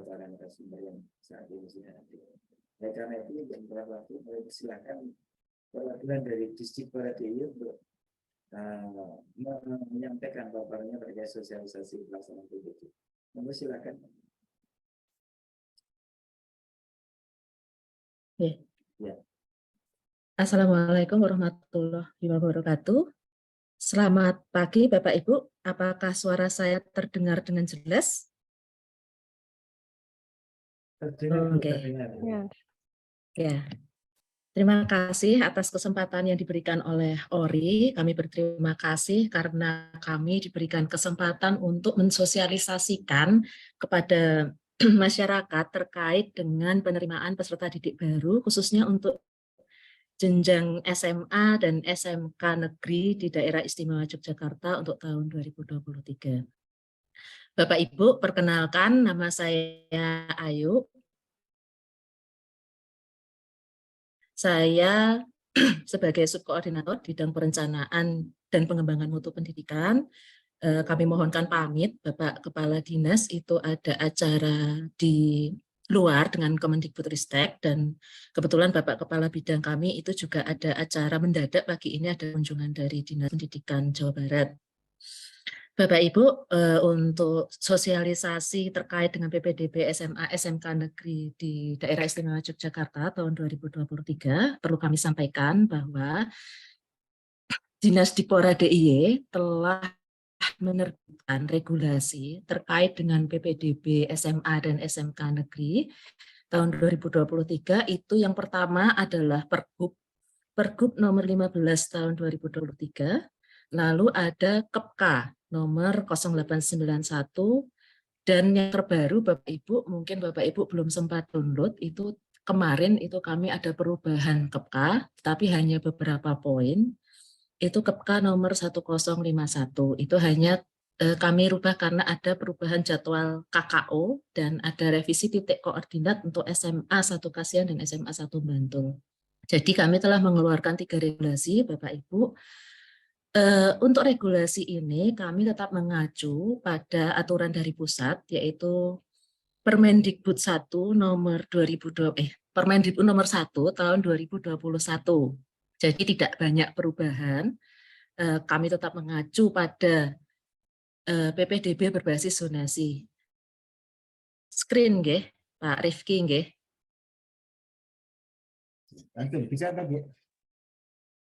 para narasumber yang saat ini sudah hadir. Oleh karena itu, yang waktu silakan perwakilan dari distrik Barat DIY untuk menyampaikan paparannya terkait sosialisasi pelaksanaan PPDB. Monggo silakan. Ya. Assalamualaikum warahmatullahi wabarakatuh. Selamat pagi Bapak Ibu, apakah suara saya terdengar dengan jelas? Terdengar. Ya. Terima kasih atas kesempatan yang diberikan oleh ORI. Kami berterima kasih karena kami diberikan kesempatan untuk mensosialisasikan kepada masyarakat terkait dengan penerimaan peserta didik baru, khususnya untuk jenjang SMA dan SMK negeri di Daerah Istimewa Yogyakarta untuk tahun 2023. Bapak Ibu, perkenalkan nama saya Ayu. Saya sebagai subkoordinator bidang perencanaan dan pengembangan mutu pendidikan. Kami mohonkan pamit, Bapak Kepala Dinas, itu ada acara di luar dengan Kemendikbudristek, dan kebetulan Bapak Kepala Bidang kami itu juga ada acara mendadak pagi ini, ada kunjungan dari Dinas Pendidikan Jawa Barat. Bapak Ibu, untuk sosialisasi terkait dengan PPDB SMA SMK negeri di Daerah Istimewa Yogyakarta tahun 2023, perlu kami sampaikan bahwa Dinas Dipora DIY telah menerbitkan regulasi terkait dengan PPDB SMA dan SMK negeri tahun 2023. Itu yang pertama adalah Pergub nomor 15 tahun 2023, lalu ada KEPKA nomor 0891, dan yang terbaru Bapak Ibu, mungkin Bapak Ibu belum sempat download, itu kemarin itu kami ada perubahan KEPKA, tapi hanya beberapa poin. Itu KEPKA nomor 1051, itu hanya kami rubah karena ada perubahan jadwal KKO dan ada revisi titik koordinat untuk SMA 1 Kasihan dan SMA 1 Bantul. Jadi kami telah mengeluarkan 3 regulasi, Bapak Ibu. Untuk regulasi ini kami tetap mengacu pada aturan dari pusat, yaitu Permendikbud 1 nomor 2020 Permendikbud nomor 1 tahun 2021. Jadi tidak banyak perubahan. Kami tetap mengacu pada PPDB berbasis zonasi. Screen nggih, Pak Rifki nggih. Bisa kan, Bu?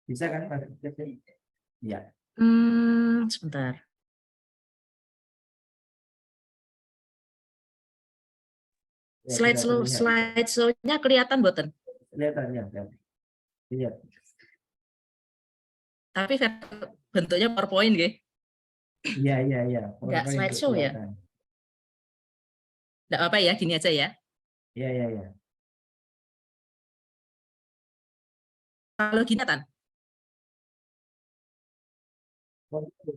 Bisa kan, Pak? Ya. Sebentar. Ya, slide-nya kelihatan boten? Kelihatan ya. Iya. Tapi bentuknya PowerPoint nggih. Iya. Enggak slideshow ya? Enggak apa-apa ya, gini aja ya. Iya. Kalau gini kan?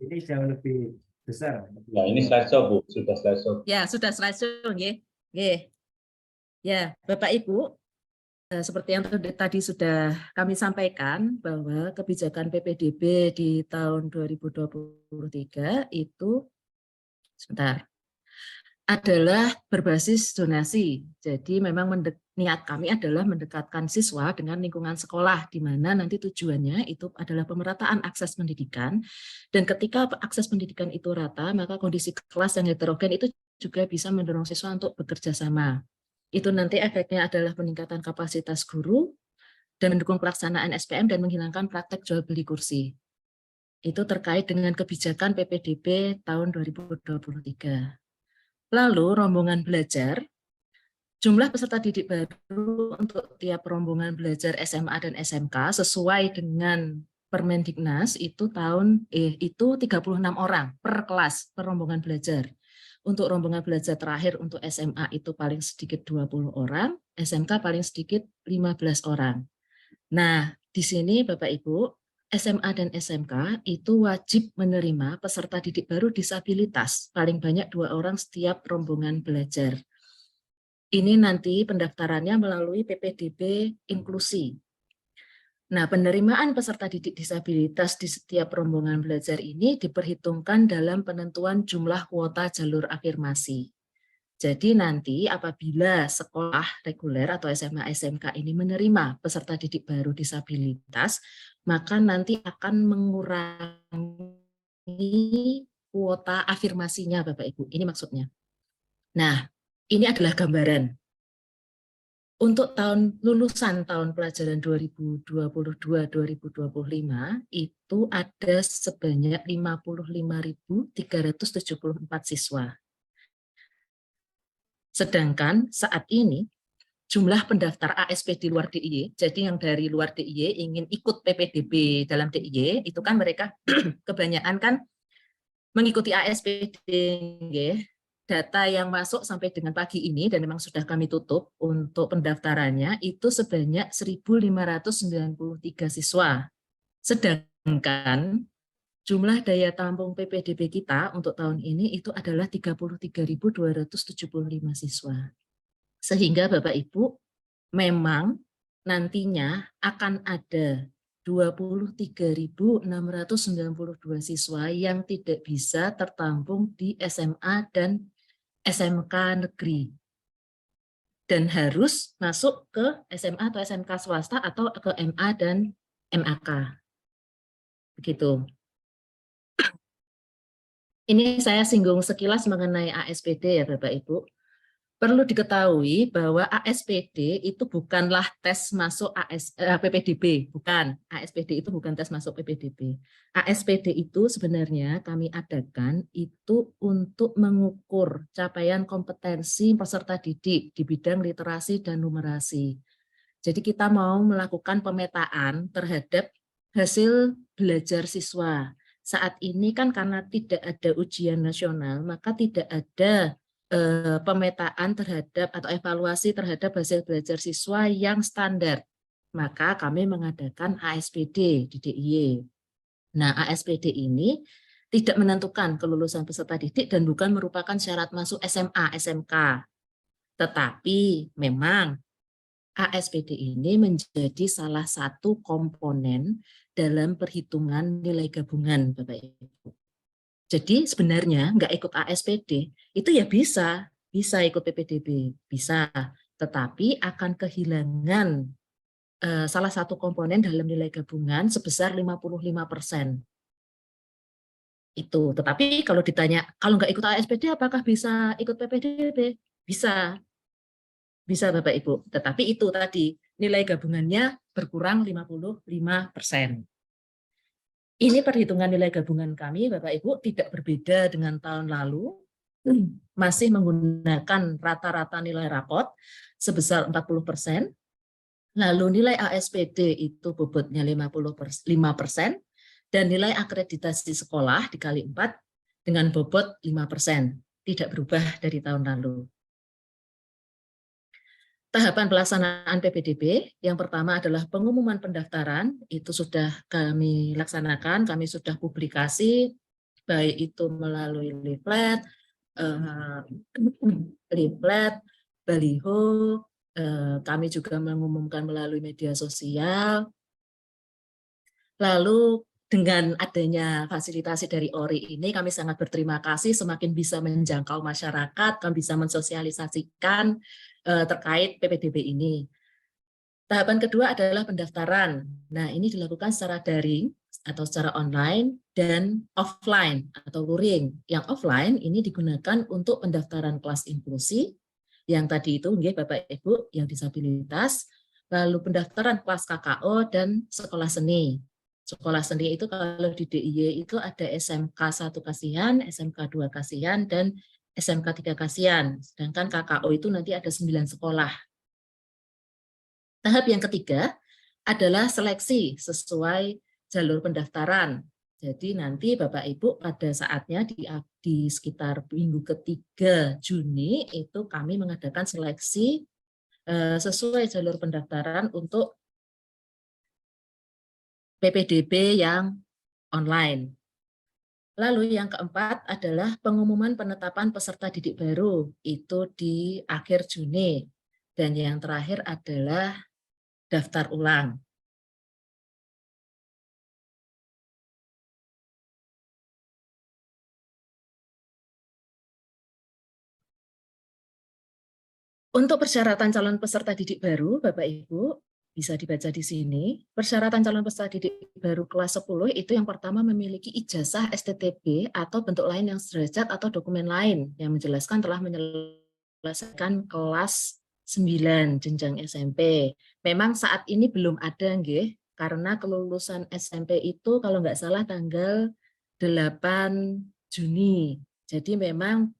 Ini jauh lebih besar. Ya, ini slideshow, Bu. Sudah slideshow. Ya, sudah slideshow nggih. Ya, Bapak Ibu, seperti yang tadi sudah kami sampaikan bahwa kebijakan PPDB di tahun 2023 itu adalah berbasis zonasi. Jadi memang niat kami adalah mendekatkan siswa dengan lingkungan sekolah, di mana nanti tujuannya itu adalah pemerataan akses pendidikan. Dan ketika akses pendidikan itu rata, maka kondisi kelas yang heterogen itu juga bisa mendorong siswa untuk bekerja sama. Itu nanti efeknya adalah peningkatan kapasitas guru dan mendukung pelaksanaan SPM dan menghilangkan praktek jual beli kursi. Itu terkait dengan kebijakan PPDB tahun 2023. Lalu rombongan belajar, jumlah peserta didik baru untuk tiap rombongan belajar SMA dan SMK sesuai dengan Permendiknas itu itu 36 orang per kelas per rombongan belajar. Untuk rombongan belajar terakhir untuk SMA itu paling sedikit 20 orang, SMK paling sedikit 15 orang. Nah, di sini Bapak Ibu, SMA dan SMK itu wajib menerima peserta didik baru disabilitas, paling banyak 2 orang setiap rombongan belajar. Ini nanti pendaftarannya melalui PPDB inklusi. Nah, penerimaan peserta didik disabilitas di setiap rombongan belajar ini diperhitungkan dalam penentuan jumlah kuota jalur afirmasi. Jadi nanti apabila sekolah reguler atau SMA SMK ini menerima peserta didik baru disabilitas, maka nanti akan mengurangi kuota afirmasinya Bapak Ibu. Ini maksudnya. Nah, ini adalah gambaran. Untuk lulusan tahun pelajaran 2022-2025 itu ada sebanyak 55.374 siswa. Sedangkan saat ini jumlah pendaftar ASP di luar DIY, jadi yang dari luar DIY ingin ikut PPDB dalam DIY, itu kan mereka kebanyakan kan mengikuti ASPD. Data yang masuk sampai dengan pagi ini, dan memang sudah kami tutup untuk pendaftarannya, itu sebanyak 1.593 siswa. Sedangkan jumlah daya tampung PPDB kita untuk tahun ini itu adalah 33.275 siswa. Sehingga Bapak Ibu memang nantinya akan ada 23.692 siswa yang tidak bisa tertampung di SMA dan SMK negeri dan harus masuk ke SMA atau SMK swasta atau ke MA dan MAK. Begitu. Ini saya singgung sekilas mengenai ASPD ya Bapak Ibu. Perlu diketahui bahwa ASPD itu bukanlah tes masuk PPDB, bukan. ASPD itu bukan tes masuk PPDB. ASPD itu sebenarnya kami adakan itu untuk mengukur capaian kompetensi peserta didik di bidang literasi dan numerasi. Jadi kita mau melakukan pemetaan terhadap hasil belajar siswa. Saat ini kan karena tidak ada ujian nasional, maka tidak ada pemetaan terhadap atau evaluasi terhadap hasil belajar siswa yang standar. Maka kami mengadakan ASPD di DIY. Nah, ASPD ini tidak menentukan kelulusan peserta didik dan bukan merupakan syarat masuk SMA, SMK. Tetapi memang ASPD ini menjadi salah satu komponen dalam perhitungan nilai gabungan, Bapak Ibu. Jadi sebenarnya nggak ikut ASPD itu ya bisa ikut PPDB, bisa, tetapi akan kehilangan salah satu komponen dalam nilai gabungan sebesar 55%. Itu. Tetapi kalau ditanya, kalau nggak ikut ASPD apakah bisa ikut PPDB? Bisa, Bapak Ibu. Tetapi itu tadi, nilai gabungannya berkurang 55%. Ini perhitungan nilai gabungan kami, Bapak Ibu, tidak berbeda dengan tahun lalu, masih menggunakan rata-rata nilai rapot sebesar 40%, lalu nilai ASPD itu bobotnya 5%, dan nilai akreditasi sekolah dikali 4 dengan bobot 5%, tidak berubah dari tahun lalu. Tahapan pelaksanaan PPDB, yang pertama adalah pengumuman pendaftaran, itu sudah kami laksanakan, kami sudah publikasi, baik itu melalui leaflet, baliho, kami juga mengumumkan melalui media sosial. Lalu dengan adanya fasilitasi dari ORI ini, kami sangat berterima kasih semakin bisa menjangkau masyarakat, kami bisa mensosialisasikan terkait PPDB ini. Tahapan kedua adalah pendaftaran. Nah, ini dilakukan secara daring atau secara online dan offline atau luring. Yang offline ini digunakan untuk pendaftaran kelas inklusi, yang tadi itu Bapak Ibu yang disabilitas, lalu pendaftaran kelas KKO dan sekolah seni. Sekolah seni itu kalau di DIY itu ada SMK 1 Kasihan, SMK 2 Kasihan, dan SMK 3 Kasihan. Sedangkan KKO itu nanti ada 9 sekolah. Tahap yang ketiga adalah seleksi sesuai jalur pendaftaran. Jadi nanti Bapak Ibu pada saatnya di sekitar minggu ketiga Juni itu kami mengadakan seleksi sesuai jalur pendaftaran untuk PPDB yang online. Lalu yang keempat adalah pengumuman penetapan peserta didik baru, itu di akhir Juni. Dan yang terakhir adalah daftar ulang. Untuk persyaratan calon peserta didik baru, Bapak Ibu, bisa dibaca di sini. Persyaratan calon peserta didik baru kelas 10 itu yang pertama memiliki ijazah STTB atau bentuk lain yang sederajat atau dokumen lain yang menjelaskan telah menyelesaikan kelas 9 jenjang SMP. Memang saat ini belum ada, nggih, karena kelulusan SMP itu kalau nggak salah tanggal 8 Juni. Jadi memang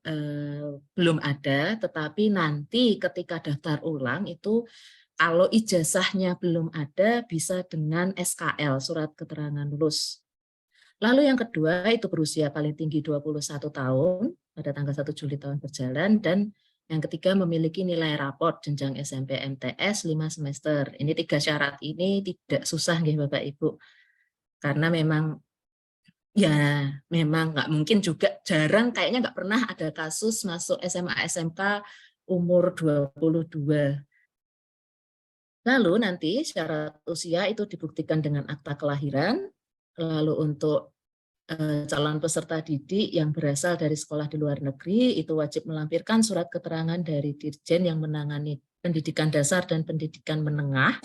belum ada, tetapi nanti ketika daftar ulang itu kalau ijazahnya belum ada bisa dengan SKL, surat keterangan lulus. Lalu yang kedua itu berusia paling tinggi 21 tahun pada tanggal 1 Juli tahun berjalan, dan yang ketiga memiliki nilai raport jenjang SMP MTS 5 semester. Ini 3 syarat ini tidak susah nggih Bapak Ibu. Karena memang ya memang nggak mungkin juga, jarang, kayaknya nggak pernah ada kasus masuk SMA SMK umur 22. Lalu nanti syarat usia itu dibuktikan dengan akta kelahiran. Lalu untuk calon peserta didik yang berasal dari sekolah di luar negeri itu wajib melampirkan surat keterangan dari Dirjen yang menangani pendidikan dasar dan pendidikan menengah.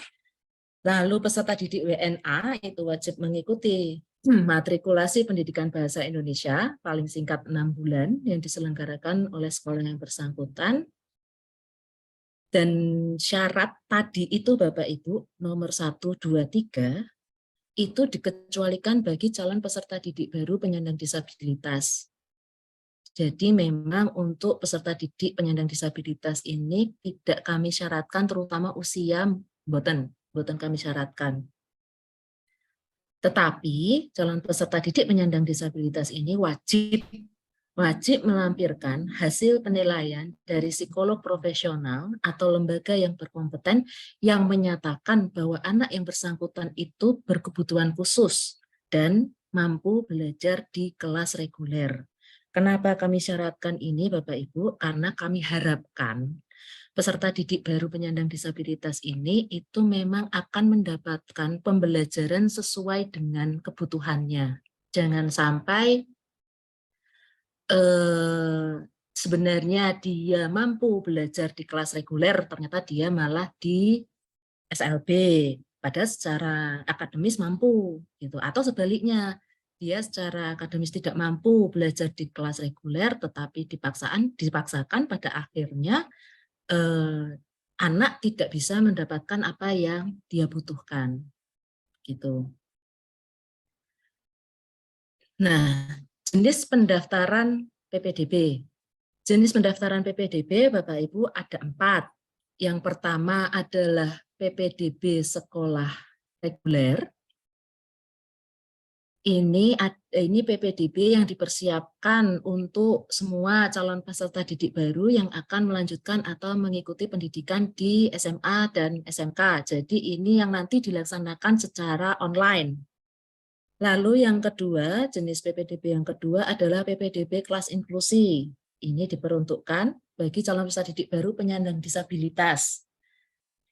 Lalu peserta didik WNA itu wajib mengikuti matrikulasi pendidikan bahasa Indonesia paling singkat 6 bulan yang diselenggarakan oleh sekolah yang bersangkutan. Dan syarat tadi itu Bapak Ibu nomor 1, 2, 3 itu dikecualikan bagi calon peserta didik baru penyandang disabilitas. Jadi memang untuk peserta didik penyandang disabilitas ini tidak kami syaratkan, terutama usia boten kami syaratkan. Tetapi calon peserta didik penyandang disabilitas ini wajib melampirkan hasil penilaian dari psikolog profesional atau lembaga yang berkompeten yang menyatakan bahwa anak yang bersangkutan itu berkebutuhan khusus dan mampu belajar di kelas reguler. Kenapa kami syaratkan ini Bapak Ibu? Karena kami harapkan peserta didik baru penyandang disabilitas ini itu memang akan mendapatkan pembelajaran sesuai dengan kebutuhannya. Jangan sampai sebenarnya dia mampu belajar di kelas reguler, ternyata dia malah di SLB, padahal secara akademis mampu, gitu. Atau sebaliknya, dia secara akademis tidak mampu belajar di kelas reguler, tetapi dipaksakan pada akhirnya anak tidak bisa mendapatkan apa yang dia butuhkan, gitu. Nah, jenis pendaftaran PPDB. Jenis pendaftaran PPDB, Bapak Ibu, ada 4. Yang pertama adalah PPDB sekolah reguler. Ini PPDB yang dipersiapkan untuk semua calon peserta didik baru yang akan melanjutkan atau mengikuti pendidikan di SMA dan SMK. Jadi ini yang nanti dilaksanakan secara online. Lalu yang kedua, jenis PPDB yang kedua adalah PPDB kelas inklusi. Ini diperuntukkan bagi calon peserta didik baru penyandang disabilitas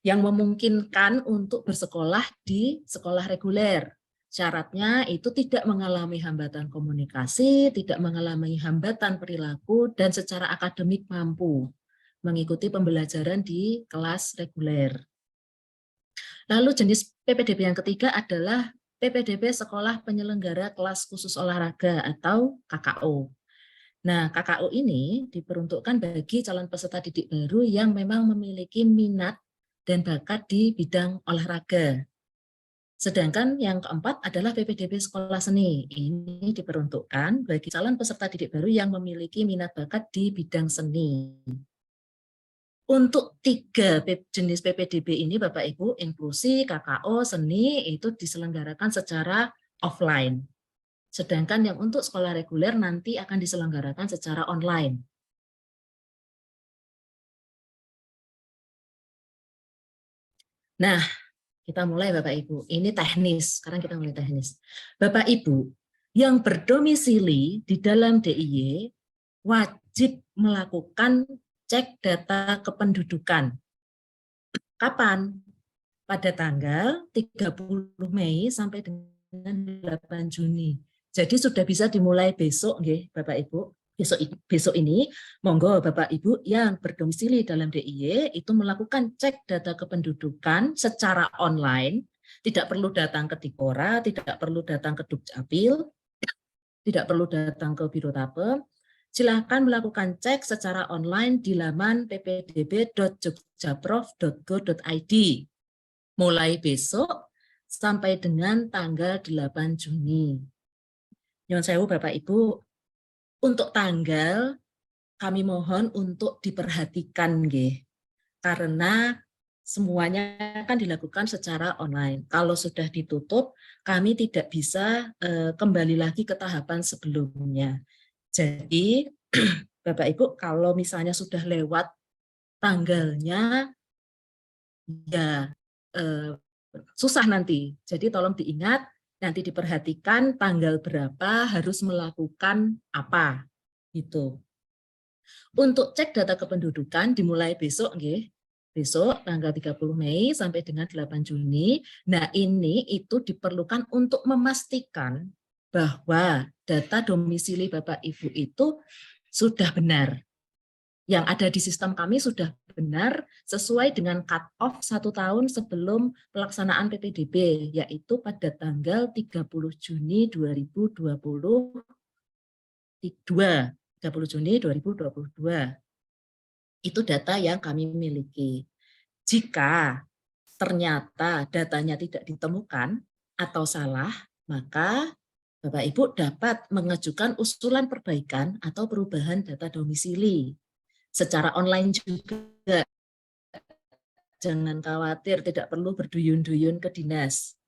yang memungkinkan untuk bersekolah di sekolah reguler. Syaratnya itu tidak mengalami hambatan komunikasi, tidak mengalami hambatan perilaku, dan secara akademik mampu mengikuti pembelajaran di kelas reguler. Lalu jenis PPDB yang ketiga adalah PPDB Sekolah Penyelenggara Kelas Khusus Olahraga atau KKO. Nah, KKO ini diperuntukkan bagi calon peserta didik baru yang memang memiliki minat dan bakat di bidang olahraga. Sedangkan yang keempat adalah PPDB Sekolah Seni. Ini diperuntukkan bagi calon peserta didik baru yang memiliki minat bakat di bidang seni. Untuk 3 jenis PPDB ini Bapak Ibu, inklusi, KKO, seni, itu diselenggarakan secara offline. Sedangkan yang untuk sekolah reguler nanti akan diselenggarakan secara online. Nah, kita mulai Bapak Ibu. Ini teknis, sekarang kita mulai teknis. Bapak Ibu, yang berdomisili di dalam DIY wajib melakukan cek data kependudukan. Kapan? Pada tanggal 30 Mei sampai dengan 8 Juni. Jadi sudah bisa dimulai besok, nggih, Bapak Ibu. Besok ini, monggo Bapak Ibu yang berdomisili dalam DIY itu melakukan cek data kependudukan secara online, tidak perlu datang ke Tipora, tidak perlu datang ke Dukcapil, tidak perlu datang ke Biro Tape. Silakan melakukan cek secara online di laman ppdb.jogjaprof.go.id mulai besok sampai dengan tanggal 8 Juni. Nyuwun sewu Bapak Ibu, untuk tanggal kami mohon untuk diperhatikan nggih. Karena semuanya kan dilakukan secara online. Kalau sudah ditutup, kami tidak bisa kembali lagi ke tahapan sebelumnya. Jadi Bapak Ibu kalau misalnya sudah lewat tanggalnya ya susah nanti. Jadi tolong diingat, nanti diperhatikan tanggal berapa harus melakukan apa. Gitu. Untuk cek data kependudukan dimulai besok, nggih. Besok tanggal 30 Mei sampai dengan 8 Juni. Nah, ini itu diperlukan untuk memastikan bahwa data domisili Bapak Ibu itu sudah benar. Yang ada di sistem kami sudah benar sesuai dengan cut-off 1 tahun sebelum pelaksanaan PPDB, yaitu pada tanggal 30 Juni 2022. 30 Juni 2022. Itu data yang kami miliki. Jika ternyata datanya tidak ditemukan atau salah, maka Bapak Ibu dapat mengajukan usulan perbaikan atau perubahan data domisili. Secara online juga, jangan khawatir, tidak perlu berduyun-duyun ke dinas.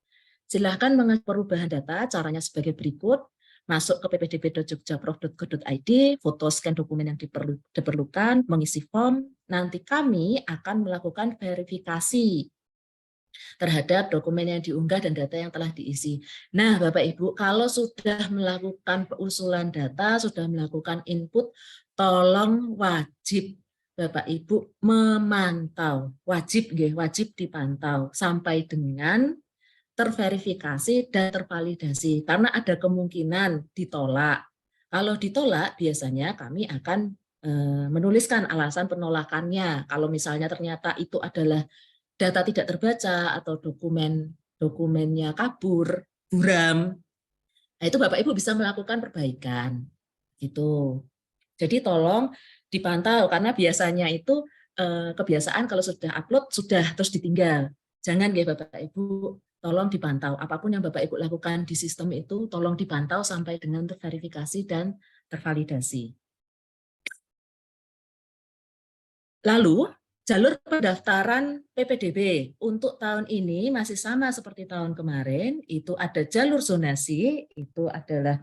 Silahkan mengajukan perubahan data, caranya sebagai berikut. Masuk ke ppdb.jogjaprof.go.id, foto scan dokumen yang diperlukan, mengisi form, nanti kami akan melakukan verifikasi terhadap dokumen yang diunggah dan data yang telah diisi. Nah, Bapak Ibu, kalau sudah melakukan usulan data, sudah melakukan input, tolong wajib Bapak Ibu memantau, wajib dipantau sampai dengan terverifikasi dan tervalidasi, karena ada kemungkinan ditolak. Kalau ditolak, biasanya kami akan menuliskan alasan penolakannya. Kalau misalnya ternyata itu adalah data tidak terbaca atau dokumennya kabur, buram, nah itu Bapak Ibu bisa melakukan perbaikan. Gitu. Jadi tolong dipantau, karena biasanya itu kebiasaan kalau sudah upload sudah terus ditinggal. Jangan ya Bapak Ibu, tolong dipantau. Apapun yang Bapak Ibu lakukan di sistem itu tolong dipantau sampai dengan terverifikasi dan tervalidasi. Lalu jalur pendaftaran PPDB untuk tahun ini masih sama seperti tahun kemarin, itu ada jalur zonasi, itu adalah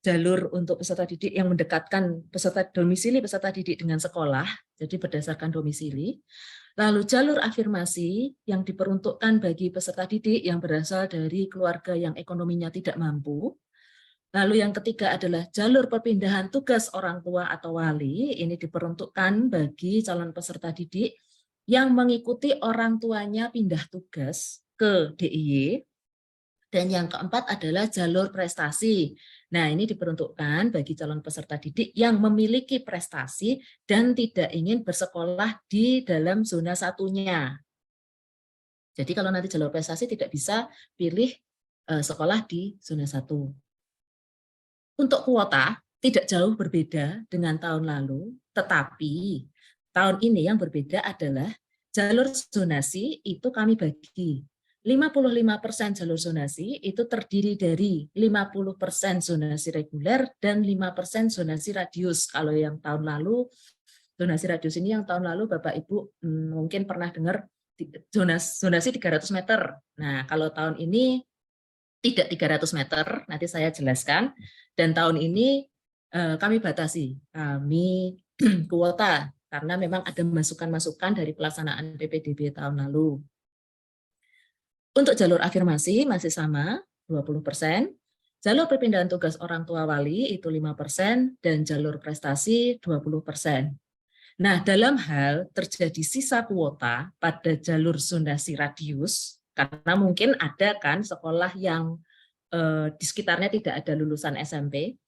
jalur untuk peserta didik yang mendekatkan peserta domisili peserta didik dengan sekolah, jadi berdasarkan domisili. Lalu jalur afirmasi yang diperuntukkan bagi peserta didik yang berasal dari keluarga yang ekonominya tidak mampu. Lalu yang ketiga adalah jalur perpindahan tugas orang tua atau wali, ini diperuntukkan bagi calon peserta didik yang mengikuti orang tuanya pindah tugas ke DIY. Dan yang keempat adalah jalur prestasi. Nah, ini diperuntukkan bagi calon peserta didik yang memiliki prestasi dan tidak ingin bersekolah di dalam zona satunya. Jadi kalau nanti jalur prestasi tidak bisa pilih sekolah di zona 1. Untuk kuota tidak jauh berbeda dengan tahun lalu, tetapi tahun ini yang berbeda adalah jalur zonasi itu kami bagi. 55% jalur zonasi itu terdiri dari 50% zonasi reguler dan 5% zonasi radius. Kalau yang tahun lalu, zonasi radius ini yang tahun lalu Bapak Ibu mungkin pernah dengar zonasi 300 meter. Nah, kalau tahun ini tidak 300 meter, nanti saya jelaskan. Dan tahun ini kami batasi, kami kuota, karena memang ada masukan-masukan dari pelaksanaan PPDB tahun lalu. Untuk jalur afirmasi masih sama, 20%. Jalur perpindahan tugas orang tua wali itu 5%, dan jalur prestasi 20%. Nah, dalam hal terjadi sisa kuota pada jalur zonasi radius, karena mungkin ada kan sekolah yang di sekitarnya tidak ada lulusan SMP,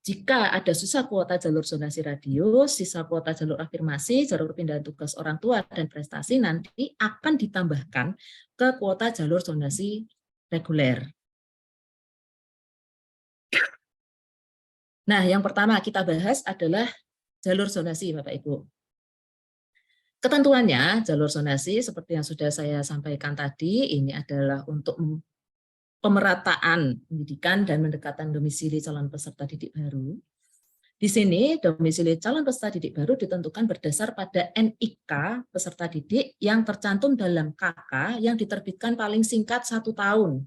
jika ada sisa kuota jalur zonasi radius, sisa kuota jalur afirmasi, jalur pindahan tugas orang tua, dan prestasi nanti akan ditambahkan ke kuota jalur zonasi reguler. Nah, yang pertama kita bahas adalah jalur zonasi, Bapak-Ibu. Ketentuannya, jalur zonasi seperti yang sudah saya sampaikan tadi, ini adalah untuk pemerataan pendidikan dan mendekatkan domisili calon peserta didik baru. Di sini, domisili calon peserta didik baru ditentukan berdasar pada NIK peserta didik yang tercantum dalam KK yang diterbitkan paling singkat 1 tahun,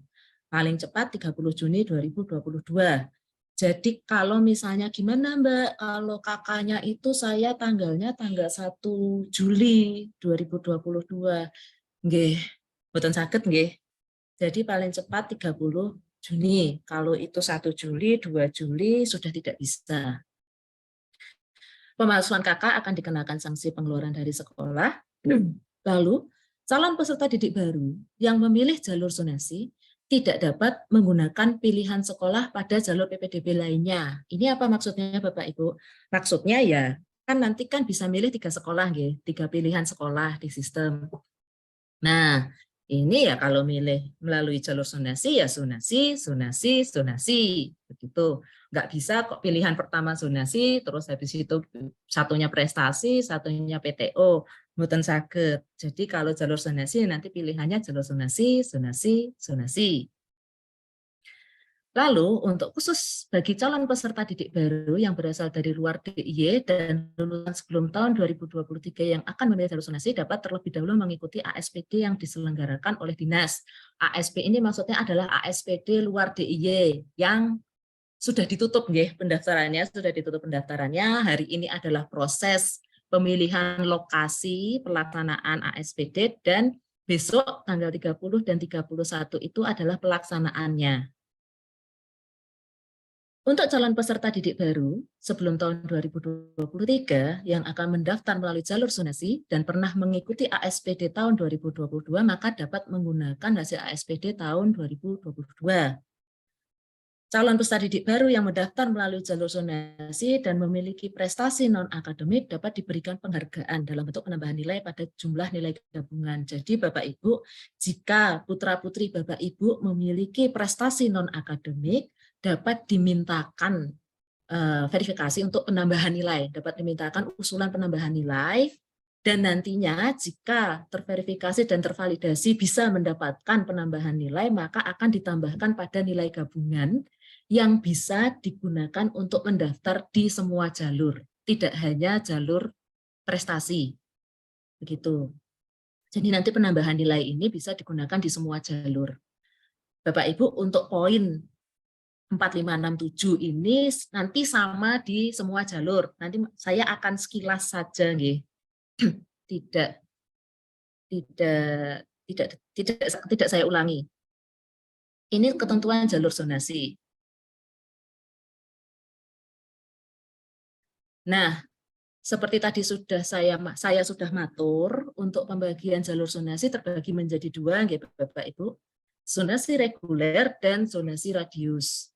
paling cepat 30 Juni 2022. Jadi kalau misalnya gimana Mbak, kalau KK-nya itu saya tanggalnya tanggal 1 Juli 2022. Nggih, mboten saged nggih. Jadi paling cepat 30 Juni. Kalau itu 1 Juli, 2 Juli sudah tidak bisa. Pemalsuan KK akan dikenakan sanksi pengeluaran dari sekolah. Lalu, calon peserta didik baru yang memilih jalur zonasi tidak dapat menggunakan pilihan sekolah pada jalur PPDB lainnya. Ini apa maksudnya Bapak Ibu? Maksudnya ya, kan nanti kan bisa milih 3 sekolah, 3 pilihan sekolah di sistem. Nah, ini ya kalau milih melalui jalur zonasi ya zonasi, zonasi, zonasi. Begitu. Nggak bisa kok pilihan pertama zonasi, terus habis itu satunya prestasi, satunya PTO. Mboten saged. Jadi kalau jalur zonasi nanti pilihannya jalur zonasi, zonasi, zonasi. Lalu untuk khusus bagi calon peserta didik baru yang berasal dari luar DIY dan lulusan sebelum tahun 2023 yang akan memilih jalur zonasi dapat terlebih dahulu mengikuti ASPD yang diselenggarakan oleh dinas. ASP ini maksudnya adalah ASPD luar DIY yang sudah ditutup pendaftarannya, Hari ini adalah proses pemilihan lokasi pelaksanaan ASPD dan besok tanggal 30 dan 31 itu adalah pelaksanaannya. Untuk calon peserta didik baru sebelum tahun 2023 yang akan mendaftar melalui jalur zonasi dan pernah mengikuti ASPD tahun 2022, maka dapat menggunakan hasil ASPD tahun 2022. Calon peserta didik baru yang mendaftar melalui jalur zonasi dan memiliki prestasi non-akademik dapat diberikan penghargaan dalam bentuk penambahan nilai pada jumlah nilai gabungan. Jadi Bapak-Ibu, jika putra-putri Bapak-Ibu memiliki prestasi non-akademik, dapat dimintakan verifikasi untuk penambahan nilai, dapat dimintakan usulan penambahan nilai, dan nantinya jika terverifikasi dan tervalidasi bisa mendapatkan penambahan nilai, maka akan ditambahkan pada nilai gabungan yang bisa digunakan untuk mendaftar di semua jalur, tidak hanya jalur prestasi. Begitu. Jadi nanti penambahan nilai ini bisa digunakan di semua jalur. Bapak-Ibu, untuk poin 4567 ini nanti sama di semua jalur. Nanti saya akan sekilas saja, nggih. Tidak saya ulangi. Ini ketentuan jalur zonasi. Nah, seperti tadi sudah saya sudah matur, untuk pembagian jalur zonasi terbagi menjadi 2, nggih Bapak Ibu. Zonasi reguler dan zonasi radius.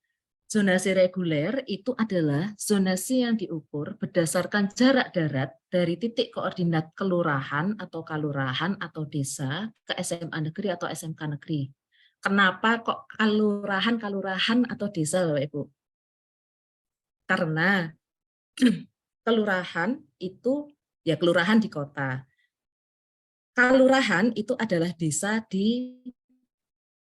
Zonasi reguler itu adalah zonasi yang diukur berdasarkan jarak darat dari titik koordinat kelurahan atau kalurahan atau desa ke SMA negeri atau SMK negeri. Kenapa kok kalurahan atau desa, Bapak Ibu? Karena kelurahan itu ya kelurahan di kota. Kalurahan itu adalah desa di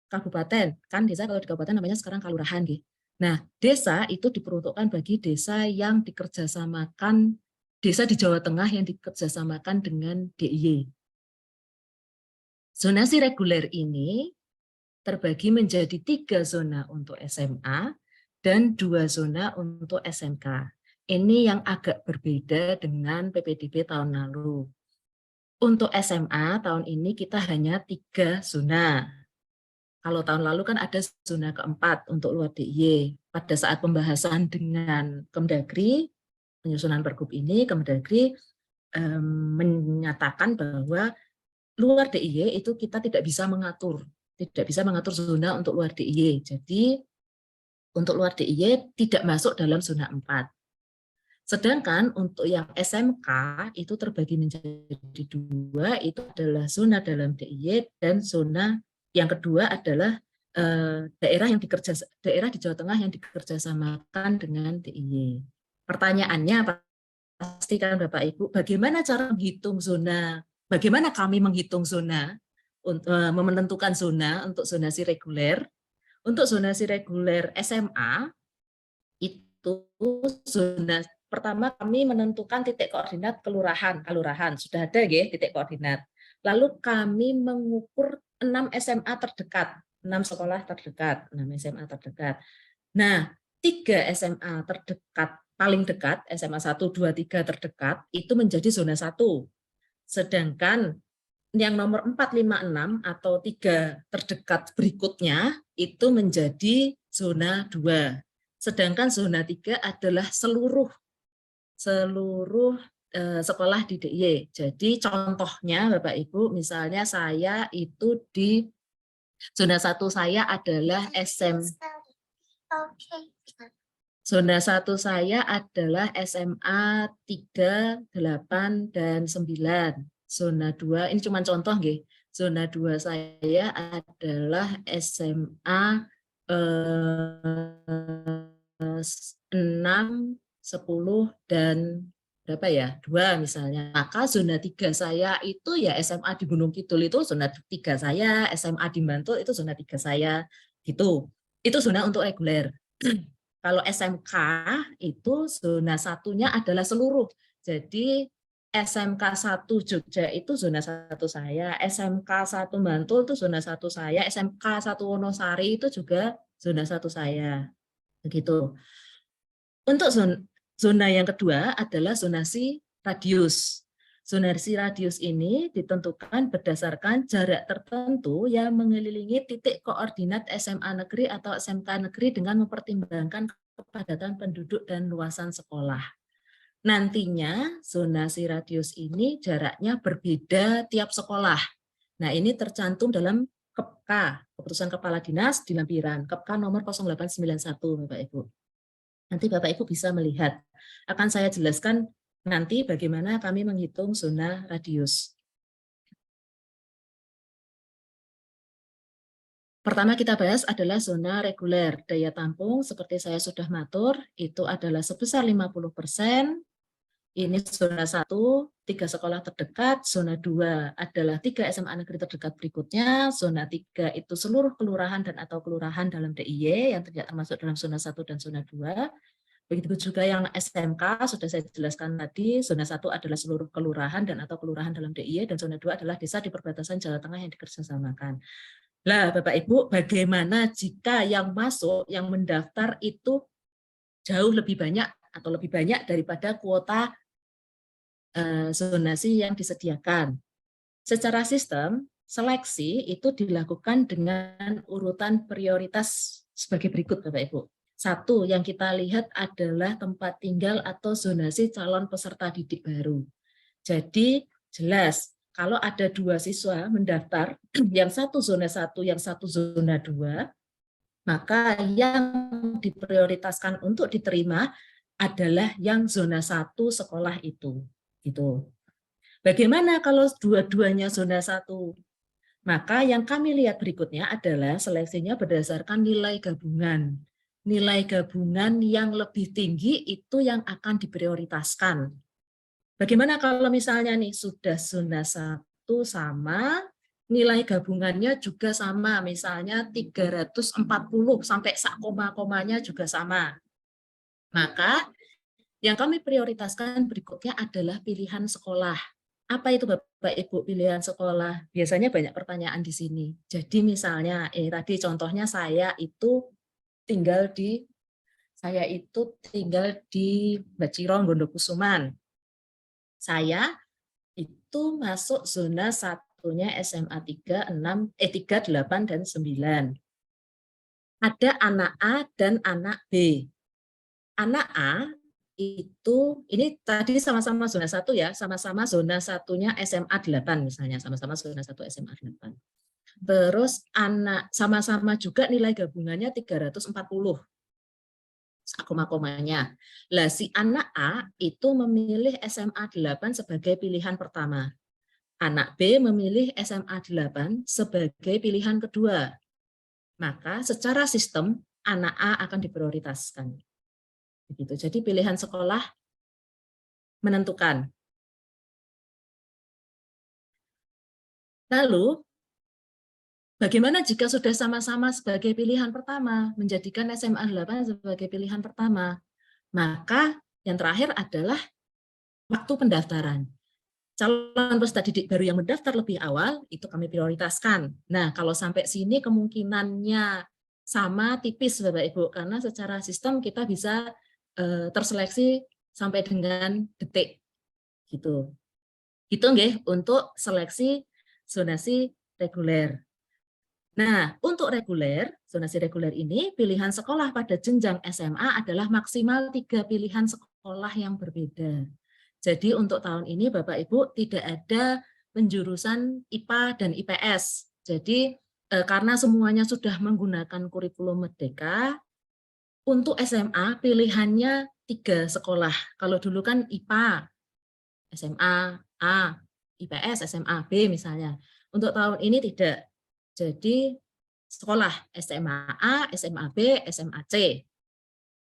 kabupaten. Kan desa kalau di kabupaten namanya sekarang kalurahan, gitu. Nah, desa itu diperuntukkan bagi desa yang dikerjasamakan, desa di Jawa Tengah yang dikerjasamakan dengan DIY. Zonasi reguler ini terbagi menjadi 3 zona untuk SMA dan 2 zona untuk SMK. Ini yang agak berbeda dengan PPDB tahun lalu. Untuk SMA tahun ini kita hanya 3 zona. Kalau tahun lalu kan ada zona keempat untuk luar DIY. Pada saat pembahasan dengan Kemdagri, penyusunan Pergub ini, Kemdagri menyatakan bahwa luar DIY itu kita tidak bisa mengatur zona untuk luar DIY. Jadi untuk luar DIY tidak masuk dalam zona 4. Sedangkan untuk yang SMK itu terbagi menjadi 2, itu adalah zona dalam DIY dan zona yang kedua adalah daerah di Jawa Tengah yang dikerjasamakan dengan DIY. Pertanyaannya pastikan Bapak Ibu, bagaimana cara menghitung zona? Bagaimana kami menghitung zona untuk menentukan zona untuk zonasi reguler? Untuk zonasi reguler SMA itu zona pertama kami menentukan titik koordinat kelurahan sudah ada ya titik koordinat. Lalu kami mengukur 6 SMA terdekat, 6 sekolah terdekat, 6 SMA terdekat. Nah, 3 SMA terdekat paling dekat, SMA 1, 2, 3 terdekat itu menjadi zona 1. Sedangkan yang nomor 4, 5, 6 atau 3 terdekat berikutnya itu menjadi zona 2. Sedangkan zona 3 adalah seluruh sekolah di DIY. Jadi contohnya Bapak Ibu, misalnya saya itu di zona 1 saya adalah Zona 1 saya adalah SMA 3, 8, dan 9. Zona 2, ini cuma contoh nggih. Zona 2 saya adalah SMA 6, 10, dan berapa ya? 2 misalnya. Maka zona 3 saya itu ya SMA di Gunung Kidul itu zona 3 saya, SMA di Bantul itu zona 3 saya. Gitu. Itu zona untuk reguler. Kalau SMK itu zona satunya adalah seluruh. Jadi SMK 1 Jogja itu zona 1 saya, SMK 1 Bantul itu zona 1 saya, SMK 1 Wonosari itu juga zona 1 saya. Begitu. Untuk zona yang kedua adalah zonasi radius. Zonasi radius ini ditentukan berdasarkan jarak tertentu yang mengelilingi titik koordinat SMA negeri atau SMK negeri dengan mempertimbangkan kepadatan penduduk dan luasan sekolah. Nantinya zonasi radius ini jaraknya berbeda tiap sekolah. Nah, ini tercantum dalam KEPK, Keputusan Kepala Dinas di lampiran, KEPK nomor 0891, Bapak Ibu. Nanti Bapak Ibu bisa melihat. Akan saya jelaskan nanti bagaimana kami menghitung zona radius. Pertama kita bahas adalah zona reguler. Daya tampung seperti saya sudah matur, itu adalah sebesar 50%. Ini zona 1, 3 sekolah terdekat. Zona 2 adalah 3 SMA negeri terdekat berikutnya. Zona 3 itu seluruh kelurahan dan atau kelurahan dalam DIY yang tidak termasuk dalam zona 1 dan zona 2. Begitu juga yang SMK, sudah saya jelaskan tadi, zona 1 adalah seluruh kelurahan dan atau kelurahan dalam DIY, dan zona 2 adalah desa di perbatasan Jawa Tengah yang dikerjasamakan. Lah, Bapak Ibu, bagaimana jika yang masuk, yang mendaftar itu jauh lebih banyak atau lebih banyak daripada kuota zonasi yang disediakan? Secara sistem, seleksi itu dilakukan dengan urutan prioritas sebagai berikut, Bapak Ibu. 1 yang kita lihat adalah tempat tinggal atau zonasi calon peserta didik baru. Jadi jelas kalau ada 2 siswa mendaftar, yang satu zona 1, yang satu zona 2, maka yang diprioritaskan untuk diterima adalah yang zona 1 sekolah itu. Gitu. Bagaimana kalau dua-duanya zona 1? Maka yang kami lihat berikutnya adalah seleksinya berdasarkan nilai gabungan. Nilai gabungan yang lebih tinggi itu yang akan diprioritaskan. Bagaimana kalau misalnya nih sudah zona 1 sama, nilai gabungannya juga sama, misalnya 340 sampai sak koma-komanya juga sama. Maka yang kami prioritaskan berikutnya adalah pilihan sekolah. Apa itu Bapak Ibu pilihan sekolah? Biasanya banyak pertanyaan di sini. Jadi misalnya, tadi contohnya saya itu tinggal di Bacirong, Gondokusuman. Saya itu masuk zona satunya SMA 3, 8, dan 9. Ada anak A dan anak B. Anak A itu, ini tadi sama-sama zona 1 ya, sama-sama zona satunya SMA 8 misalnya, sama-sama zona 1 SMA 8. Terus anak sama-sama juga nilai gabungannya 340. koma-komanya. Lah si anak A itu memilih SMA 8 sebagai pilihan pertama. Anak B memilih SMA 8 sebagai pilihan kedua. Maka secara sistem anak A akan diprioritaskan. Begitu. Jadi pilihan sekolah menentukan. Lalu bagaimana jika sudah sama-sama sebagai pilihan pertama, menjadikan SMA 8 sebagai pilihan pertama? Maka yang terakhir adalah waktu pendaftaran. Calon peserta didik baru yang mendaftar lebih awal, itu kami prioritaskan. Nah, kalau sampai sini kemungkinannya sama tipis Bapak Ibu, karena secara sistem kita bisa terseleksi sampai dengan detik. Gitu. Itu nggih untuk seleksi zonasi reguler. Nah, untuk reguler, zonasi reguler ini pilihan sekolah pada jenjang SMA adalah maksimal 3 pilihan sekolah yang berbeda. Jadi untuk tahun ini Bapak Ibu tidak ada penjurusan IPA dan IPS. Jadi karena semuanya sudah menggunakan kurikulum Merdeka, untuk SMA pilihannya 3 sekolah. Kalau dulu kan IPA, SMA A, IPS, SMA B misalnya. Untuk tahun ini tidak. Jadi sekolah SMA A, SMA B, SMA C.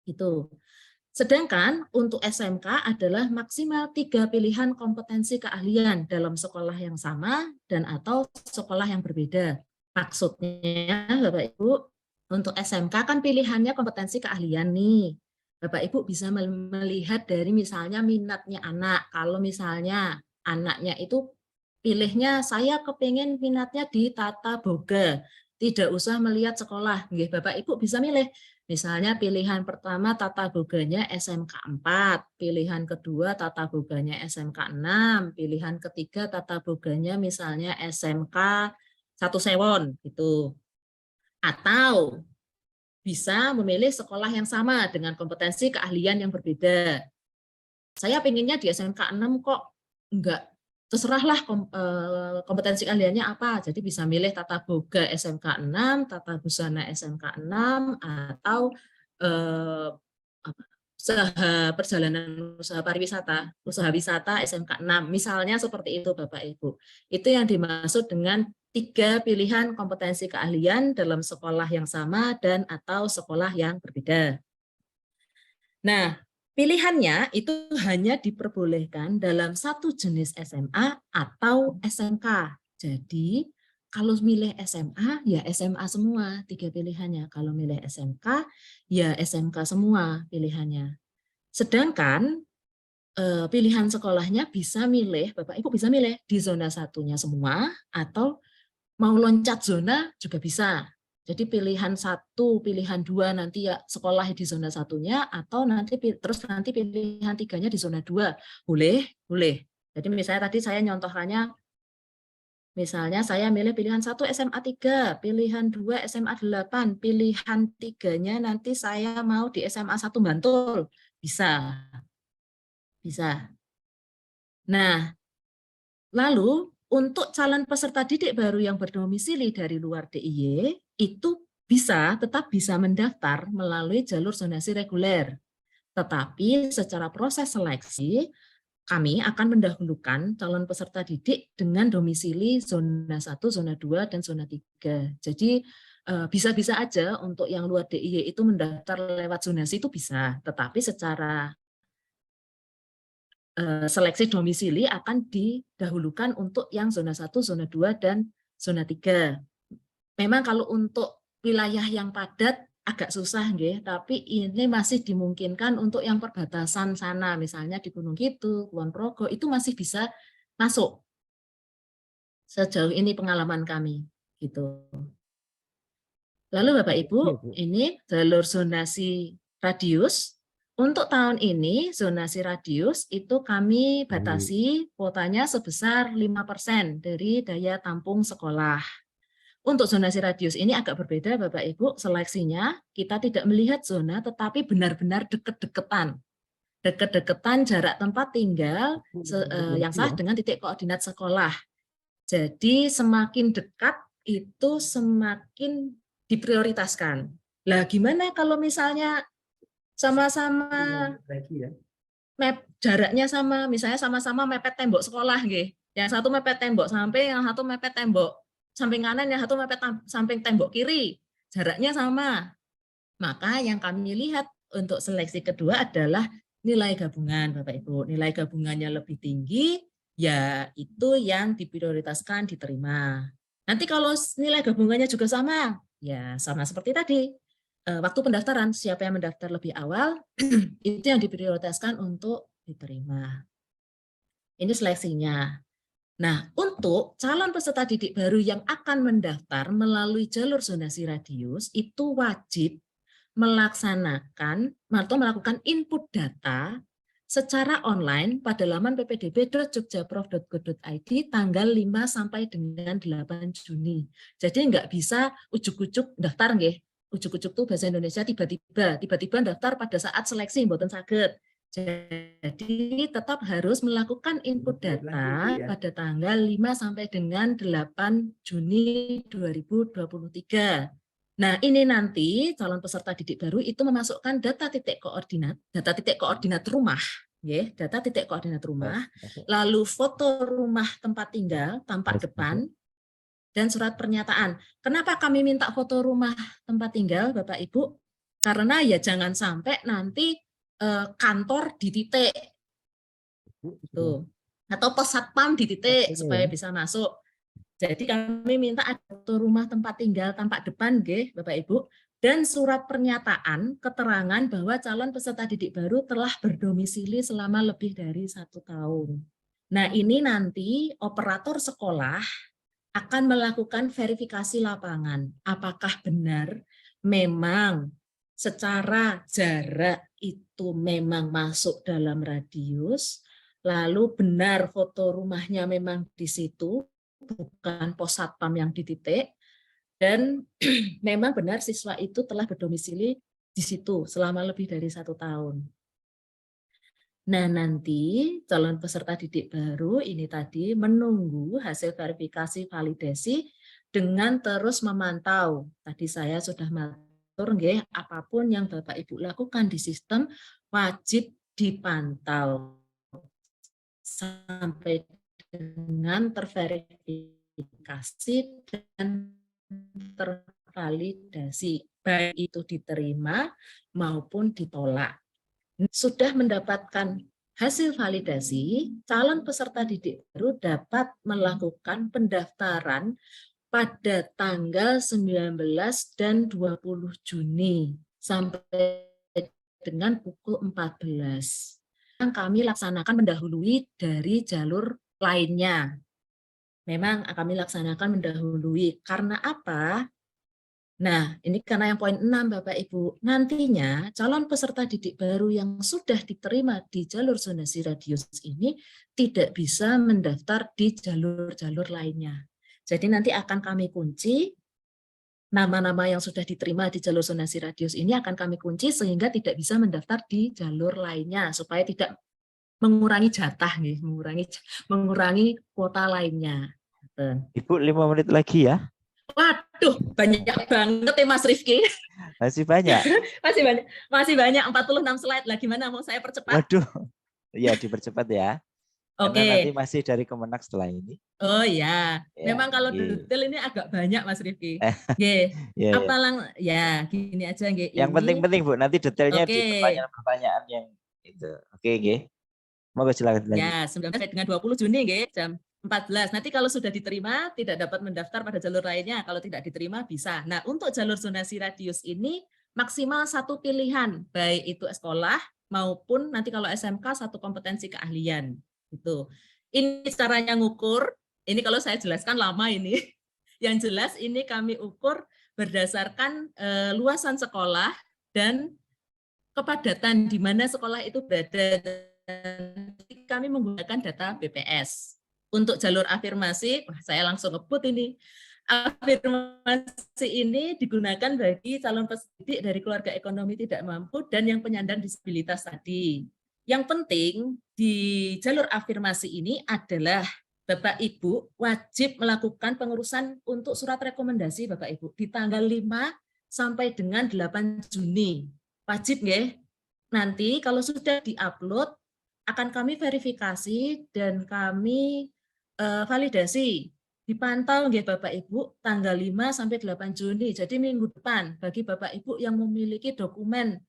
Gitu. Sedangkan untuk SMK adalah maksimal 3 pilihan kompetensi keahlian dalam sekolah yang sama dan atau sekolah yang berbeda. Maksudnya Bapak Ibu, untuk SMK kan pilihannya kompetensi keahlian nih. Bapak Ibu bisa melihat dari misalnya minatnya anak. Kalau misalnya anaknya itu pilihnya saya kepengen minatnya di tata boga, tidak usah melihat sekolah. Bapak Ibu bisa milih. Misalnya pilihan pertama tata boganya SMK 4, pilihan kedua tata boganya SMK 6, pilihan ketiga tata boganya misalnya SMK 1 Sewon gitu. Atau bisa memilih sekolah yang sama dengan kompetensi keahlian yang berbeda. Saya pengennya di SMK 6 kok enggak, terserahlah kompetensi keahliannya apa. Jadi bisa milih tata boga SMK 6, tata busana SMK 6, atau usaha perjalanan usaha pariwisata, usaha wisata SMK 6. Misalnya seperti itu Bapak Ibu. Itu yang dimaksud dengan 3 pilihan kompetensi keahlian dalam sekolah yang sama dan atau sekolah yang berbeda. Nah, pilihannya itu hanya diperbolehkan dalam satu jenis SMA atau SMK. Jadi, kalau milih SMA, ya SMA semua 3 pilihannya. Kalau milih SMK, ya SMK semua pilihannya. Sedangkan pilihan sekolahnya bisa milih, Bapak Ibu bisa milih di zona satunya semua, atau mau loncat zona juga bisa. Jadi pilihan 1, pilihan 2 nanti ya sekolah di zona satunya, atau nanti pilihan 3-nya di zona 2. Boleh, boleh. Jadi misalnya tadi saya nyontohkannya, misalnya saya milih pilihan 1 SMA 3, pilihan 2 SMA 8, pilihan 3-nya nanti saya mau di SMA 1 Bantul. Bisa. Bisa. Nah, lalu untuk calon peserta didik baru yang berdomisili dari luar DIY, itu tetap bisa mendaftar melalui jalur zonasi reguler. Tetapi secara proses seleksi, kami akan mendahulukan calon peserta didik dengan domisili zona 1, zona 2, dan zona 3. Jadi bisa-bisa aja untuk yang luar DIY itu mendaftar lewat zonasi itu bisa, tetapi secara seleksi domisili akan didahulukan untuk yang zona 1, zona 2, dan zona 3. Memang kalau untuk wilayah yang padat agak susah, tapi ini masih dimungkinkan untuk yang perbatasan sana, misalnya di Gunung Kidul, Kulon Progo, itu masih bisa masuk. Sejauh ini pengalaman kami. Gitu. Lalu Bapak Ibu, ini jalur zonasi radius. Untuk tahun ini, zonasi radius itu kami batasi kuotanya sebesar 5% dari daya tampung sekolah. Untuk zonasi radius ini agak berbeda Bapak Ibu, seleksinya kita tidak melihat zona tetapi benar-benar dekat-dekatan. Dekat-dekatan jarak tempat tinggal yang sah dengan titik koordinat sekolah. Jadi semakin dekat itu semakin diprioritaskan. Lah gimana kalau misalnya sama-sama lagi ya. jaraknya sama, misalnya sama-sama mepet tembok sekolah nggih. Yang satu mepet tembok samping, yang satu mepet tembok samping kanan, yang satu mepet samping tembok kiri. Jaraknya sama. Maka yang kami lihat untuk seleksi kedua adalah nilai gabungan, Bapak Ibu. Nilai gabungannya lebih tinggi, ya itu yang diprioritaskan diterima. Nanti kalau nilai gabungannya juga sama, ya sama seperti tadi. Waktu pendaftaran, siapa yang mendaftar lebih awal, itu yang diprioritaskan untuk diterima. Ini seleksinya. Nah, untuk calon peserta didik baru yang akan mendaftar melalui jalur zonasi radius, itu wajib melaksanakan atau melakukan input data secara online pada laman ppdb.jogjaprof.go.id tanggal 5 sampai dengan 8 Juni. Jadi nggak bisa ujuk-ujuk daftar nggih. Ujuk-ujuk tuh bahasa Indonesia tiba-tiba daftar pada saat seleksi mboten saged. Jadi tetap harus melakukan input data pada tanggal 5 sampai dengan 8 Juni 2023. Nah, ini nanti calon peserta didik baru itu memasukkan data titik koordinat rumah, ya, data titik koordinat rumah, lalu foto rumah tempat tinggal tampak depan, dan surat pernyataan. Kenapa kami minta foto rumah tempat tinggal, Bapak Ibu? Karena ya jangan sampai nanti kantor di titik, tuh, atau pos satpam di titik supaya bisa masuk. Jadi kami minta ada foto rumah tempat tinggal tampak depan, Bapak Ibu, dan surat pernyataan keterangan bahwa calon peserta didik baru telah berdomisili selama lebih dari 1 tahun. Nah, ini nanti operator sekolah akan melakukan verifikasi lapangan. Apakah benar memang secara jarak itu memang masuk dalam radius, lalu benar foto rumahnya memang di situ, bukan pos satpam yang di titik, dan memang benar siswa itu telah berdomisili di situ selama lebih dari 1 tahun. Nah, nanti calon peserta didik baru ini tadi menunggu hasil verifikasi validasi dengan terus memantau. Tadi saya sudah matur nggih, apapun yang Bapak Ibu lakukan di sistem wajib dipantau sampai dengan terverifikasi dan tervalidasi, baik itu diterima maupun ditolak. Sudah mendapatkan hasil validasi, calon peserta didik baru dapat melakukan pendaftaran pada tanggal 19 dan 20 Juni sampai dengan pukul 14. Yang kami laksanakan mendahului dari jalur lainnya. Memang kami laksanakan mendahului. Karena apa? Nah, ini karena yang poin 6 Bapak Ibu, nantinya calon peserta didik baru yang sudah diterima di jalur zonasi radius ini tidak bisa mendaftar di jalur-jalur lainnya. Jadi nanti akan kami kunci, nama-nama yang sudah diterima di jalur zonasi radius ini akan kami kunci sehingga tidak bisa mendaftar di jalur lainnya, supaya tidak mengurangi jatah, mengurangi kuota lainnya. Ibu 5 menit lagi ya. Waduh, banyak banget ya Mas Rifki. Masih banyak. masih banyak 46 slide lah. Gimana mau saya percepat? Waduh. Ya, dipercepat ya. Oke. Karena nanti masih dari Kemenak setelah ini. Oh ya, memang kalau detail ini agak banyak Mas Rifki. Gini aja nggih. Yang penting-penting Bu, nanti detailnya di pertanyaan-pertanyaan yang itu. Oke, nggih. Monggo silakan lanjut. Ya, 19 dengan 20 Juni nggih, jam 14. Nanti kalau sudah diterima, tidak dapat mendaftar pada jalur lainnya. Kalau tidak diterima, bisa. Nah, untuk jalur zonasi radius ini, maksimal 1 pilihan, baik itu sekolah maupun nanti kalau SMK 1 kompetensi keahlian. Gitu. Ini caranya ngukur, ini kalau saya jelaskan lama ini. Yang jelas ini kami ukur berdasarkan luasan sekolah dan kepadatan di mana sekolah itu berada. Kami menggunakan data BPS. Untuk jalur afirmasi, saya langsung ngebut ini. Afirmasi ini digunakan bagi calon peserta didik dari keluarga ekonomi tidak mampu dan yang penyandang disabilitas tadi. Yang penting di jalur afirmasi ini adalah Bapak Ibu wajib melakukan pengurusan untuk surat rekomendasi Bapak Ibu di tanggal 5 sampai dengan 8 Juni. Wajib ya. nanti kalau sudah diupload akan kami verifikasi dan kami validasi. Dipantau nggih Bapak Ibu tanggal 5 sampai 8 Juni. Jadi minggu depan bagi Bapak Ibu yang memiliki dokumen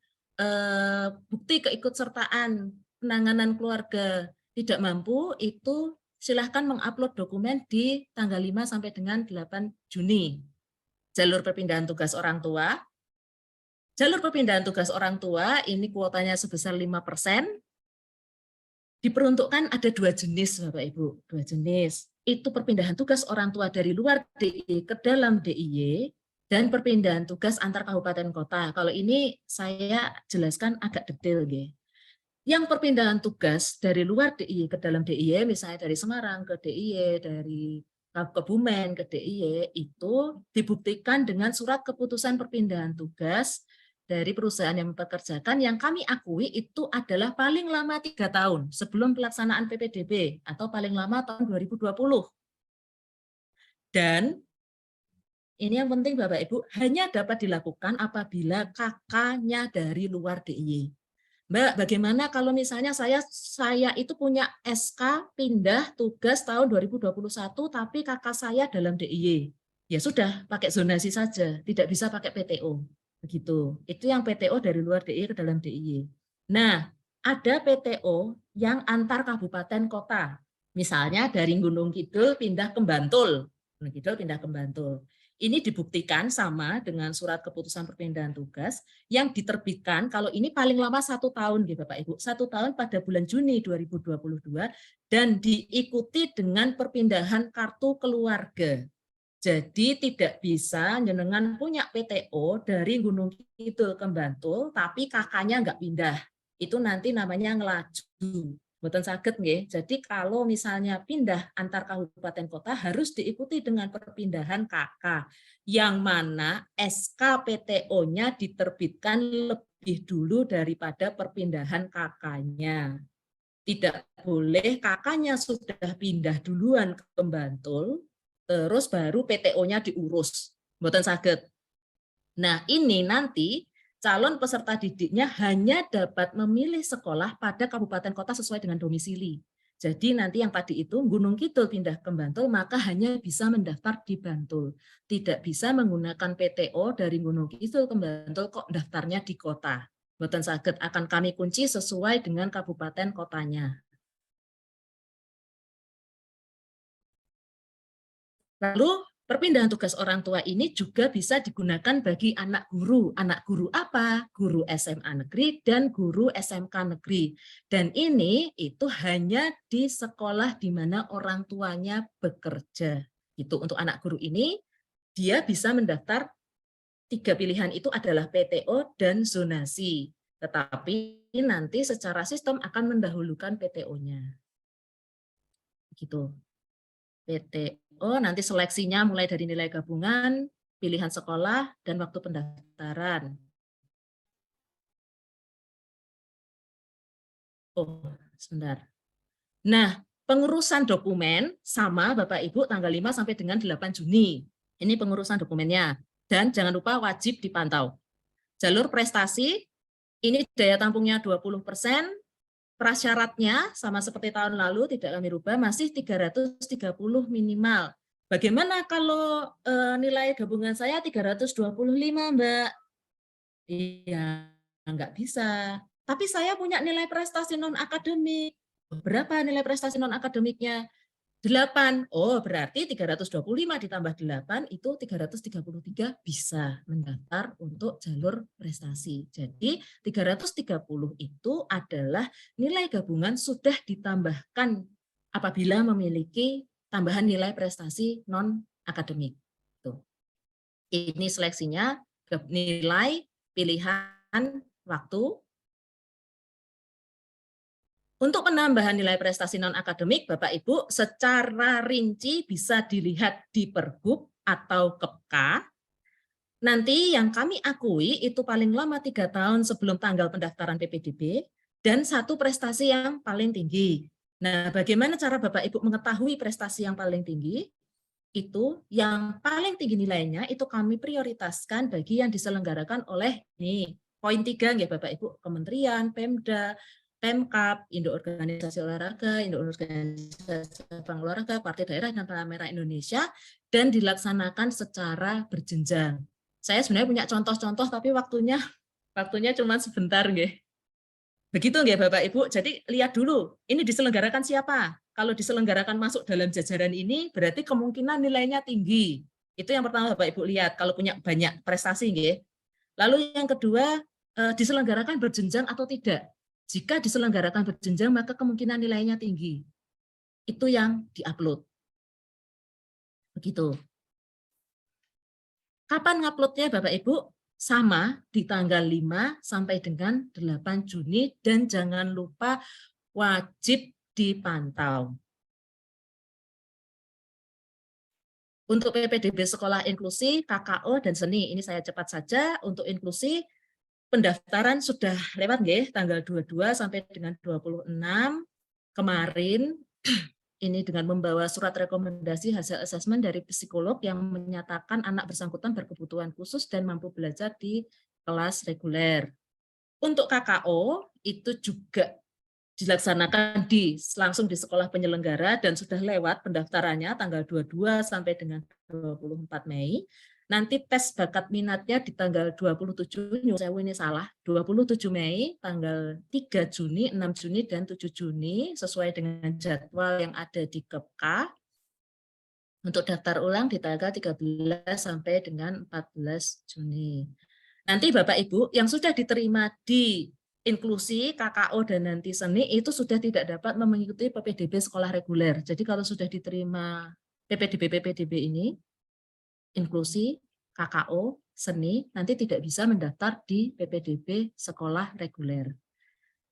bukti keikutsertaan penanganan keluarga tidak mampu itu silahkan mengupload dokumen di tanggal 5 sampai dengan 8 Juni. Jalur perpindahan tugas orang tua. Jalur perpindahan tugas orang tua ini kuotanya sebesar 5%. Diperuntukkan ada 2 jenis Bapak Ibu, 2 jenis. Itu perpindahan tugas orang tua dari luar DIY ke dalam DIY dan perpindahan tugas antar kabupaten kota. Kalau ini saya jelaskan agak detail nggih. Yang perpindahan tugas dari luar DIY ke dalam DIY, misalnya dari Semarang ke DIY, dari Kebumen ke DIY, itu dibuktikan dengan surat keputusan perpindahan tugas dari perusahaan yang mempekerjakan yang kami akui itu adalah paling lama 3 tahun sebelum pelaksanaan PPDB atau paling lama tahun 2020. Dan ini yang penting Bapak Ibu, hanya dapat dilakukan apabila kakaknya dari luar DIY. Mbak, bagaimana kalau misalnya saya itu punya SK pindah tugas tahun 2021 tapi kakak saya dalam DIY. Ya sudah, pakai zonasi saja, tidak bisa pakai PTO. Begitu. Itu yang PTO dari luar DIY ke dalam DIY. Nah, ada PTO yang antar kabupaten kota. Misalnya dari Gunung Kidul pindah ke Bantul. Gunung Kidul pindah ke Bantul. Ini dibuktikan sama dengan surat keputusan perpindahan tugas yang diterbitkan kalau ini paling lama 1 tahun gitu Bapak Ibu. 1 tahun pada bulan Juni 2022 dan diikuti dengan perpindahan kartu keluarga. Jadi tidak bisa jenengan punya PTO dari Gunung Kidul ke Bantul, tapi kakaknya nggak pindah. Itu nanti namanya ngelaju. Mboten saged nggih. Jadi kalau misalnya pindah antar kabupaten kota harus diikuti dengan perpindahan KK, yang mana SK PTO-nya diterbitkan lebih dulu daripada perpindahan KK-nya. Tidak boleh kakaknya sudah pindah duluan ke Bantul, terus baru PTO-nya diurus. Mboten saged. Nah, ini nanti calon peserta didiknya hanya dapat memilih sekolah pada kabupaten kota sesuai dengan domisili. Jadi nanti yang tadi itu Gunung Kidul pindah ke Bantul, maka hanya bisa mendaftar di Bantul. Tidak bisa menggunakan PTO dari Gunung Kidul ke Bantul kok daftarnya di kota. Mboten saged, akan kami kunci sesuai dengan kabupaten kotanya. Lalu perpindahan tugas orang tua ini juga bisa digunakan bagi anak guru. Anak guru apa? Guru SMA negeri dan guru SMK negeri. Dan ini itu hanya di sekolah di mana orang tuanya bekerja. Itu untuk anak guru ini, dia bisa mendaftar 3 pilihan itu adalah PTO dan zonasi. Tetapi nanti secara sistem akan mendahulukan PTO-nya. Gitu. PTO, nanti seleksinya mulai dari nilai gabungan, pilihan sekolah, dan waktu pendaftaran. Oh, sebentar. Nah, pengurusan dokumen sama Bapak Ibu tanggal 5 sampai dengan 8 Juni. Ini pengurusan dokumennya. Dan jangan lupa wajib dipantau. Jalur prestasi, ini daya tampungnya 20%, prasyaratnya sama seperti tahun lalu tidak kami rubah, masih 330 minimal. Bagaimana kalau nilai gabungan saya 325 Mbak? Iya, nggak bisa. Tapi saya punya nilai prestasi non-akademik. Berapa nilai prestasi non-akademiknya? 8. Oh, berarti 325 ditambah 8 itu 333 bisa mendaftar untuk jalur prestasi. Jadi 330 itu adalah nilai gabungan sudah ditambahkan apabila memiliki tambahan nilai prestasi non-akademik. Ini seleksinya, nilai, pilihan, waktu. Untuk penambahan nilai prestasi non-akademik, Bapak Ibu, secara rinci bisa dilihat di Pergub atau KEPKA. Nanti yang kami akui itu paling lama 3 tahun sebelum tanggal pendaftaran PPDB, dan 1 prestasi yang paling tinggi. Nah, bagaimana cara Bapak Ibu mengetahui prestasi yang paling tinggi? Itu yang paling tinggi nilainya, itu kami prioritaskan bagi yang diselenggarakan oleh poin 3 nggih Bapak Ibu, kementerian, Pemda, Pemkab, Indo Organisasi Olahraga, Indo Organisasi Cabang Olahraga, Partai Daerah dan Palang Merah Indonesia, dan dilaksanakan secara berjenjang. Saya sebenarnya punya contoh-contoh tapi waktunya cuma sebentar nggih. Begitu nggih Bapak Ibu. Jadi lihat dulu, ini diselenggarakan siapa? Kalau diselenggarakan masuk dalam jajaran ini berarti kemungkinan nilainya tinggi. Itu yang pertama Bapak Ibu lihat kalau punya banyak prestasi nggih. Lalu yang kedua, diselenggarakan berjenjang atau tidak? Jika diselenggarakan berjenjang maka kemungkinan nilainya tinggi. Itu yang diupload. Begitu. Kapan nguploadnya Bapak Ibu? Sama di tanggal 5 sampai dengan 8 Juni dan jangan lupa wajib dipantau. Untuk PPDB Sekolah Inklusi, KKO, dan Seni, ini saya cepat saja. Untuk inklusi, pendaftaran sudah lewat nggih, tanggal 22 sampai dengan 26 kemarin. Ini dengan membawa surat rekomendasi hasil asesmen dari psikolog yang menyatakan anak bersangkutan berkebutuhan khusus dan mampu belajar di kelas reguler. Untuk KKO itu juga dilaksanakan langsung di sekolah penyelenggara dan sudah lewat pendaftarannya tanggal 22 sampai dengan 24 Mei. Nanti tes bakat minatnya di tanggal 27, ini salah, 27 Mei, tanggal 3 Juni, 6 Juni, dan 7 Juni, sesuai dengan jadwal yang ada di KEPKA. Untuk daftar ulang di tanggal 13 sampai dengan 14 Juni. Nanti Bapak Ibu yang sudah diterima di inklusi, KKO, dan nanti seni itu sudah tidak dapat mengikuti PPDB sekolah reguler. Jadi kalau sudah diterima PPDB ini, inklusi, KKO, seni, nanti tidak bisa mendaftar di PPDB sekolah reguler.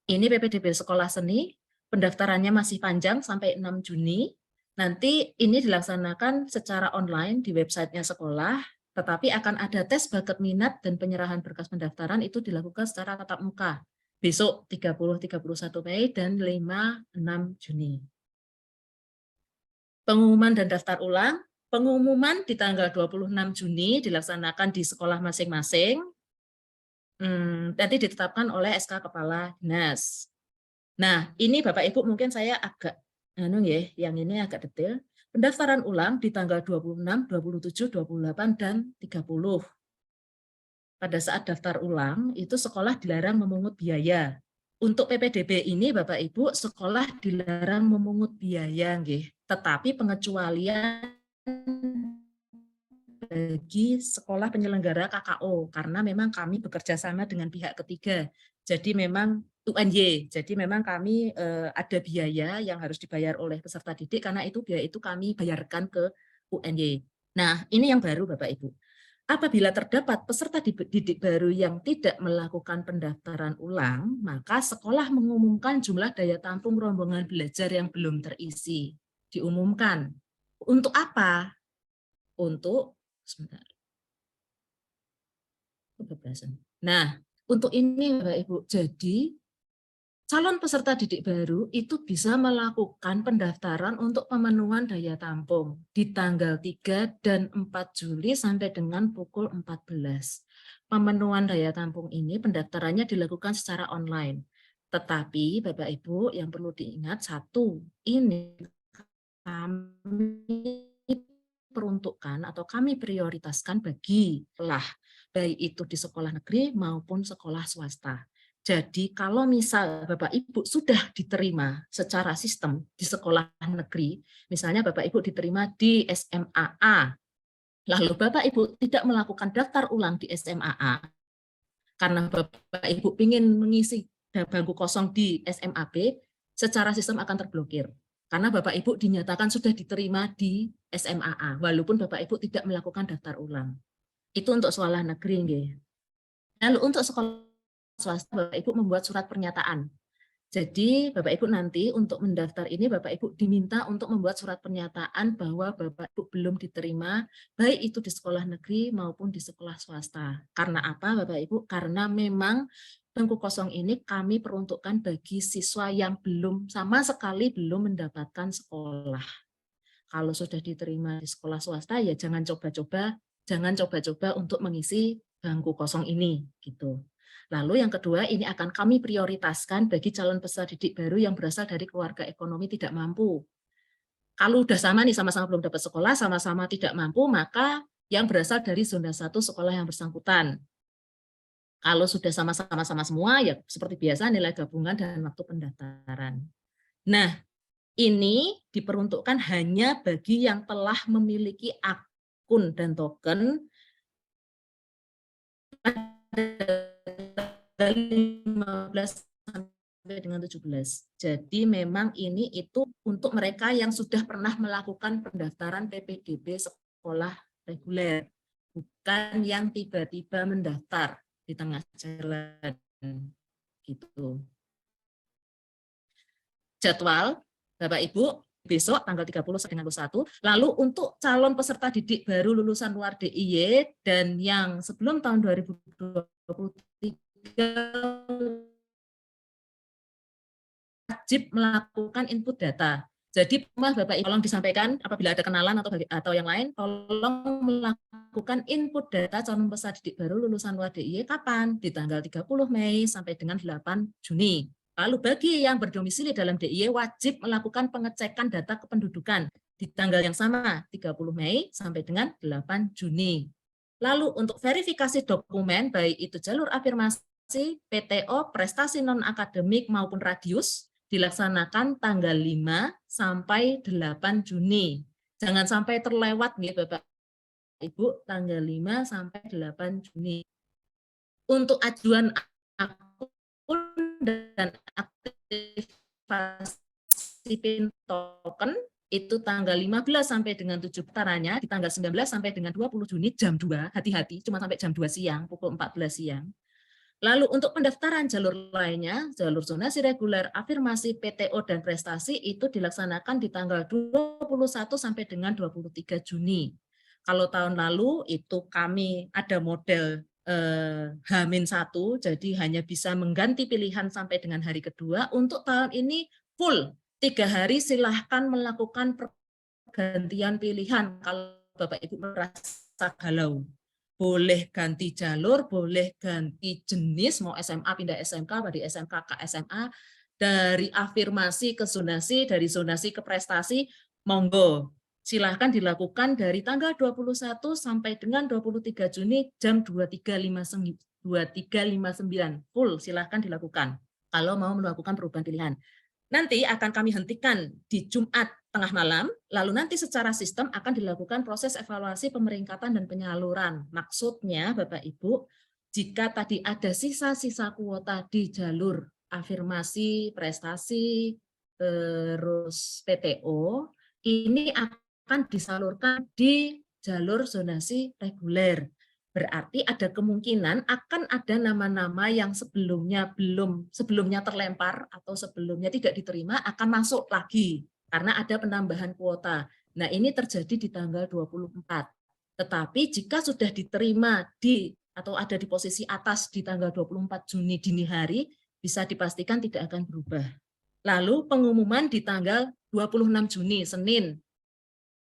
Ini PPDB sekolah seni, pendaftarannya masih panjang sampai 6 Juni. Nanti ini dilaksanakan secara online di websitenya sekolah, tetapi akan ada tes bakat minat dan penyerahan berkas pendaftaran itu dilakukan secara tatap muka. Besok 30-31 Mei dan 5-6 Juni. Pengumuman dan daftar ulang. Pengumuman di tanggal 26 Juni dilaksanakan di sekolah masing-masing. Nanti ditetapkan oleh SK Kepala Dinas. Nah, ini Bapak Ibu mungkin saya agak yang ini agak detail. Pendaftaran ulang di tanggal 26, 27, 28, dan 30. Pada saat daftar ulang, itu sekolah dilarang memungut biaya. Untuk PPDB ini, Bapak Ibu, sekolah dilarang memungut biaya, tetapi pengecualian bagi sekolah penyelenggara KKO, karena memang kami bekerja sama dengan pihak ketiga. Jadi memang UNY, jadi memang kami ada biaya yang harus dibayar oleh peserta didik, karena itu biaya itu kami bayarkan ke UNY. Nah, ini yang baru Bapak Ibu. Apabila terdapat peserta didik baru yang tidak melakukan pendaftaran ulang, maka sekolah mengumumkan jumlah daya tampung rombongan belajar yang belum terisi. Diumumkan. Untuk apa? Untuk sebentar. Nah, untuk ini Bapak Ibu, jadi calon peserta didik baru itu bisa melakukan pendaftaran untuk pemenuhan daya tampung di tanggal 3 dan 4 Juli sampai dengan pukul 14. Pemenuhan daya tampung ini pendaftarannya dilakukan secara online. Tetapi Bapak Ibu yang perlu diingat satu, ini kami peruntukkan atau kami prioritaskan bagi baik itu di sekolah negeri maupun sekolah swasta. Jadi kalau misal Bapak Ibu sudah diterima secara sistem di sekolah negeri, misalnya Bapak Ibu diterima di SMAA, lalu Bapak Ibu tidak melakukan daftar ulang di SMAA, karena Bapak Ibu ingin mengisi bangku kosong di SMAB, secara sistem akan terblokir. Karena Bapak Ibu dinyatakan sudah diterima di SMAA, walaupun Bapak Ibu tidak melakukan daftar ulang. Itu untuk sekolah negeri. Lalu untuk sekolah swasta, Bapak Ibu membuat surat pernyataan. Jadi Bapak Ibu nanti untuk mendaftar ini Bapak Ibu diminta untuk membuat surat pernyataan bahwa Bapak Ibu belum diterima baik itu di sekolah negeri maupun di sekolah swasta. Karena apa Bapak Ibu? Karena memang bangku kosong ini kami peruntukkan bagi siswa yang sama sekali belum mendapatkan sekolah. Kalau sudah diterima di sekolah swasta ya jangan coba-coba untuk mengisi bangku kosong ini gitu. Lalu yang kedua, ini akan kami prioritaskan bagi calon peserta didik baru yang berasal dari keluarga ekonomi tidak mampu. Kalau udah sama nih, sama-sama belum dapat sekolah, sama-sama tidak mampu, maka yang berasal dari zona 1 sekolah yang bersangkutan. Kalau sudah sama-sama semua, ya seperti biasa nilai gabungan dan waktu pendaftaran. Nah, ini diperuntukkan hanya bagi yang telah memiliki akun dan token pada 15 sampai dengan 17. Jadi memang ini itu untuk mereka yang sudah pernah melakukan pendaftaran PPDB sekolah reguler, bukan yang tiba-tiba mendaftar di tengah jalan gitu. Jadwal Bapak Ibu besok tanggal 30 sampai 31. Lalu untuk calon peserta didik baru lulusan luar DIY dan yang sebelum tahun 2023 wajib melakukan input data. Jadi Bapak Ibu tolong disampaikan apabila ada kenalan atau yang lain, tolong melakukan input data calon peserta didik baru lulusan luar DIY kapan? Di tanggal 30 Mei sampai dengan 8 Juni. Lalu bagi yang berdomisili dalam DIY wajib melakukan pengecekan data kependudukan di tanggal yang sama 30 Mei sampai dengan 8 Juni. Lalu untuk verifikasi dokumen baik itu jalur afirmasi, PTO, prestasi non-akademik maupun radius dilaksanakan tanggal 5 sampai 8 Juni. Jangan sampai terlewat nih Bapak Ibu, tanggal 5 sampai 8 Juni. Untuk ajuan akun dan aktivasi PIN token itu tanggal 15 sampai dengan 7 taranya di tanggal 19 sampai dengan 20 Juni jam 2, hati-hati cuma sampai jam 2 siang, pukul 14 siang. Lalu untuk pendaftaran jalur lainnya, jalur zonasi reguler, afirmasi, PTO, dan prestasi itu dilaksanakan di tanggal 21 sampai dengan 23 Juni. Kalau tahun lalu itu kami ada model H-1, jadi hanya bisa mengganti pilihan sampai dengan hari kedua. Untuk tahun ini full, 3 hari silahkan melakukan pergantian pilihan kalau Bapak Ibu merasa galau. Boleh ganti jalur, boleh ganti jenis, mau SMA pindah SMK, dari SMK ke SMA, dari afirmasi ke zonasi, dari zonasi ke prestasi, monggo. Silahkan dilakukan dari tanggal 21 sampai dengan 23 Juni jam 23.59. Full silahkan dilakukan kalau mau melakukan perubahan pilihan. Nanti akan kami hentikan di Jumat tengah malam, lalu nanti secara sistem akan dilakukan proses evaluasi pemeringkatan dan penyaluran. Maksudnya Bapak Ibu, jika tadi ada sisa-sisa kuota di jalur afirmasi, prestasi, terus PTO, ini akan disalurkan di jalur zonasi reguler. Berarti ada kemungkinan akan ada nama-nama yang sebelumnya terlempar atau sebelumnya tidak diterima akan masuk lagi karena ada penambahan kuota. Nah, ini terjadi di tanggal 24. Tetapi jika sudah diterima atau ada di posisi atas di tanggal 24 Juni dini hari, bisa dipastikan tidak akan berubah. Lalu pengumuman di tanggal 26 Juni, Senin.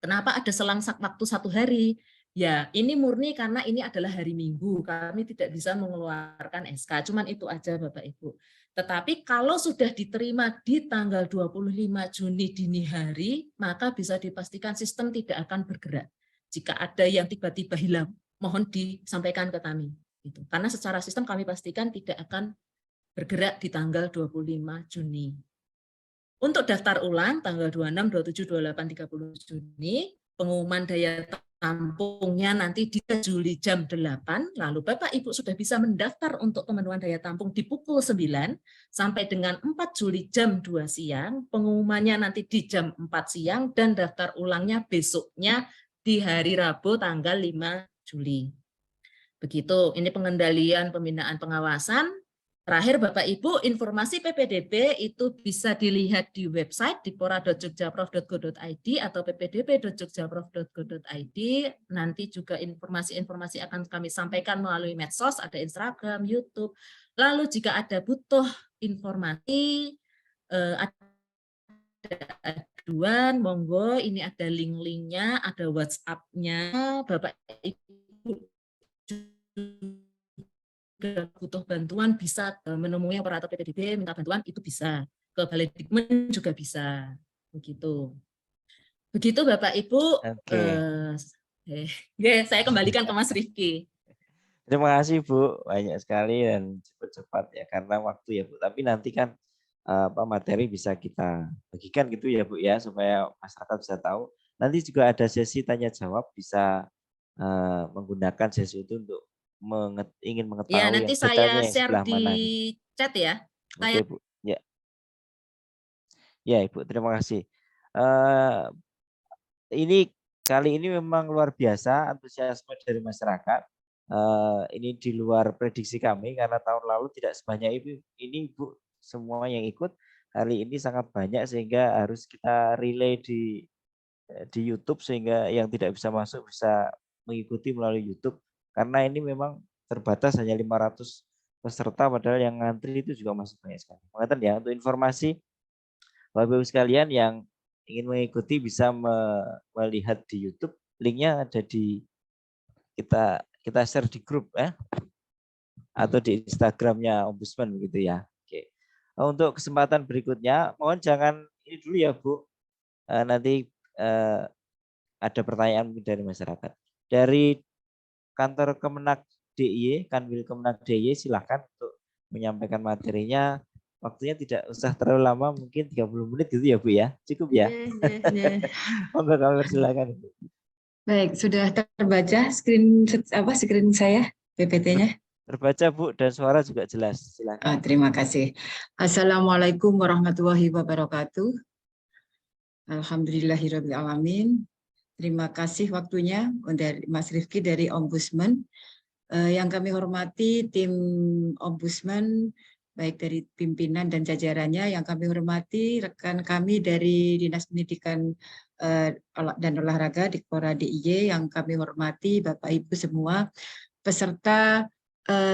Kenapa ada selang waktu 1 hari? Ya, ini murni karena ini adalah hari Minggu. Kami tidak bisa mengeluarkan SK. Cuman itu aja Bapak Ibu. Tetapi kalau sudah diterima di tanggal 25 Juni dini hari, maka bisa dipastikan sistem tidak akan bergerak. Jika ada yang tiba-tiba hilang, mohon disampaikan ke kami. Karena secara sistem kami pastikan tidak akan bergerak di tanggal 25 Juni. Untuk daftar ulang tanggal 26, 27, 28, 30 Juni, pengumuman daya tampungnya nanti di Juli jam 8, lalu Bapak Ibu sudah bisa mendaftar untuk pemenuhan daya tampung di pukul 9 sampai dengan 4 Juli jam 2 siang, pengumumannya nanti di jam 4 siang dan daftar ulangnya besoknya di hari Rabu tanggal 5 Juli. Begitu, ini pengendalian pembinaan pengawasan. Terakhir Bapak Ibu, informasi PPDB itu bisa dilihat di website di pora.jogjaprof.go.id atau ppdb.jogjaprof.go.id. Nanti juga informasi-informasi akan kami sampaikan melalui medsos, ada Instagram, YouTube. Lalu jika ada butuh informasi, ada aduan, monggo ini ada link-linknya, ada WhatsApp-nya. Bapak Ibu juga juga butuh bantuan bisa menemui operator PPDB minta bantuan itu bisa, ke Balai Dikmen juga bisa, begitu. Begitu Bapak Ibu. Oke. Saya kembalikan ke Mas Rifki. Terima kasih Bu, banyak sekali dan cepat-cepat ya karena waktu ya Bu. Tapi nanti kan materi bisa kita bagikan gitu ya Bu ya supaya masyarakat bisa tahu. Nanti juga ada sesi tanya jawab, bisa menggunakan sesi itu untuk ingin mengetahui Ya, nanti yang detailnya saya yang share sebelah di mana. chat ya. Oke Bu. Ya. Ya Ibu, terima kasih. Ini kali ini memang luar biasa antusiasme dari masyarakat. Ini di luar prediksi kami karena tahun lalu tidak sebanyak ini Bu, semua yang ikut kali ini sangat banyak sehingga harus kita relay di YouTube sehingga yang tidak bisa masuk bisa mengikuti melalui YouTube karena ini memang terbatas hanya 500 peserta padahal yang ngantri itu juga masih banyak sekali. Mengerti ya, untuk informasi Bapak Ibu sekalian yang ingin mengikuti bisa melihat di YouTube, linknya ada di kita share di grup ya atau di Instagramnya Ombudsman begitu ya. Oke. Untuk kesempatan berikutnya, mohon jangan ini dulu ya Bu. Nanti ada pertanyaan mungkin dari masyarakat. Dari kantor Kemenak DIY, Kanwil Kemenak DIY silakan untuk menyampaikan materinya. Waktunya tidak usah terlalu lama, mungkin 30 menit gitu ya Bu ya. Cukup ya. Monggo kami persilakan. Baik, sudah terbaca screen saya PPT-nya? Terbaca Bu dan suara juga jelas. Silakan. Terima kasih. Assalamualaikum warahmatullahi wabarakatuh. Alhamdulillahirabbil alamin. Terima kasih waktunya dari Mas Rifki dari Ombudsman. Yang kami hormati tim Ombudsman baik dari pimpinan dan jajarannya, yang kami hormati rekan kami dari Dinas Pendidikan dan Olahraga Dikpora DIY, yang kami hormati Bapak Ibu semua peserta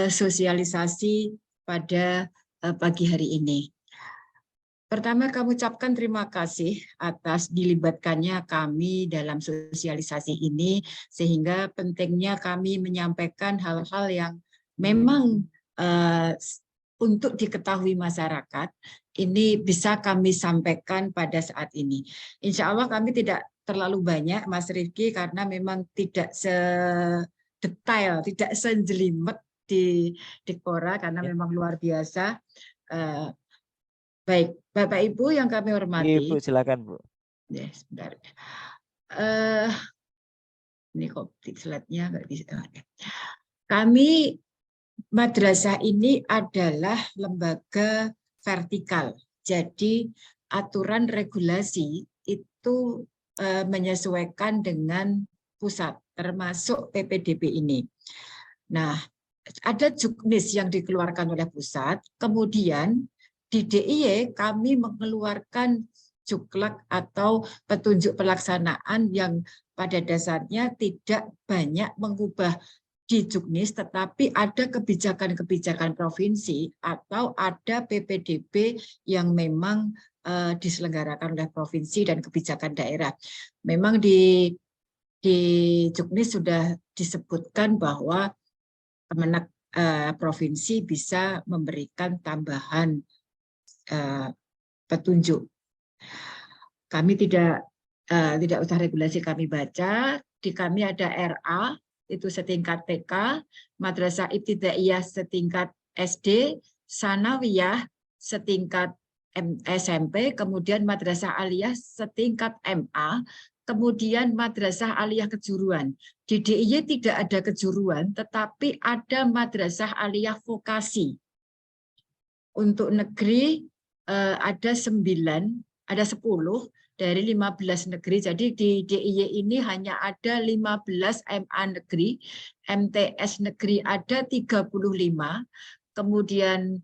sosialisasi pada pagi hari ini. Pertama, kami ucapkan terima kasih atas dilibatkannya kami dalam sosialisasi ini, sehingga pentingnya kami menyampaikan hal-hal yang memang untuk diketahui masyarakat, ini bisa kami sampaikan pada saat ini. Insya Allah kami tidak terlalu banyak, Mas Rifki, karena memang tidak sedetail, tidak sejelimet di Dikpora, karena memang luar biasa. Baik, Bapak Ibu yang kami hormati. Ibu silakan Bu. Ya, sebentar. Ini kok slide-nya nggak bisa. Kami madrasah ini adalah lembaga vertikal. Jadi aturan regulasi itu menyesuaikan dengan pusat, termasuk PPDB ini. Nah, ada juknis yang dikeluarkan oleh pusat, kemudian di DIY kami mengeluarkan juklak atau petunjuk pelaksanaan yang pada dasarnya tidak banyak mengubah di juknis, tetapi ada kebijakan-kebijakan provinsi atau ada PPDB yang memang diselenggarakan oleh provinsi dan kebijakan daerah. Memang di juknis sudah disebutkan bahwa Kemenak provinsi bisa memberikan tambahan petunjuk. Kami tidak usah regulasi kami baca. Di kami ada RA itu setingkat TK, Madrasah Ibtidaiyah setingkat SD, Sanawiyah setingkat SMP, kemudian Madrasah Aliyah setingkat MA, kemudian Madrasah Aliyah Kejuruan. Di DIY tidak ada kejuruan, tetapi ada Madrasah Aliyah Vokasi. Untuk negeri ada 10 dari 15 negeri. Jadi di DIY ini hanya ada 15 MA negeri, MTS negeri ada 35, kemudian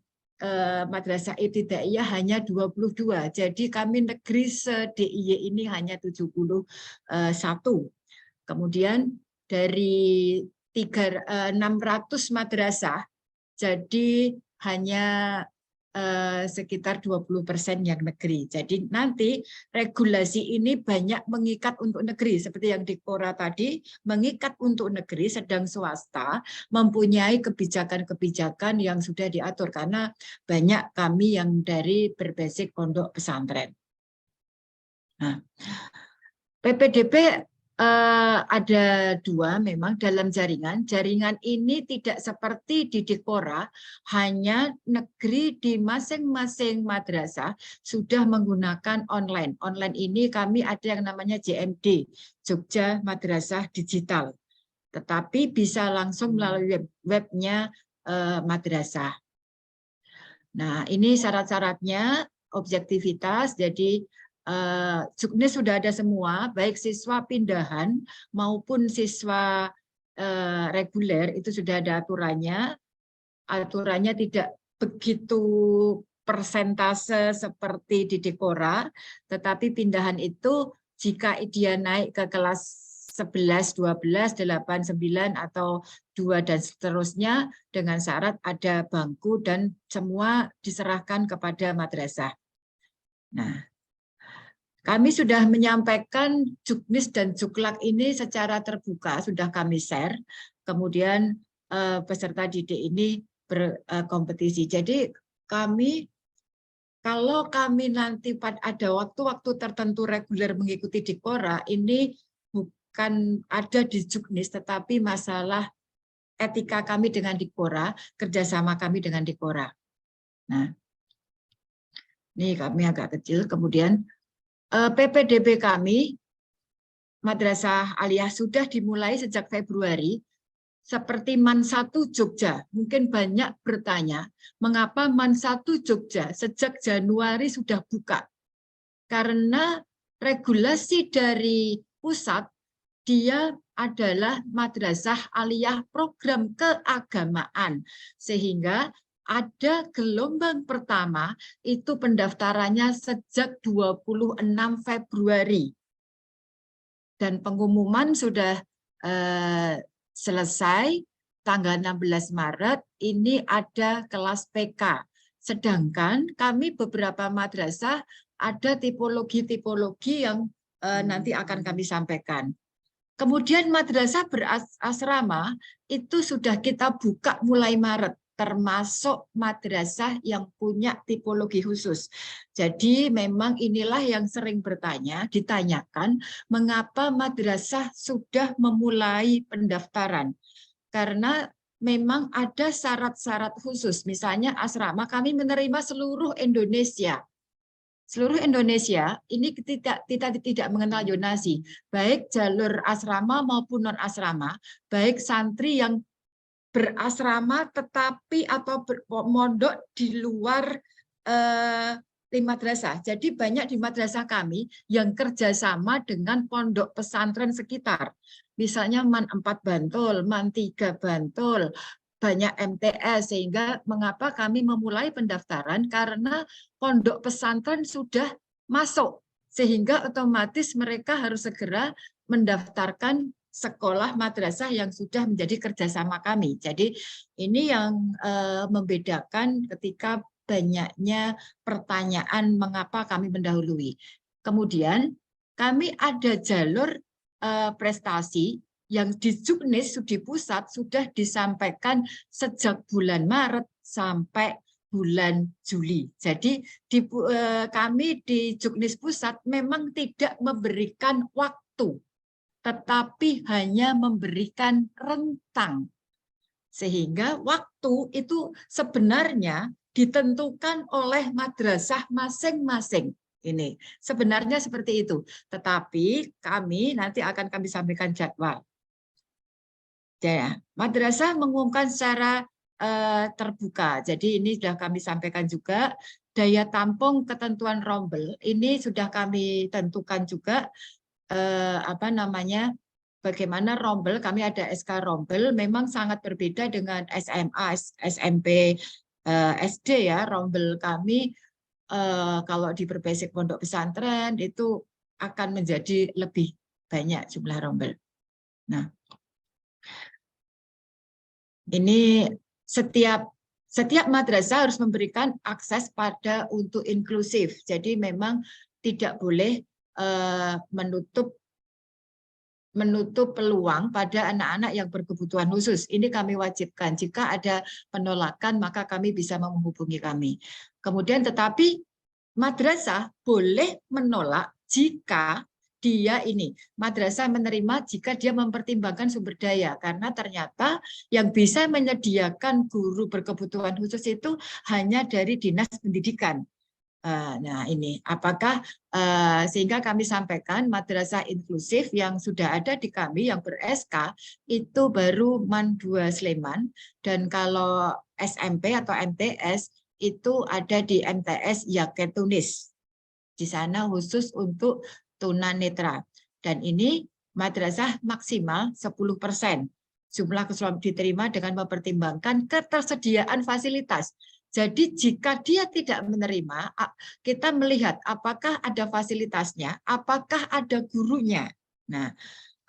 Madrasah Ibtidaiyah hanya 22. Jadi kami negeri se-DIY ini hanya 71. Kemudian dari 600 madrasah, jadi hanya sekitar 20% yang negeri. Jadi nanti regulasi ini banyak mengikat untuk negeri, seperti yang di Kora tadi, mengikat untuk negeri, sedang swasta mempunyai kebijakan-kebijakan yang sudah diatur, karena banyak kami yang dari berbasis pondok pesantren. Nah, PPDB ada 2 memang dalam jaringan. Jaringan ini tidak seperti di Dikora, hanya negeri di masing-masing madrasah sudah menggunakan online. Online ini kami ada yang namanya JMD, Jogja Madrasah Digital. Tetapi bisa langsung melalui webnya madrasah. Nah, ini syarat-syaratnya, objektivitas, jadi Juknis sudah ada semua, baik siswa pindahan maupun siswa reguler itu sudah ada aturannya. Aturannya tidak begitu persentase seperti di Dikora, tetapi pindahan itu jika dia naik ke kelas 11, 12, 8, 9, atau 2 dan seterusnya dengan syarat ada bangku dan semua diserahkan kepada madrasah. Nah, kami sudah menyampaikan Juknis dan Juklak ini secara terbuka, sudah kami share. Kemudian peserta didik ini berkompetisi. Jadi kami, kalau kami nanti ada waktu-waktu tertentu reguler mengikuti Dikora, ini bukan ada di Juknis, tetapi masalah etika kami dengan Dikora, kerjasama kami dengan Dikora. Nah, ini kami agak kecil. Kemudian PPDB kami, Madrasah Aliyah, sudah dimulai sejak Februari, seperti MAN 1 Jogja. Mungkin banyak bertanya, mengapa MAN 1 Jogja sejak Januari sudah buka? Karena regulasi dari pusat, dia adalah Madrasah Aliyah program keagamaan, sehingga ada gelombang pertama itu pendaftarannya sejak 26 Februari. Dan pengumuman sudah selesai tanggal 16 Maret, ini ada kelas PK. Sedangkan kami beberapa madrasah ada tipologi-tipologi yang nanti akan kami sampaikan. Kemudian madrasah berasrama itu sudah kita buka mulai Maret, termasuk madrasah yang punya tipologi khusus. Jadi memang inilah yang sering ditanyakan, mengapa madrasah sudah memulai pendaftaran. Karena memang ada syarat-syarat khusus, misalnya asrama kami menerima seluruh Indonesia. Seluruh Indonesia ini kita tidak mengenal zonasi, baik jalur asrama maupun non-asrama, baik santri yang berasrama tetapi atau bermondok di luar di madrasah. Jadi banyak di madrasah kami yang kerjasama dengan pondok pesantren sekitar. Misalnya MAN 4 Bantul, MAN 3 Bantul, banyak MTS, sehingga mengapa kami memulai pendaftaran karena pondok pesantren sudah masuk, sehingga otomatis mereka harus segera mendaftarkan sekolah madrasah yang sudah menjadi kerjasama kami. Jadi ini yang membedakan ketika banyaknya pertanyaan mengapa kami mendahului. Kemudian kami ada jalur prestasi yang di Juknis di pusat sudah disampaikan sejak bulan Maret sampai bulan Juli. Jadi kami di Juknis pusat memang tidak memberikan waktu, tetapi hanya memberikan rentang. Sehingga waktu itu sebenarnya ditentukan oleh madrasah masing-masing. Ini sebenarnya seperti itu. Tetapi kami nanti akan kami sampaikan jadwal. Ya, madrasah mengumumkan secara terbuka. Jadi ini sudah kami sampaikan juga. Daya tampung ketentuan rombel ini sudah kami tentukan juga. Bagaimana rombel, kami ada SK rombel, memang sangat berbeda dengan SMA, SMP, SD ya. Rombel kami kalau di berbasis pondok pesantren itu akan menjadi lebih banyak jumlah rombel. Nah, ini setiap setiap madrasah harus memberikan akses pada untuk inklusif. Jadi memang tidak boleh menutup peluang pada anak-anak yang berkebutuhan khusus. Ini kami wajibkan. Jika ada penolakan, maka kami bisa menghubungi kami. Kemudian tetapi madrasah boleh menolak jika dia madrasah menerima jika dia mempertimbangkan sumber daya, karena ternyata yang bisa menyediakan guru berkebutuhan khusus itu hanya dari Dinas Pendidikan. Nah ini apakah sehingga kami sampaikan madrasah inklusif yang sudah ada di kami yang ber-SK itu baru MAN 2 Sleman, dan kalau SMP atau MTS itu ada di MTS Yaket Tunis. Di sana khusus untuk tunanetra. Dan ini madrasah maksimal 10%. Jumlah keseluruhan diterima dengan mempertimbangkan ketersediaan fasilitas. Jadi jika dia tidak menerima, kita melihat apakah ada fasilitasnya, apakah ada gurunya. Nah,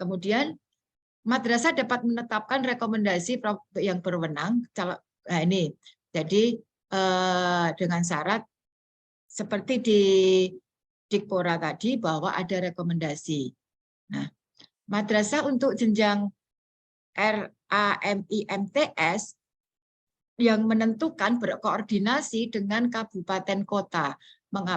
kemudian madrasah dapat menetapkan rekomendasi yang berwenang. Nah, ini, jadi dengan syarat seperti di Dikpora tadi bahwa ada rekomendasi. Nah, madrasah untuk jenjang RAMI-MTS yang menentukan berkoordinasi dengan kabupaten kota.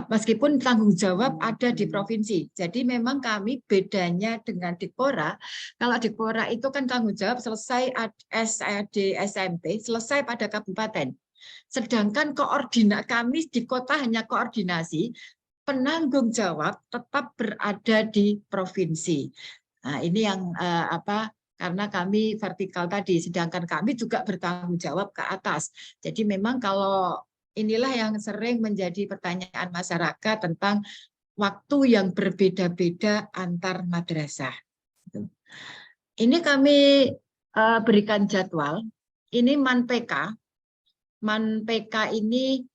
Meskipun tanggung jawab ada di provinsi. Jadi memang kami bedanya dengan Dikpora. Kalau Dikpora itu kan tanggung jawab selesai SD, SMP, selesai pada kabupaten. Sedangkan kami di kota hanya koordinasi, penanggung jawab tetap berada di provinsi. Nah, ini yang karena kami vertikal tadi, sedangkan kami juga bertanggung jawab ke atas. Jadi memang kalau inilah yang sering menjadi pertanyaan masyarakat tentang waktu yang berbeda-beda antar madrasah. Ini kami berikan jadwal. Ini MAN PK. MAN PK ini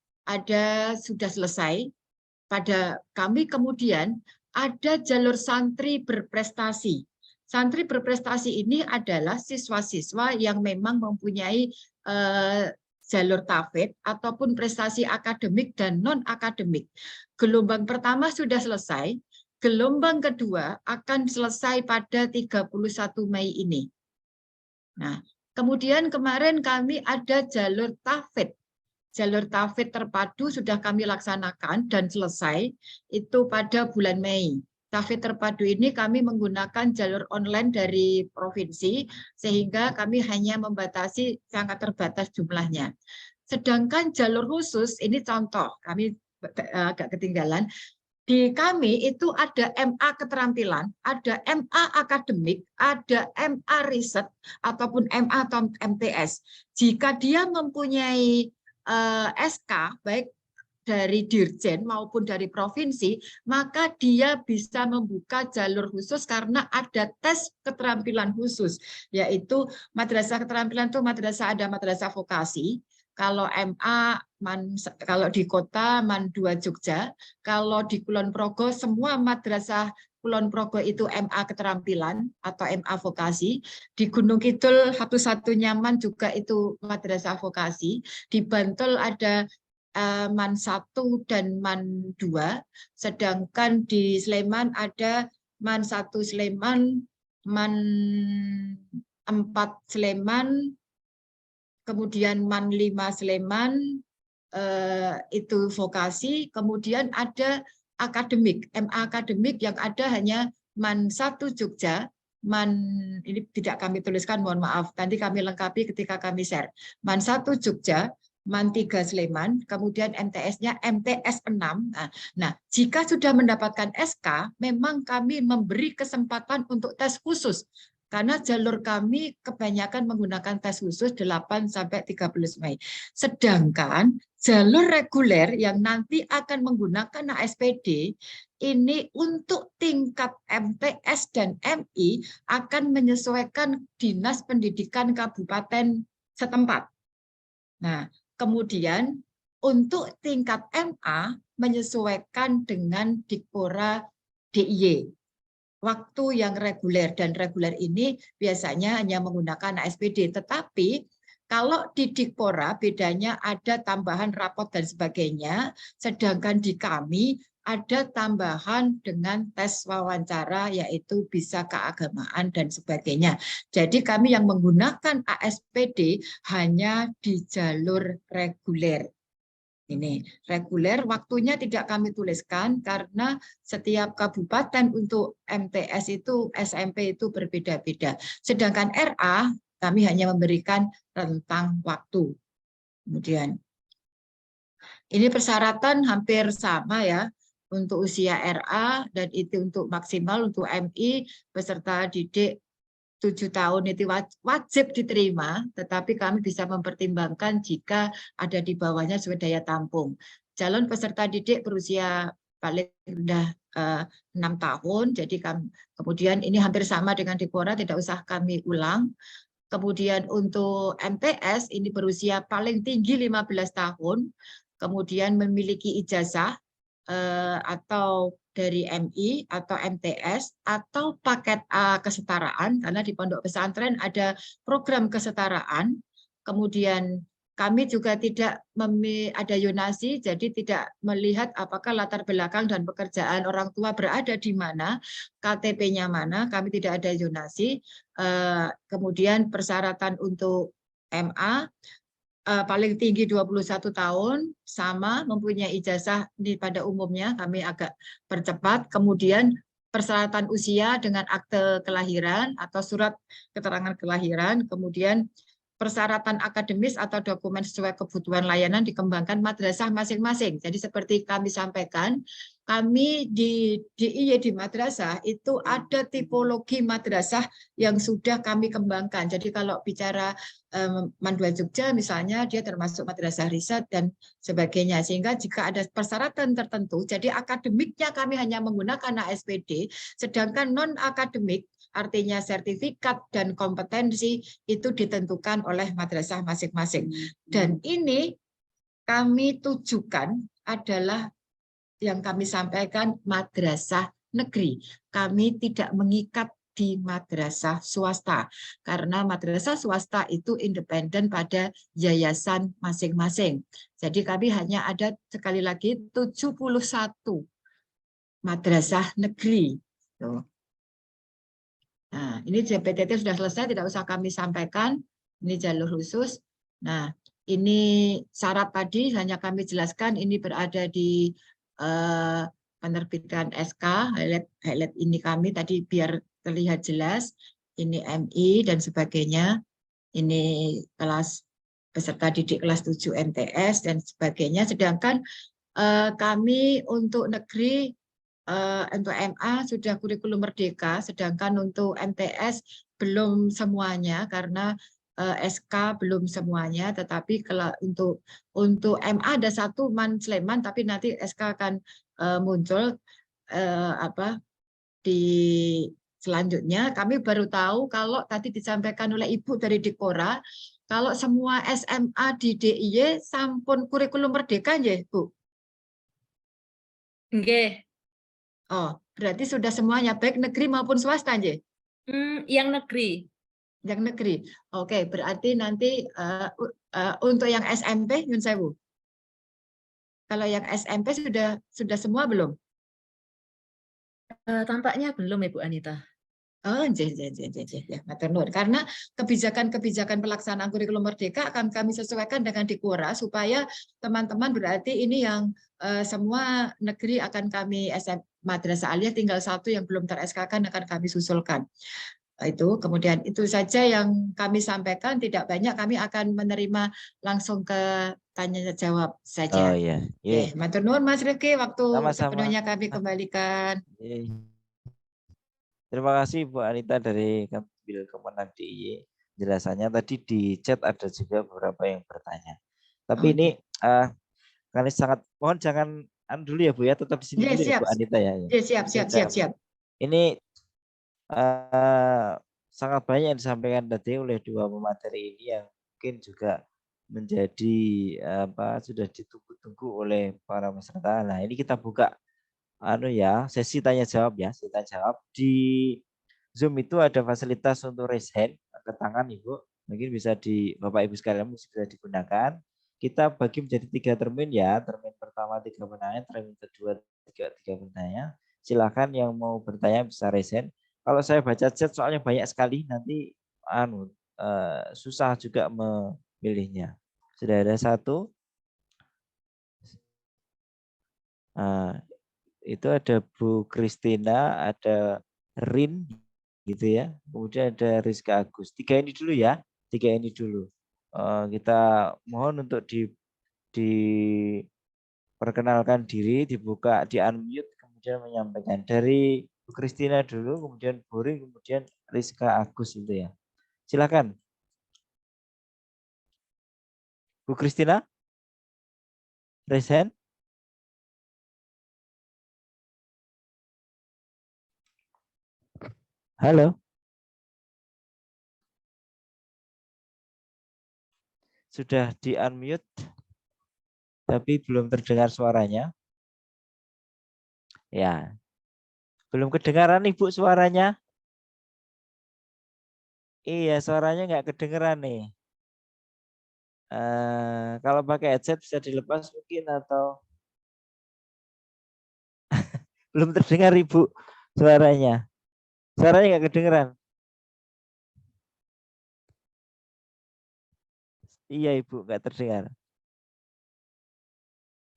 sudah selesai. Pada kami kemudian ada jalur santri berprestasi. Santri berprestasi ini adalah siswa-siswa yang memang mempunyai jalur tafid ataupun prestasi akademik dan non-akademik. Gelombang pertama sudah selesai, gelombang kedua akan selesai pada 31 Mei ini. Nah, kemudian kemarin kami ada jalur tafid. Jalur tafid terpadu sudah kami laksanakan dan selesai itu pada bulan Mei. Tafid terpadu ini kami menggunakan jalur online dari provinsi sehingga kami hanya membatasi sangat terbatas jumlahnya. Sedangkan jalur khusus ini contoh, kami agak ketinggalan. Di kami itu ada MA keterampilan, ada MA akademik, ada MA riset ataupun MA atau MTS. Jika dia mempunyai SK baik dari Dirjen maupun dari provinsi, maka dia bisa membuka jalur khusus karena ada tes keterampilan khusus, yaitu madrasah keterampilan itu ada madrasah vokasi. Kalau MA, kalau di kota MAN 2 Jogja, kalau di Kulon Progo semua madrasah Kulon Progo itu MA keterampilan atau MA vokasi. Di Gunung Kidul satu-satunya MAN juga itu madrasah vokasi. Di Bantul ada MAN 1 dan MAN 2. Sedangkan di Sleman ada MAN 1 Sleman, MAN 4 Sleman, kemudian MAN 5 Sleman, itu vokasi, kemudian ada akademik, MA akademik yang ada hanya MAN 1 Jogja, MAN, ini tidak kami tuliskan, mohon maaf, nanti kami lengkapi ketika kami share. MAN 1 Jogja, MAN 3 Sleman, kemudian MTS-nya MTS 6. Nah, jika sudah mendapatkan SK, memang kami memberi kesempatan untuk tes khusus. Karena jalur kami kebanyakan menggunakan tes khusus 8-13 Mei. Sedangkan jalur reguler yang nanti akan menggunakan ASPD, ini untuk tingkat MTS dan MI akan menyesuaikan Dinas Pendidikan Kabupaten setempat. Nah, kemudian untuk tingkat MA menyesuaikan dengan Dikpora DIY. Waktu yang reguler, dan reguler ini biasanya hanya menggunakan ASPD, tetapi Kalau di Dikpora bedanya ada tambahan rapot dan sebagainya, sedangkan di kami ada tambahan dengan tes wawancara yaitu bisa keagamaan dan sebagainya. Jadi kami yang menggunakan ASPD hanya di jalur reguler. Ini reguler, waktunya tidak kami tuliskan karena setiap kabupaten untuk MTS itu, SMP itu berbeda-beda. Sedangkan RA kami hanya memberikan rentang waktu. Kemudian ini persyaratan hampir sama ya untuk usia RA dan itu untuk maksimal untuk MI peserta didik 7 tahun itu wajib diterima, tetapi kami bisa mempertimbangkan jika ada di bawahnya sesuai daya tampung. Calon peserta didik berusia paling rendah 6 tahun, jadi kemudian ini hampir sama dengan Dikpora, tidak usah kami ulang. Kemudian untuk MTS ini berusia paling tinggi 15 tahun, kemudian memiliki ijazah atau dari MI atau MTS atau paket A kesetaraan, karena di pondok pesantren ada program kesetaraan. Kemudian kami juga tidak ada yonasi, jadi tidak melihat apakah latar belakang dan pekerjaan orang tua berada di mana, KTP-nya mana, kami tidak ada yonasi. Kemudian persyaratan untuk MA, paling tinggi 21 tahun, sama mempunyai ijazah pada umumnya, kami agak percepat. Kemudian persyaratan usia dengan akte kelahiran atau surat keterangan kelahiran, kemudian persyaratan akademis atau dokumen sesuai kebutuhan layanan dikembangkan madrasah masing-masing. Jadi seperti kami sampaikan, kami di DIY di madrasah itu ada tipologi madrasah yang sudah kami kembangkan. Jadi kalau bicara Mandua Jogja misalnya, dia termasuk madrasah riset dan sebagainya. Sehingga jika ada persyaratan tertentu, jadi akademiknya kami hanya menggunakan ASPD, sedangkan non-akademik, artinya sertifikat dan kompetensi itu ditentukan oleh madrasah masing-masing. Dan ini kami tujukan adalah yang kami sampaikan madrasah negeri. Kami tidak mengikat di madrasah swasta, karena madrasah swasta itu independen pada yayasan masing-masing. Jadi kami hanya ada, sekali lagi, 71 madrasah negeri. Nah, ini JPTT sudah selesai, tidak usah kami sampaikan. Ini jalur khusus. Nah, ini syarat tadi hanya kami jelaskan, ini berada di penerbitan SK, highlight ini kami tadi biar terlihat jelas. Ini MI dan sebagainya. Ini kelas peserta didik kelas 7 MTS dan sebagainya. Sedangkan kami untuk negeri, untuk MA sudah kurikulum merdeka, sedangkan untuk MTS belum semuanya karena SK belum semuanya, tetapi kalau untuk MA ada satu Man Sleman, tapi nanti SK akan muncul di selanjutnya. Kami baru tahu kalau tadi disampaikan oleh Ibu dari Dikpora, kalau semua SMA di DIY sampun kurikulum merdeka ya, Bu? Nggih. Oh, berarti sudah semuanya, baik negeri maupun swasta, ya? Yang negeri. Yang negeri. Oke, berarti nanti untuk yang SMP, Yun Sewu. Kalau yang SMP sudah semua belum? Tampaknya belum, Ibu Anita. Oh, ya, matur nuwun. Karena kebijakan-kebijakan pelaksanaan kurikulum merdeka akan kami sesuaikan dengan Dikpora supaya teman-teman berarti ini yang semua negeri akan kami madrasah aliyah, tinggal satu yang belum ter-SK-kan akan kami susulkan. Itu kemudian itu saja yang kami sampaikan, tidak banyak, kami akan menerima langsung ke tanya jawab saja. Oh iya. Oke, matur nuwun Mas Rifki, waktu Sama-sama. sepenuhnya kami kembalikan. Terima kasih Bu Anita dari Kanwil Kemenak DIY. Jelasannya tadi di chat ada juga beberapa yang bertanya. Tapi ini kali sangat mohon jangan dulu ya Bu ya, tetap di sini dulu ya Bu Anita ya. Siap. Ini sangat banyak yang disampaikan tadi oleh dua pemateri ini yang mungkin juga menjadi sudah ditunggu-tunggu oleh para peserta. Nah, ini kita buka sesi tanya jawab ya, sesi tanya jawab. Di Zoom itu ada fasilitas untuk raise hand, angkat tangan Ibu. Mungkin bisa Bapak Ibu sekalian bisa digunakan. Kita bagi menjadi 3 termin ya. Termin pertama 3 pertanyaan, termin kedua 3 pertanyaan. Silakan yang mau bertanya bisa raise. Kalau saya baca chat soalnya banyak sekali, nanti susah juga memilihnya. Sudah ada 1. Itu ada Bu Kristina, ada Rin gitu ya. Kemudian ada Rizka Agus. 3 ini dulu ya. 3 ini dulu. Kita mohon untuk diperkenalkan diri, dibuka, di-unmute, kemudian menyampaikan. Dari Bu Kristina dulu, kemudian Bu Rin, kemudian Rizka Agus itu ya. Silakan. Bu Kristina? Raise hand. Halo. Sudah di-unmute, tapi belum terdengar suaranya. Ya. Belum kedengaran Ibu suaranya? Iya, suaranya nggak kedengeran nih. Kalau pakai headset bisa dilepas mungkin atau belum terdengar Ibu suaranya. Suaranya nggak kedengeran. Iya Ibu, nggak terdengar.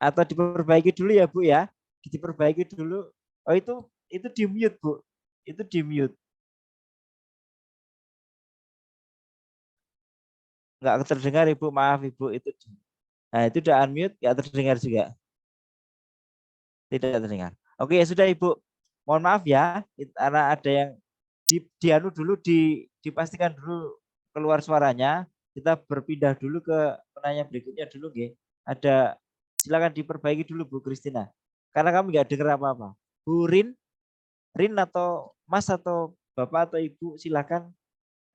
Atau diperbaiki dulu ya Bu ya. Diperbaiki dulu. Oh itu di mute Bu. Itu di mute. Nggak terdengar Ibu, maaf Ibu itu. Nah itu udah unmute, nggak terdengar juga. Tidak terdengar. Oke sudah Ibu. Mohon maaf ya, karena ada yang dianu dulu, dipastikan dulu keluar suaranya. Kita berpindah dulu ke penanya berikutnya dulu, nggih. Ada, silakan diperbaiki dulu Bu Kristina. Karena kami nggak dengar apa-apa. Bu Rin atau Mas atau Bapak atau Ibu silakan.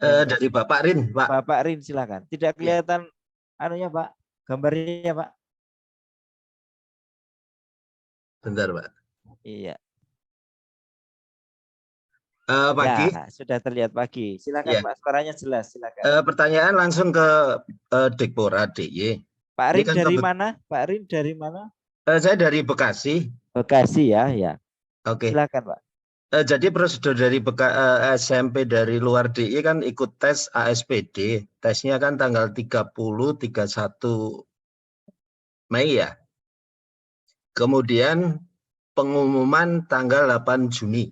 Dari Bapak Rin, Pak. Bapak Rin silakan. Tidak kelihatan anunya Pak, gambarnya Pak. Bentar Pak. Iya. Pagi. Ya, sudah terlihat pagi. Silakan Ya. Pak, suaranya jelas. Silakan. Pertanyaan langsung ke Dekpora DIY. Pak Rin kan dari mana? Pak Rin dari mana? Saya dari Bekasi. Bekasi ya, ya. Oke. Silakan Pak. Jadi prosedur dari SMP dari luar DIY kan ikut tes ASPD. Tesnya kan tanggal 30, 31 Mei ya. Kemudian pengumuman tanggal 8 Juni.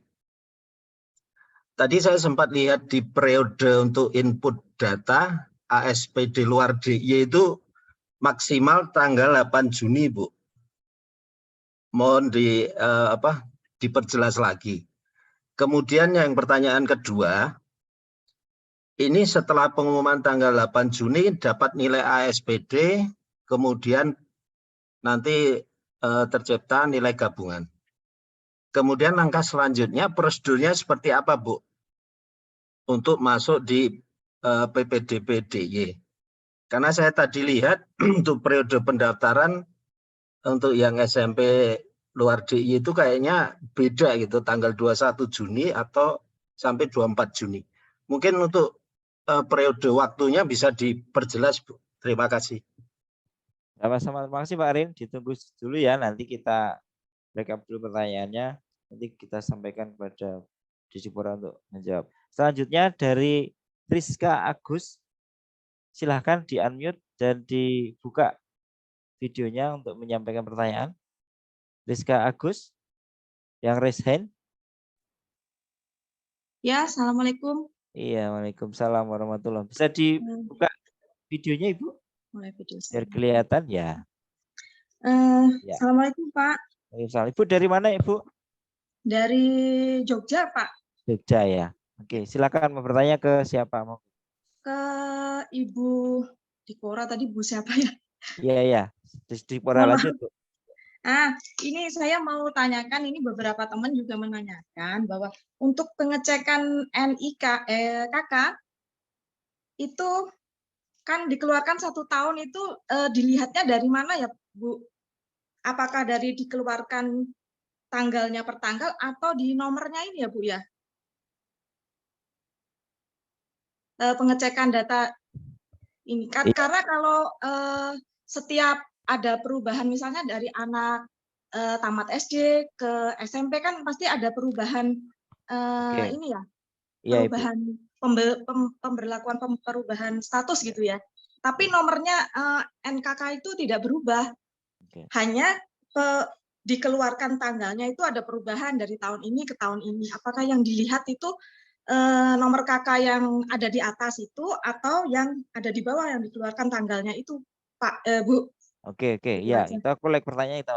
Tadi saya sempat lihat di periode untuk input data ASPD luar DIY itu maksimal tanggal 8 Juni, Bu. Mohon diperjelas lagi. Kemudian yang pertanyaan kedua, ini setelah pengumuman tanggal 8 Juni dapat nilai ASPD, kemudian nanti tercipta nilai gabungan. Kemudian langkah selanjutnya prosedurnya seperti apa, Bu? Untuk masuk di PPDB DIY. Karena saya tadi lihat untuk periode pendaftaran untuk yang SMP luar DIY itu kayaknya beda gitu, tanggal 21 Juni atau sampai 24 Juni. Mungkin untuk periode waktunya bisa diperjelas, Bu. Terima kasih. Sama-sama, terima kasih Pak Rin. Ditunggu dulu ya, nanti kita backup dulu pertanyaannya. Nanti kita sampaikan kepada Dijipora untuk menjawab. Selanjutnya dari Rizka Agus, silahkan di-unmute dan dibuka videonya untuk menyampaikan pertanyaan. Rizka Agus, yang raise hand. Ya, Assalamualaikum. Iya, Waalaikumsalam warahmatullahi wabarakatuh. Bisa dibuka videonya Ibu? Mulai video. Biar kelihatan ya. Ya. Assalamualaikum Pak. Ibu dari mana Ibu? Dari Jogja Pak. Jogja ya. Oke, silakan mau bertanya ke siapa? Ke Ibu Dikora tadi Bu siapa ya? Iya ya. Dikora lanjut Bu. Ini saya mau tanyakan, ini beberapa teman juga menanyakan bahwa untuk pengecekan NIK kakak itu kan dikeluarkan 1 tahun itu dilihatnya dari mana ya Bu? Apakah dari dikeluarkan tanggalnya per tanggal atau di nomornya ini ya Bu ya? pengecekan data ini kan, Iya. karena kalau setiap ada perubahan misalnya dari anak tamat SD ke SMP kan pasti ada perubahan Oke. ini ya, Iya, Ibu. perubahan pemberlakuan perubahan status gitu ya. Tapi Oke. nomornya NKK itu tidak berubah. Oke. Hanya dikeluarkan tanggalnya itu ada perubahan dari tahun ini ke tahun ini. Apakah yang dilihat itu nomor KK yang ada di atas itu atau yang ada di bawah yang dikeluarkan tanggalnya itu, Pak, Bu? Oke, Itu ya, aja. itu aku pertanyaan itu.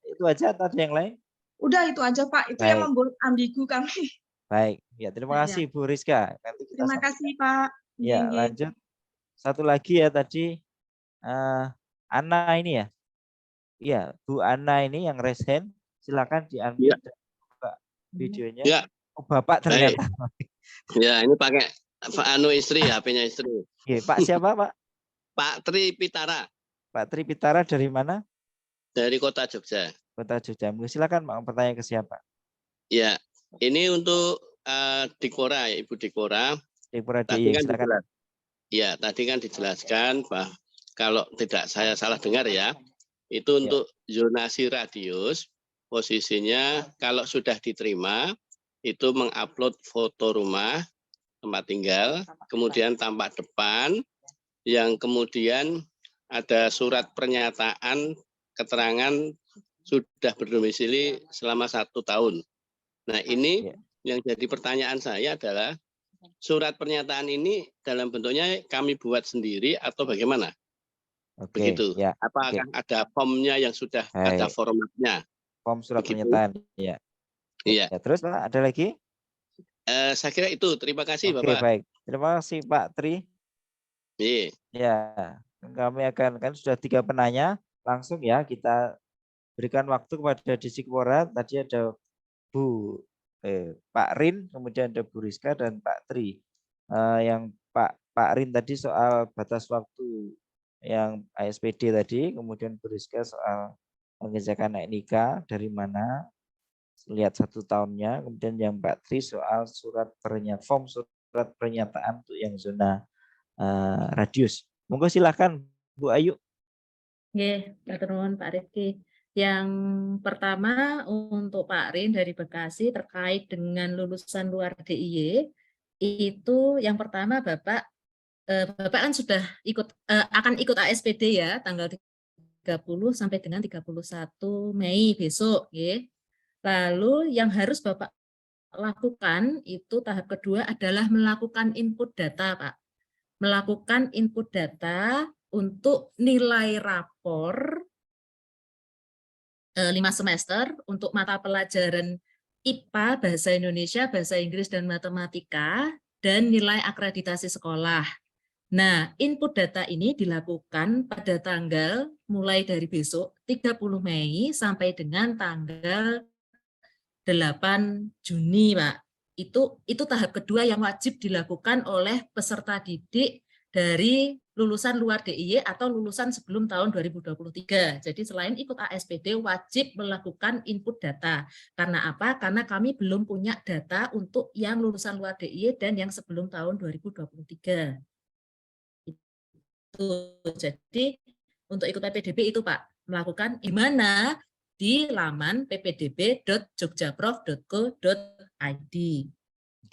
Itu aja atau ada yang lain? Udah itu aja, Pak. Itu yang Baik, membuat ambigu kami. baik. Ya, terima Ya. kasih Bu Rizka. Nanti kita Terima sambung. kasih, Pak. Ya, Nggih. lanjut. Satu lagi ya tadi Ana ini ya. Iya, Bu Ana ini yang raise hand, silakan di-unmute dan buka videonya. Ya, Oh, Bapak baik. ternyata. Ya, ini pakai istri, HP-nya istri. Oke, Pak siapa, Pak? Pak Tri Pitara Pak Tri Pitara dari mana? dari Kota Jogja. Kota Jogja. Silakan mau bertanya ke siapa? Ya, ini untuk Dikora, ya, Ibu Dikora. Dikora Tadi DIY, kan silakan. tadi kan dijelaskan bahwa kalau tidak saya salah dengar ya, itu Ya. untuk zonasi radius, posisinya kalau sudah diterima, itu mengupload foto rumah, tempat tinggal, kemudian tampak depan, yang kemudian ada surat pernyataan keterangan sudah berdomisili selama 1 tahun. Nah ini yang jadi pertanyaan saya adalah surat pernyataan ini dalam bentuknya kami buat sendiri atau bagaimana? Oke, Begitu. ya. Apakah ada formnya yang sudah ada formatnya? Form surat Begitu. pernyataan, ya. Iya. Ya, terus Pak, ada lagi? Saya kira itu. Terima kasih, Oke, Bapak. baik. Terima kasih Pak Tri. Iya. Ya, kami akan kan sudah 3 penanya, langsung ya kita berikan waktu kepada Disikpora. Tadi ada Pak Rin, kemudian ada Bu Rizka dan Pak Tri. Yang Pak Rin tadi soal batas waktu yang ASPD tadi, kemudian Bu Rizka soal pengecekan NIK dari mana, lihat 1 tahunnya, kemudian yang Pak Tri soal form surat pernyataan untuk yang zona radius. Monggo silakan Bu Ayu. Nggih, matur nuwun Pak Rifki. Yang pertama untuk Pak Rin dari Bekasi terkait dengan lulusan luar DIY, itu yang pertama Bapak kan sudah akan ikut ASPD ya tanggal 30 sampai dengan 31 Mei besok, nggih. Lalu yang harus Bapak lakukan itu tahap kedua adalah melakukan input data, Pak. Melakukan input data untuk nilai rapor 5 semester untuk mata pelajaran IPA, Bahasa Indonesia, Bahasa Inggris, dan Matematika, dan nilai akreditasi sekolah. Nah, input data ini dilakukan pada tanggal mulai dari besok 30 Mei sampai dengan tanggal 8 Juni, Pak. Itu tahap kedua yang wajib dilakukan oleh peserta didik dari lulusan luar DIY atau lulusan sebelum tahun 2023. Jadi selain ikut ASPD wajib melakukan input data. Karena apa? Karena kami belum punya data untuk yang lulusan luar DIY dan yang sebelum tahun 2023. Jadi untuk ikut PPDB itu Pak, melakukan di mana? Di laman ppdb.jogjaprof.co.id.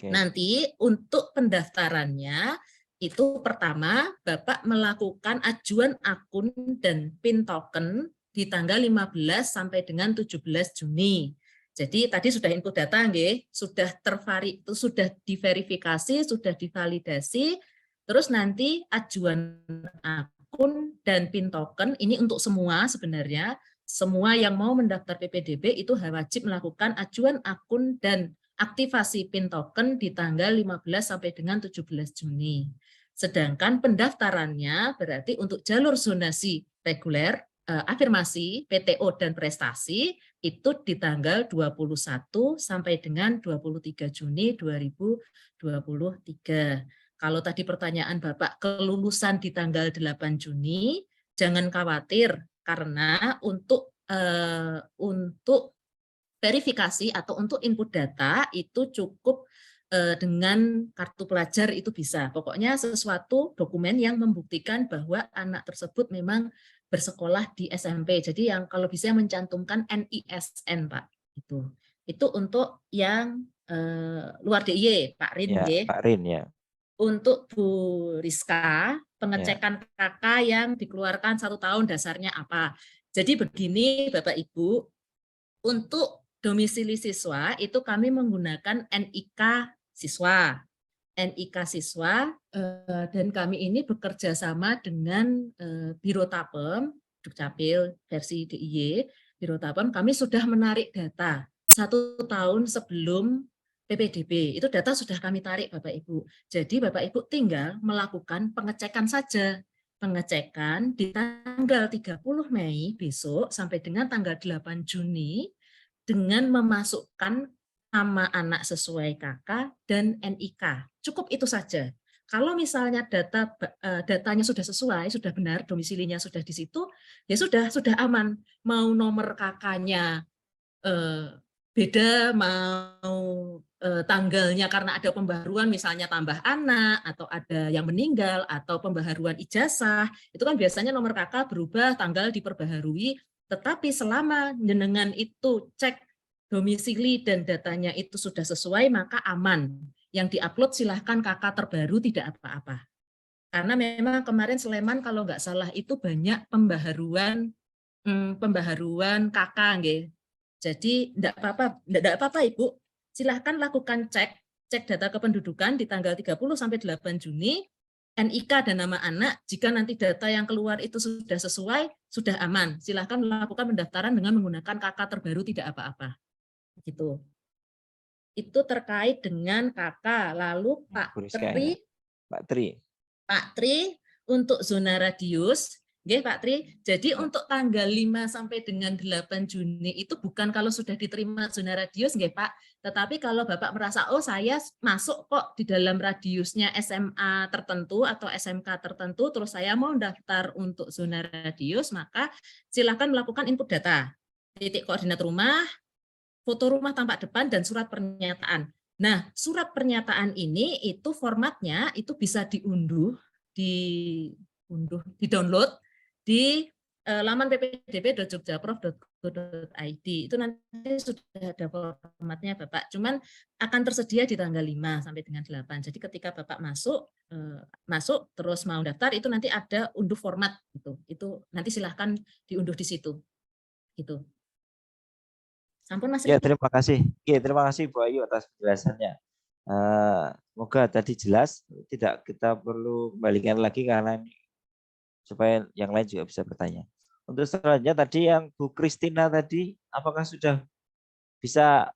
Nanti untuk pendaftarannya itu pertama Bapak melakukan ajuan akun dan PIN token di tanggal 15 sampai dengan 17 Juni. Jadi tadi sudah input data nggih, sudah diverifikasi, sudah divalidasi, terus nanti ajuan akun dan PIN token ini untuk semua sebenarnya, semua yang mau mendaftar PPDB itu wajib melakukan ajuan akun dan aktivasi PIN token di tanggal 15 sampai dengan 17 Juni. Sedangkan pendaftarannya berarti untuk jalur zonasi reguler, afirmasi, PTO dan prestasi itu di tanggal 21 sampai dengan 23 Juni 2023. Kalau tadi pertanyaan Bapak kelulusan di tanggal 8 Juni, jangan khawatir karena untuk verifikasi atau untuk input data itu cukup dengan kartu pelajar itu bisa. Pokoknya sesuatu dokumen yang membuktikan bahwa anak tersebut memang bersekolah di SMP. Jadi yang kalau bisa mencantumkan NISN, Pak. Itu untuk yang luar DIY, Pak Rin. Ya, nggih. Pak Rin ya. Untuk Bu Rizka, pengecekan KK yang dikeluarkan 1 tahun dasarnya apa. Jadi begini Bapak Ibu, untuk domisili siswa itu kami menggunakan NIK siswa. NIK siswa dan kami ini bekerja sama dengan Biro Tapem, Dukcapil versi DIY, Biro Tapem, kami sudah menarik data 1 tahun sebelum PPDB. Itu data sudah kami tarik Bapak Ibu. Jadi Bapak Ibu tinggal melakukan pengecekan saja. Pengecekan di tanggal 30 Mei besok sampai dengan tanggal 8 Juni dengan memasukkan nama anak sesuai KK dan NIK. Cukup itu saja. Kalau misalnya datanya sudah sesuai, sudah benar, domisilinya sudah di situ, ya sudah aman. Mau nomor KK-nya beda, mau tanggalnya karena ada pembaharuan, misalnya tambah anak, atau ada yang meninggal, atau pembaharuan ijazah, itu kan biasanya nomor KK berubah, tanggal diperbaharui, tetapi selama jenengan itu cek domisili dan datanya itu sudah sesuai, maka aman. Yang diupload silahkan KK terbaru, tidak apa-apa. Karena memang kemarin Sleman kalau nggak salah itu banyak pembaharuan KK, nggih. Jadi enggak apa-apa Ibu. Silahkan lakukan cek data kependudukan di tanggal 30 sampai 8 Juni, NIK dan nama anak. Jika nanti data yang keluar itu sudah sesuai, sudah aman. Silahkan lakukan pendaftaran dengan menggunakan KK terbaru, tidak apa-apa. Gitu. Itu terkait dengan KK. Lalu Pak Tri. Pak Tri untuk zona radius. Nggih, Pak Tri. Jadi untuk tanggal 5 sampai dengan 8 Juni itu bukan kalau sudah diterima zona radius, nggih, Pak. Tetapi kalau Bapak merasa, oh saya masuk kok di dalam radiusnya SMA tertentu atau SMK tertentu, terus saya mau daftar untuk zona radius, maka silakan melakukan input data. Titik koordinat rumah, foto rumah tampak depan, dan surat pernyataan. Nah, surat pernyataan ini itu formatnya itu bisa di-download di laman ppdb.jogjaprof.go.id. Itu nanti sudah ada formatnya Bapak. Cuman akan tersedia di tanggal 5 sampai dengan 8. Jadi ketika Bapak masuk terus mau daftar itu nanti ada unduh format gitu. Itu nanti silahkan diunduh di situ. Gitu. Sampun Mas Ya, terima kasih. Ya, terima kasih Bu Ayu atas penjelasannya. Semoga tadi jelas, tidak kita perlu kembalikan lagi karena ini supaya yang lain juga bisa bertanya. Untuk selanjutnya tadi yang Bu Kristina tadi, apakah sudah bisa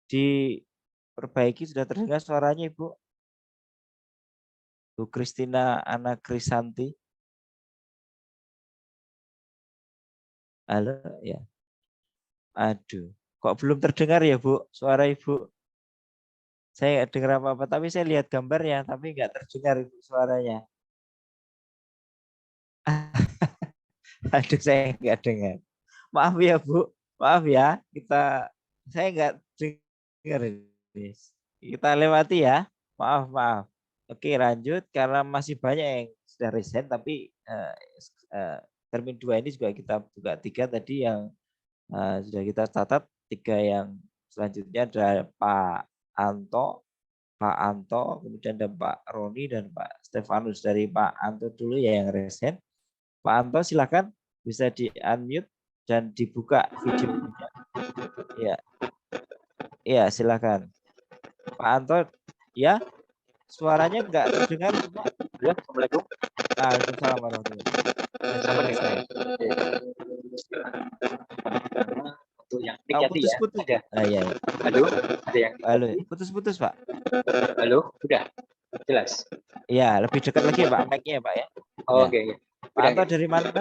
diperbaiki, sudah terdengar suaranya Ibu? Bu Kristina Ana Krisanti. Halo, ya. Aduh, kok belum terdengar ya Bu, suara Ibu? Saya nggak dengar apa-apa, tapi saya lihat gambarnya, tapi nggak terdengar Ibu suaranya. Aduh, saya nggak dengar. Maaf ya Bu, maaf ya. Saya nggak dengar ini. Kita lewati ya. Maaf. Oke, lanjut karena masih banyak yang sudah resign, tapi termin 2 ini juga kita buka 3 tadi yang sudah kita catat. 3 yang selanjutnya ada Pak Anto, kemudian ada Pak Roni dan Pak Stefanus. Dari Pak Anto dulu ya yang resign. Pak Anto silakan bisa di-unmute dan dibuka videonya. Ya, silakan. Pak Anto, ya, suaranya enggak terdengar. Ya, Assalamualaikum. Waalaikumsalam warahmatullahi wabarakatuh. Untuk yang putus-putus ya. Iya. Halo, ada yang halo, putus-putus Pak. Halo, sudah jelas. Iya, lebih dekat lagi Pak mic-nya Pak ya. Oh, oke. Pak Anto dari mana?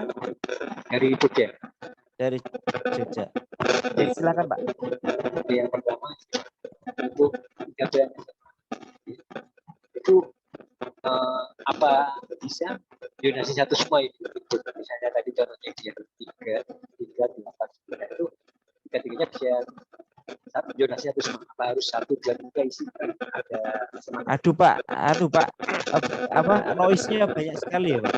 Dari Jogja. Dari Jogja. Jadi silakan Pak. Yang pertama untuk tingkatan itu apa bisa zonasi 1 semua itu? Misalnya tadi contohnya dia 3, 8, 9 itu 3-3-nya bisa zonasi 1 semua. Apa harus 1, 2, 3 isi? ada semangat. Aduh Pak, apa noise-nya banyak sekali ya Pak.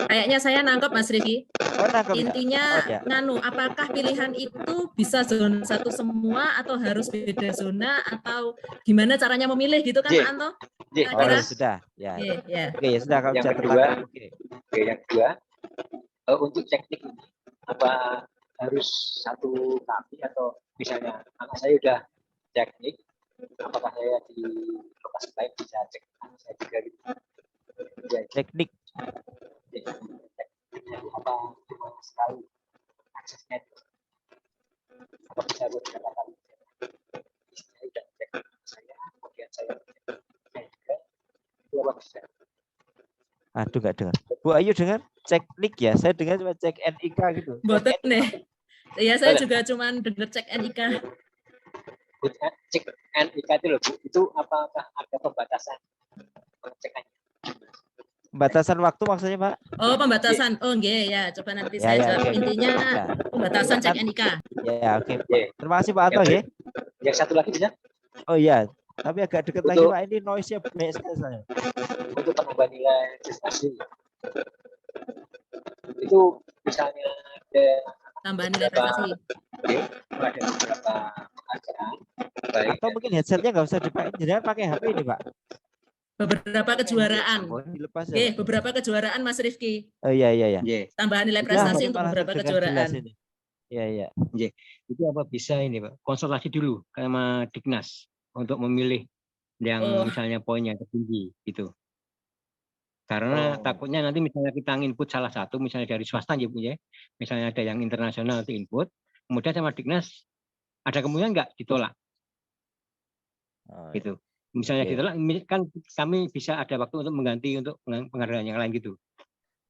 Kayaknya saya nangkep Mas Rifki. Oh, nangkep ya? Intinya Oh ya. apakah pilihan itu bisa zona 1 semua atau harus beda zona atau gimana caranya memilih gitu kan J. Pak Anto? J. Oh Kira-kira? ya sudah ya. Ya. Oke ya sudah kalau Yang sudah kedua, tertangkap. Oke. Oke, yang kedua, untuk teknik ini, apa harus satu kali atau misalnya anak saya udah teknik, apakah saya di lokasi lain bisa cek anak saya juga gitu? Ya, Teknik. tekniknya apa cuma sekali aksesnya itu? Apa bisa beberapa kali? Saya udah cek saya, kemudian saya cek saya juga, itu apa bisa? Aduh nggak dengar. Bu Ayu dengar? Teknik ya. Saya dengar cuma cek NIK gitu. Boten nih. Iya, saya juga cuma dengar cek NIK. Cek NIK itu loh Bu, itu apakah ada pembatasan pengecekannya? Pembatasan waktu maksudnya Pak? Oh, pembatasan. Oh, nggih ya. Coba nanti Ya, saya ya, jawab. oke. Intinya Ya. pembatasan cek NIK. Ya oke. Oke. Terima kasih Pak Anto ya. Yang satu lagi bisa Oh iya. Tapi agak dekat lagi Untuk- Pak. Ini noise-nya banyak sekali soalnya. untuk penambah nilai prestasi. Itu misalnya ada Tambahan nilai prestasi. ada beberapa pengajaran baik Atau mungkin headsetnya nggak usah dipakai. Jangan pakai HP ini Pak. Beberapa kejuaraan. Oh, dilepas ya. Oke, Pak? beberapa kejuaraan Mas Rifki. Oh iya. Tambahan nilai Sudah, prestasi ini untuk malah beberapa terdengar jelas kejuaraan. ini. Iya. itu apa bisa ini Pak konsultasi dulu sama Dignas untuk memilih yang Oh. misalnya poin yang tertinggi gitu. Karena Oh. takutnya nanti misalnya kita input salah satu misalnya dari swasta ya Bu ya. Misalnya ada yang internasional nanti input, kemudian sama Dignas ada kemungkinan nggak ditolak Oh, gitu. Misalnya Oke. ditolak kan kami bisa ada waktu untuk mengganti untuk penghargaan yang lain gitu.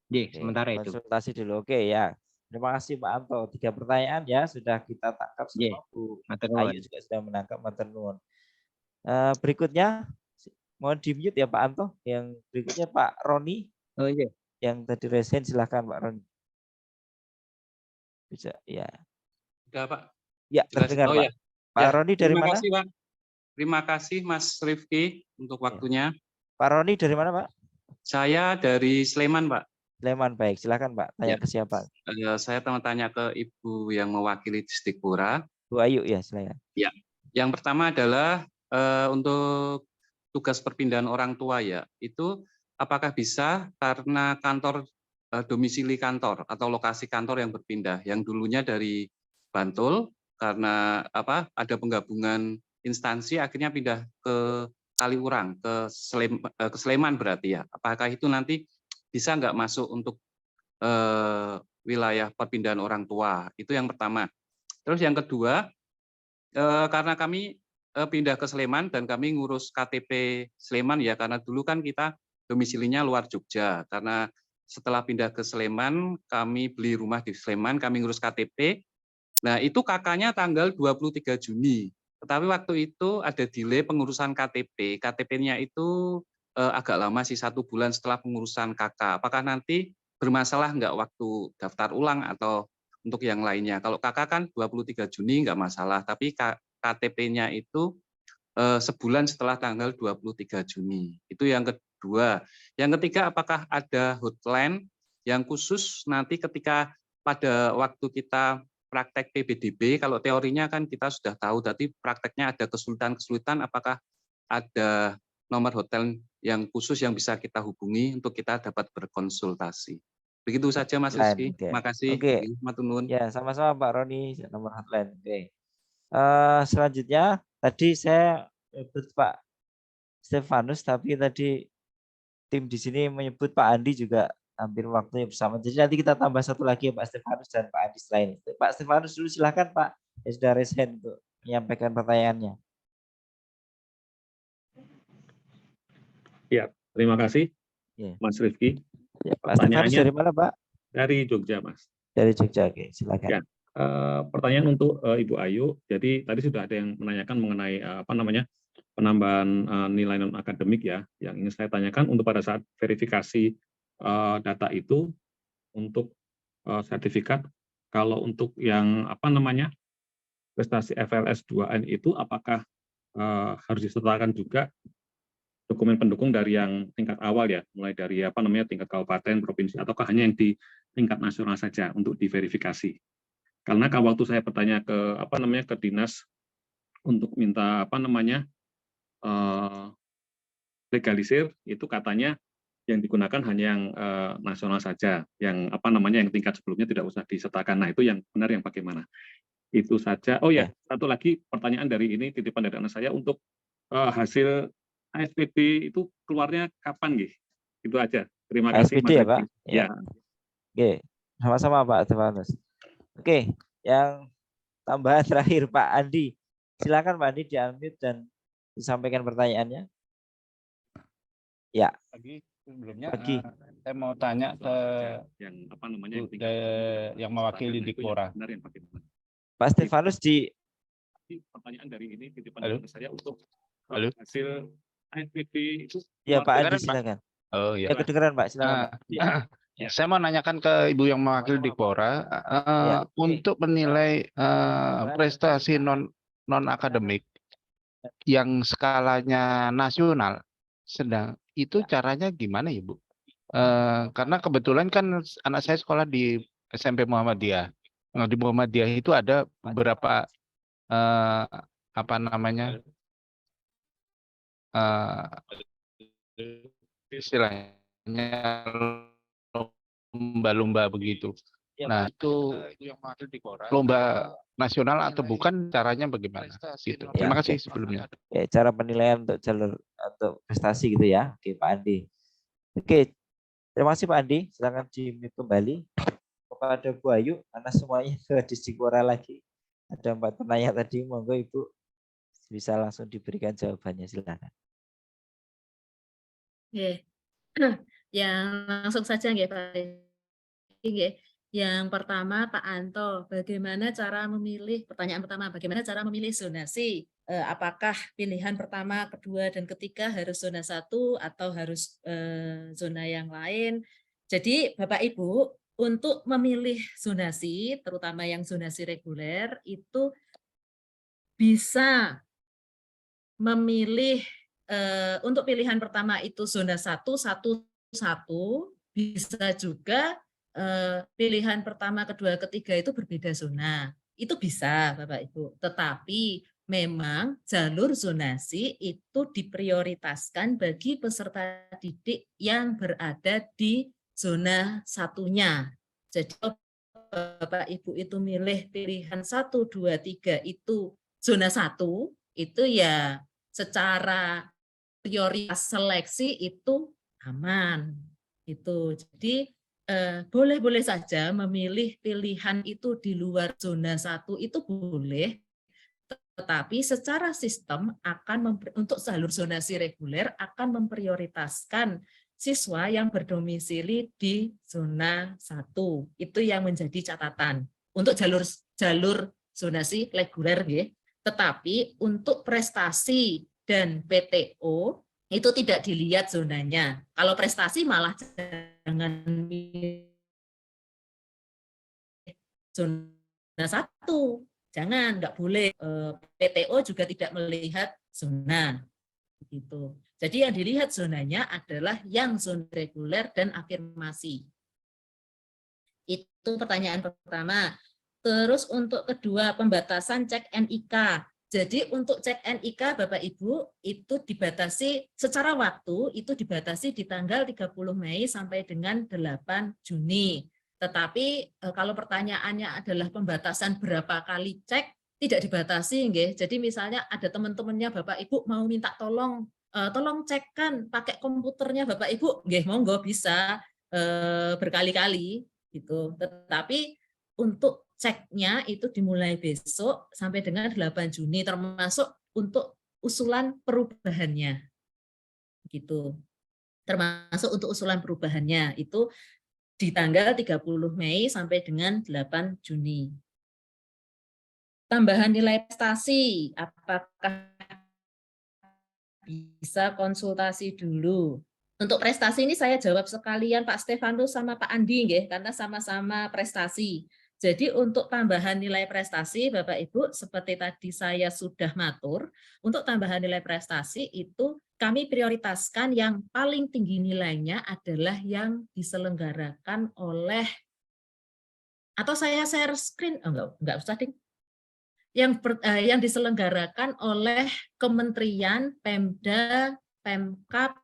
Oke, Sementara itu. konsultasi dulu. Oke ya. Terima kasih Pak Anto. 3 pertanyaan ya sudah kita tangkap Ye, semua. Bu matur nuwun. Ayu juga sudah menangkap. Matur nuwun. Berikutnya mohon di-mute ya Pak Anto. Yang berikutnya Pak Roni Oh iya. yang tadi resen silahkan Pak Roni. Bisa ya. Sudah Pak. Ya, Jelas. terdengar Oh Pak. ya. Pak Ya, Roni dari terima mana? kasih Pak. Terima kasih Mas Rifki untuk waktunya. Pak Roni dari mana Pak? Saya dari Sleman Pak. Sleman, baik. Silakan Pak. Tanya Ya. ke siapa? Saya mau tanya ke Ibu yang mewakili Distrik Pura. Bu Ayu ya, silakan. Ya. Yang pertama adalah untuk tugas perpindahan orang tua ya. Itu apakah bisa karena kantor domisili kantor atau lokasi kantor yang berpindah, yang dulunya dari Bantul karena ada penggabungan instansi akhirnya pindah ke Kaliurang, ke Sleman berarti ya. Apakah itu nanti bisa nggak masuk untuk wilayah perpindahan orang tua? Itu yang pertama. Terus yang kedua, karena kami pindah ke Sleman dan kami ngurus KTP Sleman ya, karena dulu kan kita domisilinya luar Jogja. Karena setelah pindah ke Sleman, kami beli rumah di Sleman, kami ngurus KTP. Nah, itu kakaknya tanggal 23 Juni. Tetapi waktu itu ada delay pengurusan KTP. KTP-nya itu agak lama sih, 1 bulan setelah pengurusan kakak. Apakah nanti bermasalah nggak waktu daftar ulang atau untuk yang lainnya? Kalau kakak kan 23 Juni nggak masalah, tapi KTP-nya itu sebulan setelah tanggal 23 Juni. Itu yang kedua. Yang ketiga, apakah ada hotline yang khusus nanti ketika pada waktu kita praktek PBDB, kalau teorinya kan kita sudah tahu, tapi prakteknya ada kesulitan-kesulitan, apakah ada nomor hotline yang khusus yang bisa kita hubungi untuk kita dapat berkonsultasi. Begitu saja Mas Rizky. Terima kasih. Oke. Ya, sama-sama Pak Roni, nomor hotline. Oke. Selanjutnya, tadi saya menyebut Pak Stefanus, tapi tadi tim di sini menyebut Pak Andi juga hampir waktunya bersama. Jadi nanti kita tambah satu lagi ya Pak Stefanus dan Pak Andi selain itu. Pak Stefanus dulu silakan Pak. Ya sudah resen untuk menyampaikan pertanyaannya. Ya, terima kasih Mas Rifki. Ya, Pak Stefanus dari mana Pak? Dari Jogja Mas. Dari Jogja, oke silakan. Ya, pertanyaan untuk Ibu Ayu. Jadi tadi sudah ada yang menanyakan mengenai penambahan nilai non akademik ya. Yang ingin saya tanyakan untuk pada saat verifikasi data itu untuk sertifikat, kalau untuk yang prestasi FLS 2N itu apakah harus disertakan juga dokumen pendukung dari yang tingkat awal ya, mulai dari tingkat kabupaten, provinsi, ataukah hanya yang di tingkat nasional saja untuk diverifikasi. Karena kalau waktu saya bertanya ke dinas untuk minta legalisir, itu katanya yang digunakan hanya yang nasional saja, yang yang tingkat sebelumnya tidak usah disertakan. Nah, itu yang benar yang bagaimana? Itu saja. Oh ya, satu lagi pertanyaan dari ini, titipan dari anak saya, untuk hasil ASPD itu keluarnya kapan, Gih? Itu aja. Terima kasih, ASPD Mas ya, Pak? Adi. Ya. Oke, sama-sama Pak Stefanus. Oke, yang tambahan terakhir Pak Andi. Silakan Pak Andi di-unmute dan disampaikan pertanyaannya. Ya. Sebelumnya saya mau tanya ke yang mewakili Dikpora. Pak Stefanus pertanyaan dari ini titipan dari saya untuk hasil ASPD itu. Ya Pak Andi, silakan. Oh iya. Ya kedengeran Pak, silakan Pak. Saya mau nanyakan ke Ibu yang mewakili Dikpora untuk menilai prestasi non akademik yang skalanya nasional, sedang itu caranya gimana ya Bu? Karena kebetulan kan anak saya sekolah di SMP Muhammadiyah. Nah, di Muhammadiyah itu ada beberapa istilahnya lomba-lomba begitu. Nah, itu lomba nasional atau bukan, caranya bagaimana? Gitu. Terima kasih sebelumnya. Ya, cara penilaian untuk jalur untuk prestasi gitu ya. Oke, Pak Andi. Oke, terima kasih Pak Andi. Silakan di-mute kembali kepada Bu Ayu, karena semuanya ke Dikpora lagi. Ada 4 penanya tadi, monggo Ibu bisa langsung diberikan jawabannya, silakan. Oke. Yang langsung saja nggih Pak. Nggih. Yang pertama Pak Anto, bagaimana cara memilih, pertanyaan pertama, bagaimana cara memilih zonasi? Apakah pilihan pertama, kedua, dan ketiga harus zona 1 atau harus zona yang lain? Jadi Bapak Ibu, untuk memilih zonasi, terutama yang zonasi reguler, itu bisa memilih untuk pilihan pertama itu zona 1, 1, 1, bisa juga pilihan pertama, kedua, ketiga itu berbeda zona. Itu bisa Bapak Ibu. Tetapi memang jalur zonasi itu diprioritaskan bagi peserta didik yang berada di zona satunya. Jadi Bapak Ibu itu milih pilihan 1, 2, 3 itu zona 1, itu ya secara prioritas seleksi itu aman. Itu. Jadi boleh-boleh saja memilih pilihan itu di luar zona 1 itu boleh, tetapi secara sistem untuk jalur zonasi reguler akan memprioritaskan siswa yang berdomisili di zona 1. Itu yang menjadi catatan untuk jalur zonasi reguler, ya. Tetapi untuk prestasi dan PTO itu tidak dilihat zonanya. Kalau prestasi malah jangan zona 1, jangan, nggak boleh. PTO juga tidak melihat zona, gitu. Jadi yang dilihat zonanya adalah yang zona reguler dan afirmasi. Itu pertanyaan pertama. Terus untuk kedua, pembatasan cek NIK. Jadi untuk cek NIK Bapak Ibu itu dibatasi secara waktu, itu dibatasi di tanggal 30 Mei sampai dengan 8 Juni. Tetapi kalau pertanyaannya adalah pembatasan berapa kali cek, tidak dibatasi, nggih. Jadi misalnya ada teman-temannya Bapak Ibu mau minta tolong cekkan pakai komputernya Bapak Ibu, nggih monggo bisa berkali-kali gitu. Tetapi untuk ceknya itu dimulai besok sampai dengan 8 Juni, termasuk untuk usulan perubahannya. Gitu. Termasuk untuk usulan perubahannya itu di tanggal 30 Mei sampai dengan 8 Juni. Tambahan nilai prestasi, apakah bisa konsultasi dulu? Untuk prestasi ini saya jawab sekalian Pak Stefanus sama Pak Andi, nggih, karena sama-sama prestasi. Jadi untuk tambahan nilai prestasi, Bapak Ibu, seperti tadi saya sudah matur, untuk tambahan nilai prestasi itu kami prioritaskan yang paling tinggi nilainya adalah yang diselenggarakan oleh, atau saya share screen, enggak usah ding. Yang diselenggarakan oleh Kementerian, Pemda, Pemkab,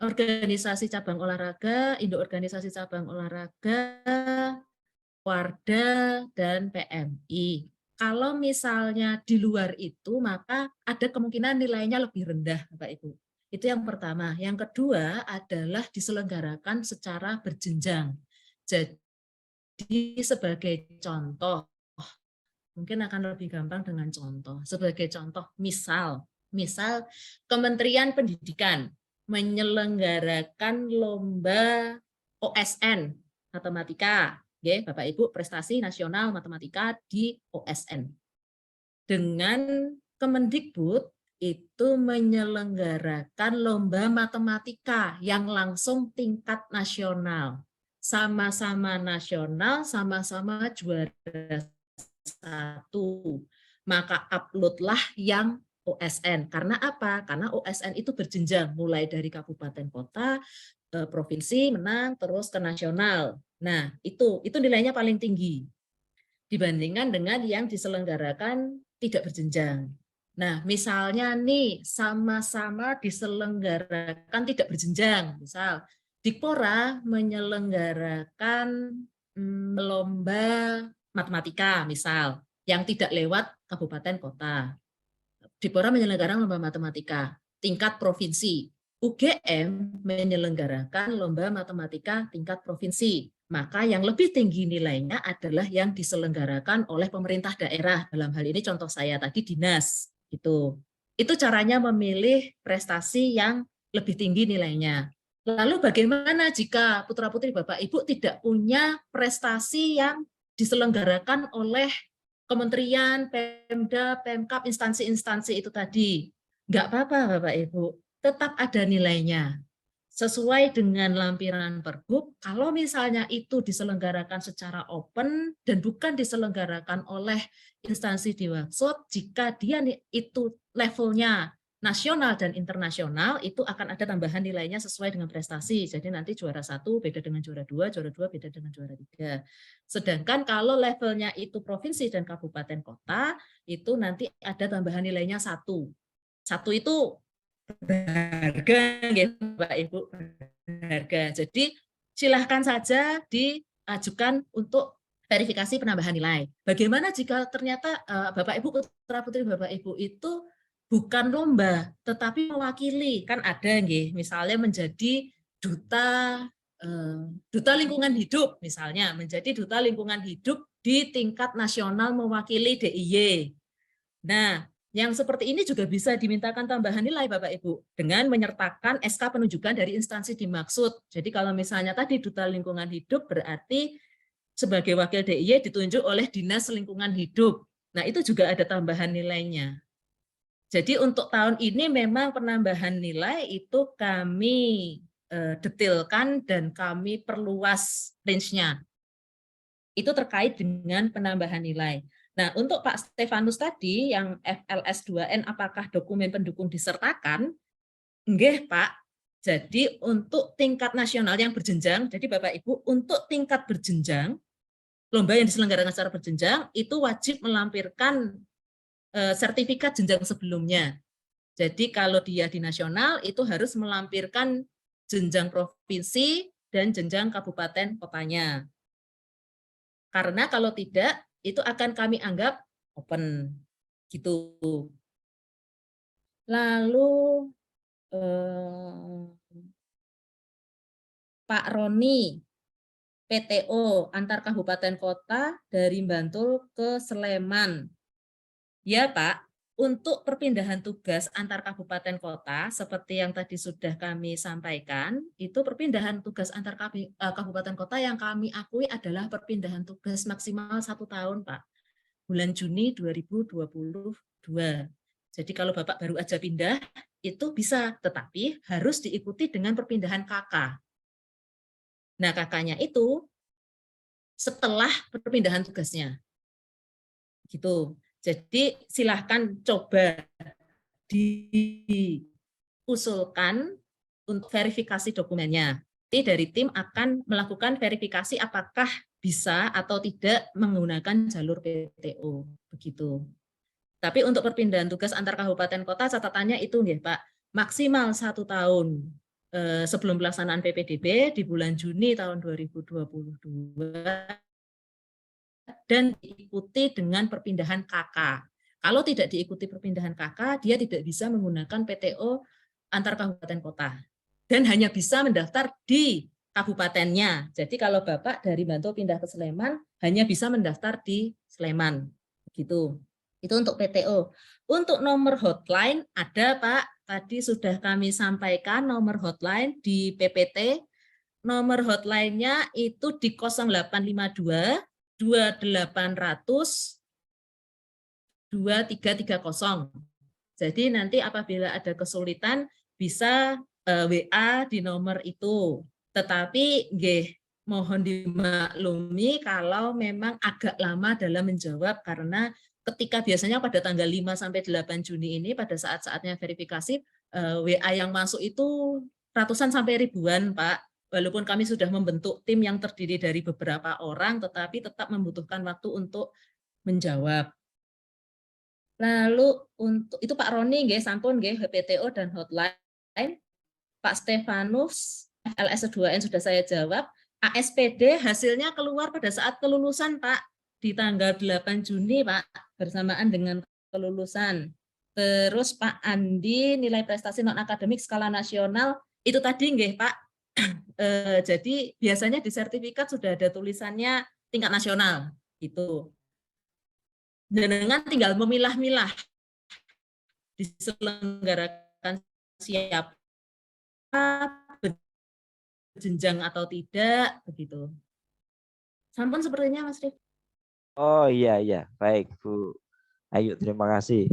organisasi cabang olahraga, Indo organisasi cabang olahraga, Warda, dan PMI. Kalau misalnya di luar itu, maka ada kemungkinan nilainya lebih rendah, Bapak Ibu. Itu yang pertama. Yang kedua adalah diselenggarakan secara berjenjang. Jadi sebagai contoh, mungkin akan lebih gampang dengan contoh. Sebagai contoh, misal Kementerian Pendidikan menyelenggarakan lomba OSN matematika. Oke, Bapak Ibu, prestasi nasional matematika di OSN. Dengan Kemendikbud itu menyelenggarakan lomba matematika yang langsung tingkat nasional. Sama-sama nasional, sama-sama juara 1. Maka uploadlah yang OSN. Karena apa? Karena OSN itu berjenjang, mulai dari kabupaten kota, provinsi, menang, terus ke nasional. Nah, itu nilainya paling tinggi dibandingkan dengan yang diselenggarakan tidak berjenjang. Nah, misalnya nih sama-sama diselenggarakan tidak berjenjang, misal Dikpora menyelenggarakan lomba matematika, misal yang tidak lewat kabupaten kota. Dikpora menyelenggarakan lomba matematika tingkat provinsi. UGM menyelenggarakan lomba matematika tingkat provinsi. Maka yang lebih tinggi nilainya adalah yang diselenggarakan oleh pemerintah daerah. Dalam hal ini contoh saya tadi dinas. Itu caranya memilih prestasi yang lebih tinggi nilainya. Lalu bagaimana jika putra-putri Bapak Ibu tidak punya prestasi yang diselenggarakan oleh kementerian, Pemda, Pemkab, instansi-instansi itu tadi? Enggak apa-apa Bapak Ibu. Tetap ada nilainya. Sesuai dengan lampiran Pergub, kalau misalnya itu diselenggarakan secara open dan bukan diselenggarakan oleh instansi di workshop, jika dia itu levelnya nasional dan internasional, itu akan ada tambahan nilainya sesuai dengan prestasi. Jadi nanti juara 1 beda dengan juara 2 beda dengan juara 3. Sedangkan kalau levelnya itu provinsi dan kabupaten kota, itu nanti ada tambahan nilainya 1. 1 itu berharga, Bapak Ibu, berharga. Jadi silahkan saja diajukan untuk verifikasi penambahan nilai. Bagaimana jika ternyata Bapak Ibu, putra-putri Bapak Ibu itu bukan lomba, tetapi mewakili, kan ada, misalnya menjadi duta lingkungan hidup, misalnya menjadi duta lingkungan hidup di tingkat nasional mewakili DIY. Nah, yang seperti ini juga bisa dimintakan tambahan nilai Bapak Ibu dengan menyertakan SK penunjukan dari instansi dimaksud. Jadi kalau misalnya tadi duta lingkungan hidup berarti sebagai wakil DIY ditunjuk oleh Dinas Lingkungan Hidup. Nah, itu juga ada tambahan nilainya. Jadi untuk tahun ini memang penambahan nilai itu kami detailkan dan kami perluas range-nya. Itu terkait dengan penambahan nilai. Nah, untuk Pak Stefanus tadi yang FLS 2N apakah dokumen pendukung disertakan? Nggih, Pak. Jadi untuk tingkat nasional yang berjenjang, jadi Bapak Ibu untuk tingkat berjenjang, lomba yang diselenggarakan secara berjenjang itu wajib melampirkan sertifikat jenjang sebelumnya. Jadi kalau dia di nasional itu harus melampirkan jenjang provinsi dan jenjang kabupaten kotanya. Karena kalau tidak itu akan kami anggap open gitu. Lalu Pak Roni, PTO antar kabupaten kota dari Bantul ke Sleman. Ya Pak, untuk perpindahan tugas antar kabupaten kota seperti yang tadi sudah kami sampaikan, itu perpindahan tugas antar kabupaten kota yang kami akui adalah perpindahan tugas maksimal 1 tahun, Pak. Bulan Juni 2022. Jadi kalau Bapak baru aja pindah, itu bisa, tetapi harus diikuti dengan perpindahan KK. Nah, KK-nya itu setelah perpindahan tugasnya. Gitu. Jadi silahkan coba diusulkan untuk verifikasi dokumennya. Jadi dari tim akan melakukan verifikasi apakah bisa atau tidak menggunakan jalur PTO. Begitu. Tapi untuk perpindahan tugas antar kabupaten kota catatannya itu nggih Pak, maksimal 1 tahun sebelum pelaksanaan PPDB di bulan Juni tahun 2022 dan diikuti dengan perpindahan KK. Kalau tidak diikuti perpindahan KK, dia tidak bisa menggunakan PTO antar kabupaten kota dan hanya bisa mendaftar di kabupatennya. Jadi kalau Bapak dari Bantul pindah ke Sleman hanya bisa mendaftar di Sleman. Begitu. Itu untuk PTO. Untuk nomor hotline ada Pak, tadi sudah kami sampaikan nomor hotline di PPT. Nomor hotline-nya itu di 0852 2800 2330. Jadi nanti apabila ada kesulitan bisa WA di nomor itu. Tetapi nggih mohon dimaklumi kalau memang agak lama dalam menjawab karena ketika biasanya pada tanggal 5 sampai 8 Juni ini pada saat-saatnya verifikasi WA yang masuk itu ratusan sampai ribuan, Pak. Walaupun kami sudah membentuk tim yang terdiri dari beberapa orang tetapi tetap membutuhkan waktu untuk menjawab. Lalu untuk itu Pak Roni nggih sampun nggih PTO dan hotline. Pak Stefanus LS2N sudah saya jawab. ASPD hasilnya keluar pada saat kelulusan Pak di tanggal 8 Juni Pak bersamaan dengan kelulusan. Terus Pak Andi nilai prestasi non akademik skala nasional itu tadi nggih Pak. Jadi biasanya di sertifikat sudah ada tulisannya tingkat nasional gitu. Dengan tinggal memilah-milah diselenggarakan siapa berjenjang atau tidak begitu. Sampun sepertinya Mas Rif. Oh iya, baik Bu Ayu, terima kasih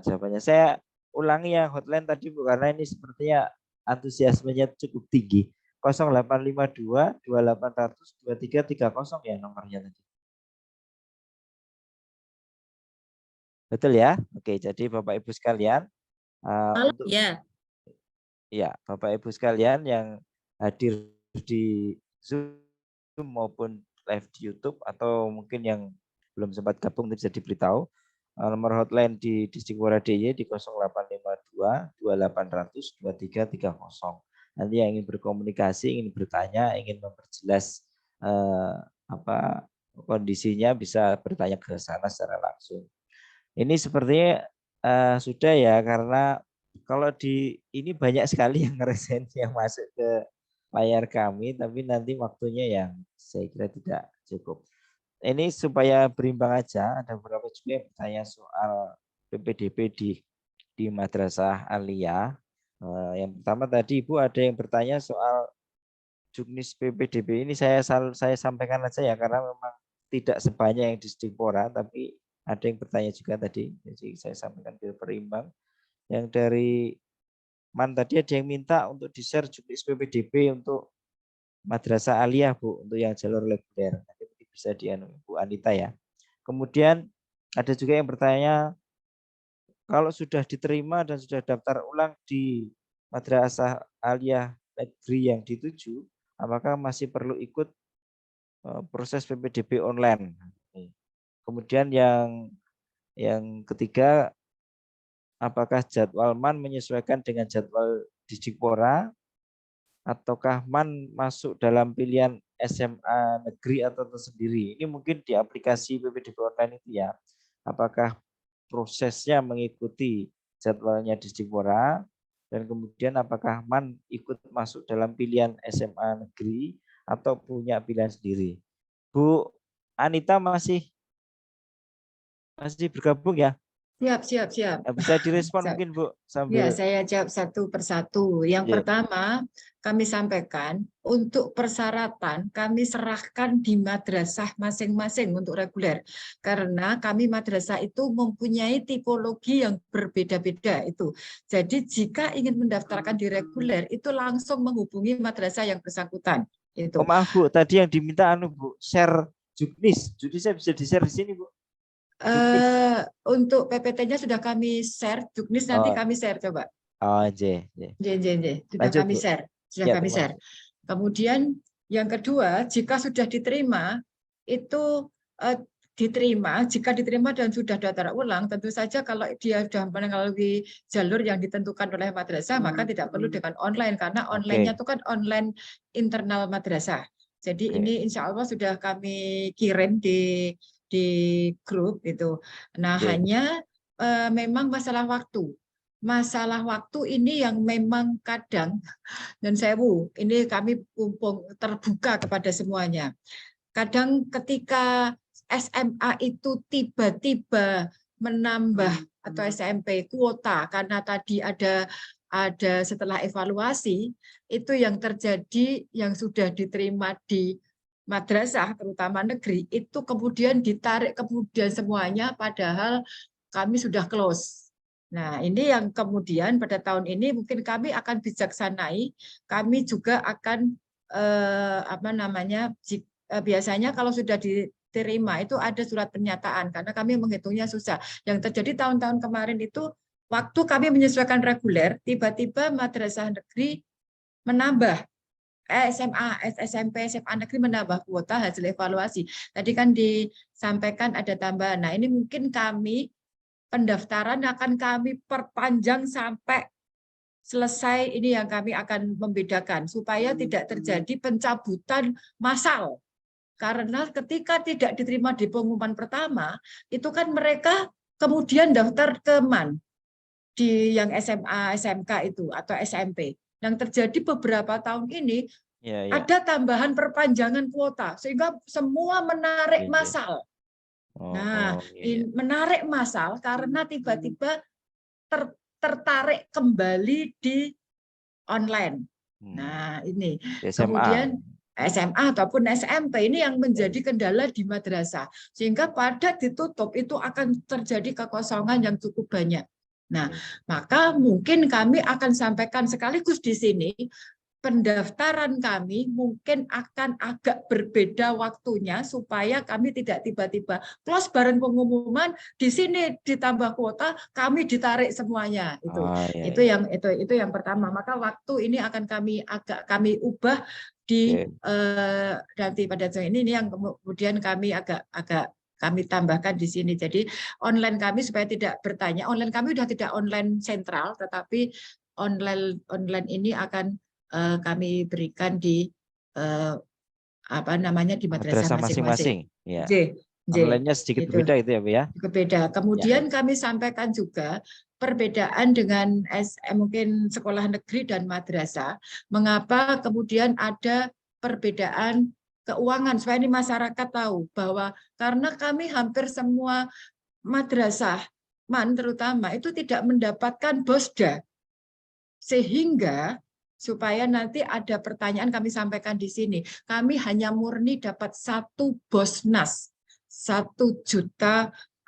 jawabannya. Saya ulangi yang hotline tadi Bu, karena ini sepertinya antusiasmenya cukup tinggi. 0852 2800 2330 ya nomornya tadi. Betul ya? Oke, jadi Bapak Ibu sekalian, untuk ya Bapak Ibu sekalian yang hadir di Zoom maupun live di YouTube atau mungkin yang belum sempat gabung bisa diberitahu nomor hotline di Disdikbora DIY di 0852 2800 2330. Nanti yang ingin berkomunikasi, ingin bertanya, ingin memperjelas kondisinya bisa bertanya ke sana secara langsung. Ini sepertinya sudah ya, karena kalau di ini banyak sekali yang ngerasain yang masuk ke layar kami, tapi nanti waktunya yang saya kira tidak cukup. Ini supaya berimbang aja, ada beberapa juga yang bertanya soal PPDB di Madrasah Aliyah. Yang pertama tadi Ibu ada yang bertanya soal juknis PPDB ini saya sampaikan aja ya, karena memang tidak sebanyak yang di Disdikbora, tapi ada yang bertanya juga tadi, jadi saya sampaikan biar berimbang. Yang dari Man tadi ada yang minta untuk di-share juknis PPDB untuk Madrasah Aliyah Bu, untuk yang jalur reguler. Nanti bisa di Bu Anita ya. Kemudian ada juga yang bertanya, kalau sudah diterima dan sudah daftar ulang di Madrasah Aliyah negeri yang dituju, apakah masih perlu ikut proses PPDB online? Kemudian yang ketiga, apakah jadwal MAN menyesuaikan dengan jadwal Disdikbora ataukah MAN masuk dalam pilihan SMA negeri atau tersendiri? Ini mungkin di aplikasi PPDB online itu ya. Apakah prosesnya mengikuti jadwalnya Disdikbora dan kemudian apakah MAN ikut masuk dalam pilihan SMA negeri atau punya pilihan sendiri? Bu Anita masih bergabung ya? Siap. Bisa direspon mungkin Bu sambil. Ya, saya jawab satu persatu. Yang pertama, kami sampaikan untuk persyaratan kami serahkan di madrasah masing-masing untuk reguler. Karena kami madrasah itu mempunyai tipologi yang berbeda-beda itu. Jadi jika ingin mendaftarkan di reguler itu langsung menghubungi madrasah yang bersangkutan. Itu. Oh, maaf Bu, tadi yang diminta Bu, share juknis. Juknisnya bisa di-share di sini Bu. Untuk PPT-nya sudah kami share, juknis nanti Oh, kami share coba. oh, J. Sudah Lanjut kami Bu. share, Ya, terima share. Kemudian yang kedua, jika sudah diterima itu jika diterima dan sudah daftar ulang, tentu saja kalau dia sudah melalui jalur yang ditentukan oleh madrasah, maka tidak perlu dengan online karena online-nya itu kan online internal madrasah. Jadi ini insya Allah sudah kami kirim di grup itu. Nah, hanya memang masalah waktu. Masalah waktu ini yang memang kadang, dan ini kami terbuka kepada semuanya. Kadang ketika SMA itu tiba-tiba menambah atau SMP kuota karena tadi ada setelah evaluasi itu yang terjadi yang sudah diterima di madrasah terutama negeri itu kemudian ditarik kemudian semuanya padahal kami sudah close. Nah, ini yang kemudian pada tahun ini mungkin kami akan bijaksanai, kami juga akan biasanya kalau sudah diterima itu ada surat pernyataan karena kami menghitungnya susah. Yang terjadi tahun-tahun kemarin itu waktu kami menyesuaikan reguler, tiba-tiba madrasah negeri menambah SMA, SMP, SMA negeri menambah kuota hasil evaluasi. Tadi kan disampaikan ada tambahan. Nah, ini mungkin kami pendaftaran akan kami perpanjang sampai selesai ini yang kami akan membedakan supaya tidak terjadi pencabutan massal. Karena ketika tidak diterima di pengumuman pertama, itu kan mereka kemudian daftar ke MAN di yang SMA, SMK itu atau SMP. Yang terjadi beberapa tahun ini ada tambahan perpanjangan kuota sehingga semua menarik massal. Nah, menarik massal karena tiba-tiba tertarik kembali di online. Nah, ini kemudian SMA ataupun SMP ini yang menjadi kendala di madrasah. Sehingga pada ditutup itu akan terjadi kekosongan yang cukup banyak. Nah, maka mungkin kami akan sampaikan sekaligus di sini, pendaftaran kami mungkin akan agak berbeda waktunya supaya kami tidak tiba-tiba close bareng pengumuman di sini ditambah kuota kami ditarik semuanya itu yang pertama. Maka waktu ini akan kami ubah di nanti pada saat ini yang kemudian kami kami tambahkan di sini. Jadi online kami supaya tidak bertanya, online kami sudah tidak online sentral tetapi online ini akan kami berikan di di madrasah masing-masing. Ya. Online-nya sedikit berbeda itu ya, Bu ya. Berbeda. Kemudian kami sampaikan juga perbedaan dengan mungkin sekolah negeri dan madrasah. Mengapa kemudian ada perbedaan keuangan supaya ini masyarakat tahu bahwa karena kami hampir semua madrasah MAN terutama itu tidak mendapatkan BOSDA. Sehingga supaya nanti ada pertanyaan kami sampaikan di sini. Kami hanya murni dapat 1 BOSNAS, 1.400.000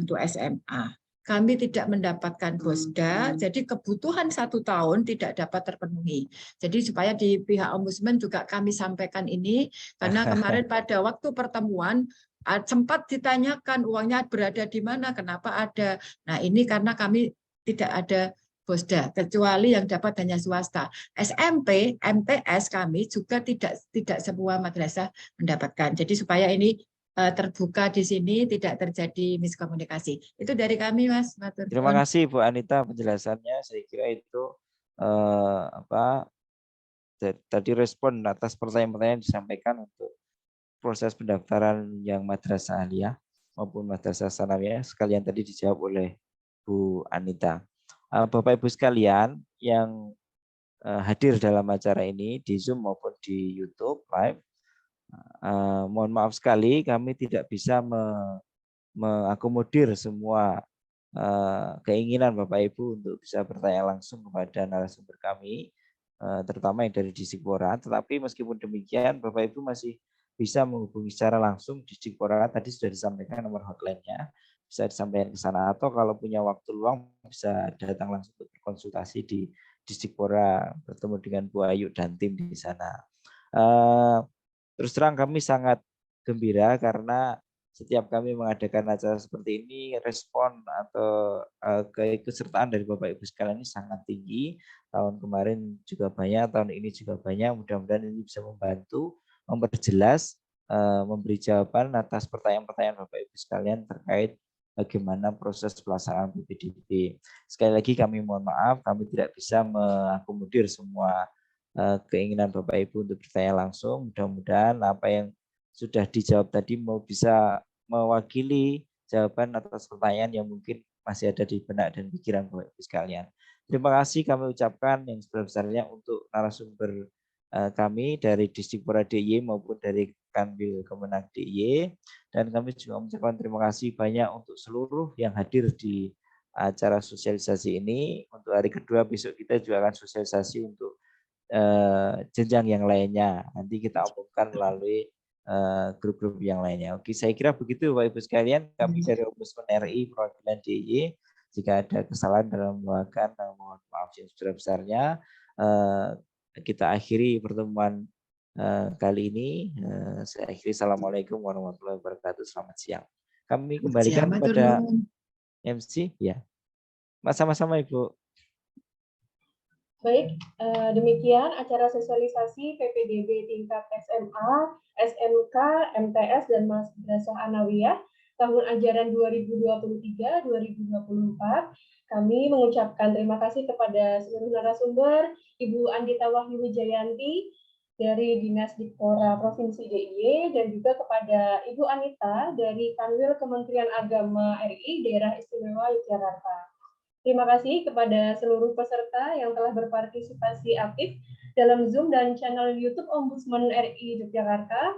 untuk SMA. Kami tidak mendapatkan BOSDA, jadi kebutuhan 1 tahun tidak dapat terpenuhi. Jadi supaya di pihak Ombudsman juga kami sampaikan ini, karena kemarin pada waktu pertemuan sempat ditanyakan uangnya berada di mana, kenapa ada. Nah ini karena kami tidak ada BOSDA, kecuali yang dapat hanya swasta. SMP, MTS kami juga tidak semua madrasah mendapatkan. Jadi supaya ini terbuka di sini, tidak terjadi miskomunikasi. Itu dari kami, Mas. Terima kasih Bu Anita penjelasannya. Saya kira itu tadi respon atas pertanyaan-pertanyaan disampaikan untuk proses pendaftaran yang madrasah aliyah maupun madrasah sanawiyah sekalian tadi dijawab oleh Bu Anita. Bapak Ibu sekalian yang hadir dalam acara ini di Zoom maupun di YouTube live, mohon maaf sekali kami tidak bisa mengakomodir semua keinginan Bapak Ibu untuk bisa bertanya langsung kepada narasumber kami, terutama yang dari Disikpora. Tetapi meskipun demikian, Bapak Ibu masih bisa menghubungi secara langsung Disikpora. Tadi sudah disampaikan nomor hotline-nya. Bisa disampaikan ke sana atau kalau punya waktu luang bisa datang langsung berkonsultasi di Disikpora bertemu dengan Bu Ayu dan tim di sana. Terus terang kami sangat gembira karena setiap kami mengadakan acara seperti ini, respon atau keikutsertaan dari Bapak Ibu sekalian ini sangat tinggi. Tahun kemarin juga banyak, tahun ini juga banyak. Mudah-mudahan ini bisa membantu, memperjelas, memberi jawaban atas pertanyaan-pertanyaan Bapak Ibu sekalian terkait bagaimana proses pelaksanaan PPDB. Sekali lagi kami mohon maaf, kami tidak bisa mengakomodir semua keinginan Bapak Ibu untuk bertanya langsung. Mudah-mudahan apa yang sudah dijawab tadi mau bisa mewakili jawaban atas pertanyaan yang mungkin masih ada di benak dan pikiran Bapak Ibu sekalian. Terima kasih kami ucapkan yang sebesar-besarnya untuk narasumber kami dari Disdikpora DIY maupun dari Kanwil Kemenag DIY, dan kami juga mengucapkan terima kasih banyak untuk seluruh yang hadir di acara sosialisasi ini. Untuk hari kedua besok kita juga akan sosialisasi untuk jenjang yang lainnya. Nanti kita umumkan melalui grup-grup yang lainnya. Oke, saya kira begitu Bapak Ibu sekalian. Kami dari Ombudsman RI perwakilan DIY, jika ada kesalahan dalam membawakan, mohon maaf yang sebesar-besarnya. Kita akhiri pertemuan kali ini. Saya akhiri. Assalamualaikum warahmatullahi wabarakatuh. Selamat siang. Kami kembalikan kepada MC. Ya, sama-sama Ibu. Baik, demikian acara sosialisasi PPDB tingkat SMA, SMK, MTS, dan Madrasah Anawiyah tahun ajaran 2023-2024. Kami mengucapkan terima kasih kepada seluruh narasumber, Ibu Andita Wahyu Wijayanti dari Dinas Dikpora Provinsi DIY, dan juga kepada Ibu Anita dari Kanwil Kementerian Agama RI Daerah Istimewa Yogyakarta. Terima kasih kepada seluruh peserta yang telah berpartisipasi aktif dalam Zoom dan channel YouTube Ombudsman RI Yogyakarta.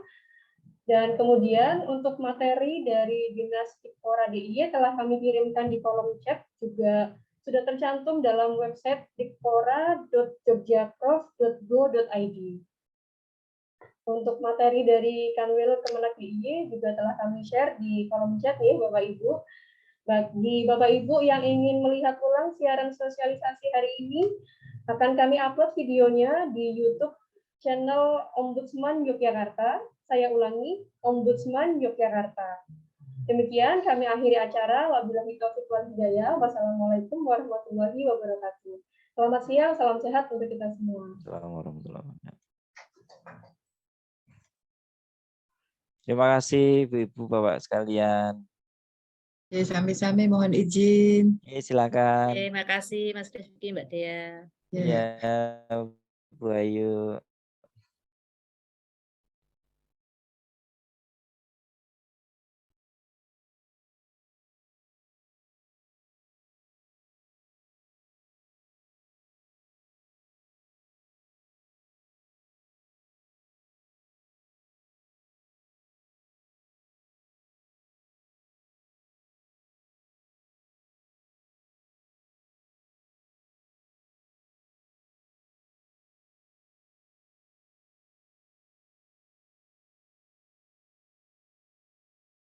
Dan kemudian untuk materi dari Dinas Dikpora DIY telah kami kirimkan di kolom chat, juga sudah tercantum dalam website dikpora.jogjaprof.go.id. Untuk materi dari Kanwil Kemenag DIY juga telah kami share di kolom chat nih Bapak Ibu. Bagi Bapak Ibu yang ingin melihat ulang siaran sosialisasi hari ini, akan kami upload videonya di YouTube channel Ombudsman Yogyakarta. Saya ulangi, Ombudsman Yogyakarta. Demikian kami akhiri acara. Wabillahi taufiq wal hidayah. Wassalamualaikum warahmatullahi wabarakatuh. Selamat siang, salam sehat untuk kita semua. Assalamualaikum warahmatullahi wabarakatuh. Terima kasih Ibu Bapak sekalian. Ya, sami-sami mohon izin. Silakan. Terima kasih Mas Rifki, Mbak Dea. Ya, Bu Ayu.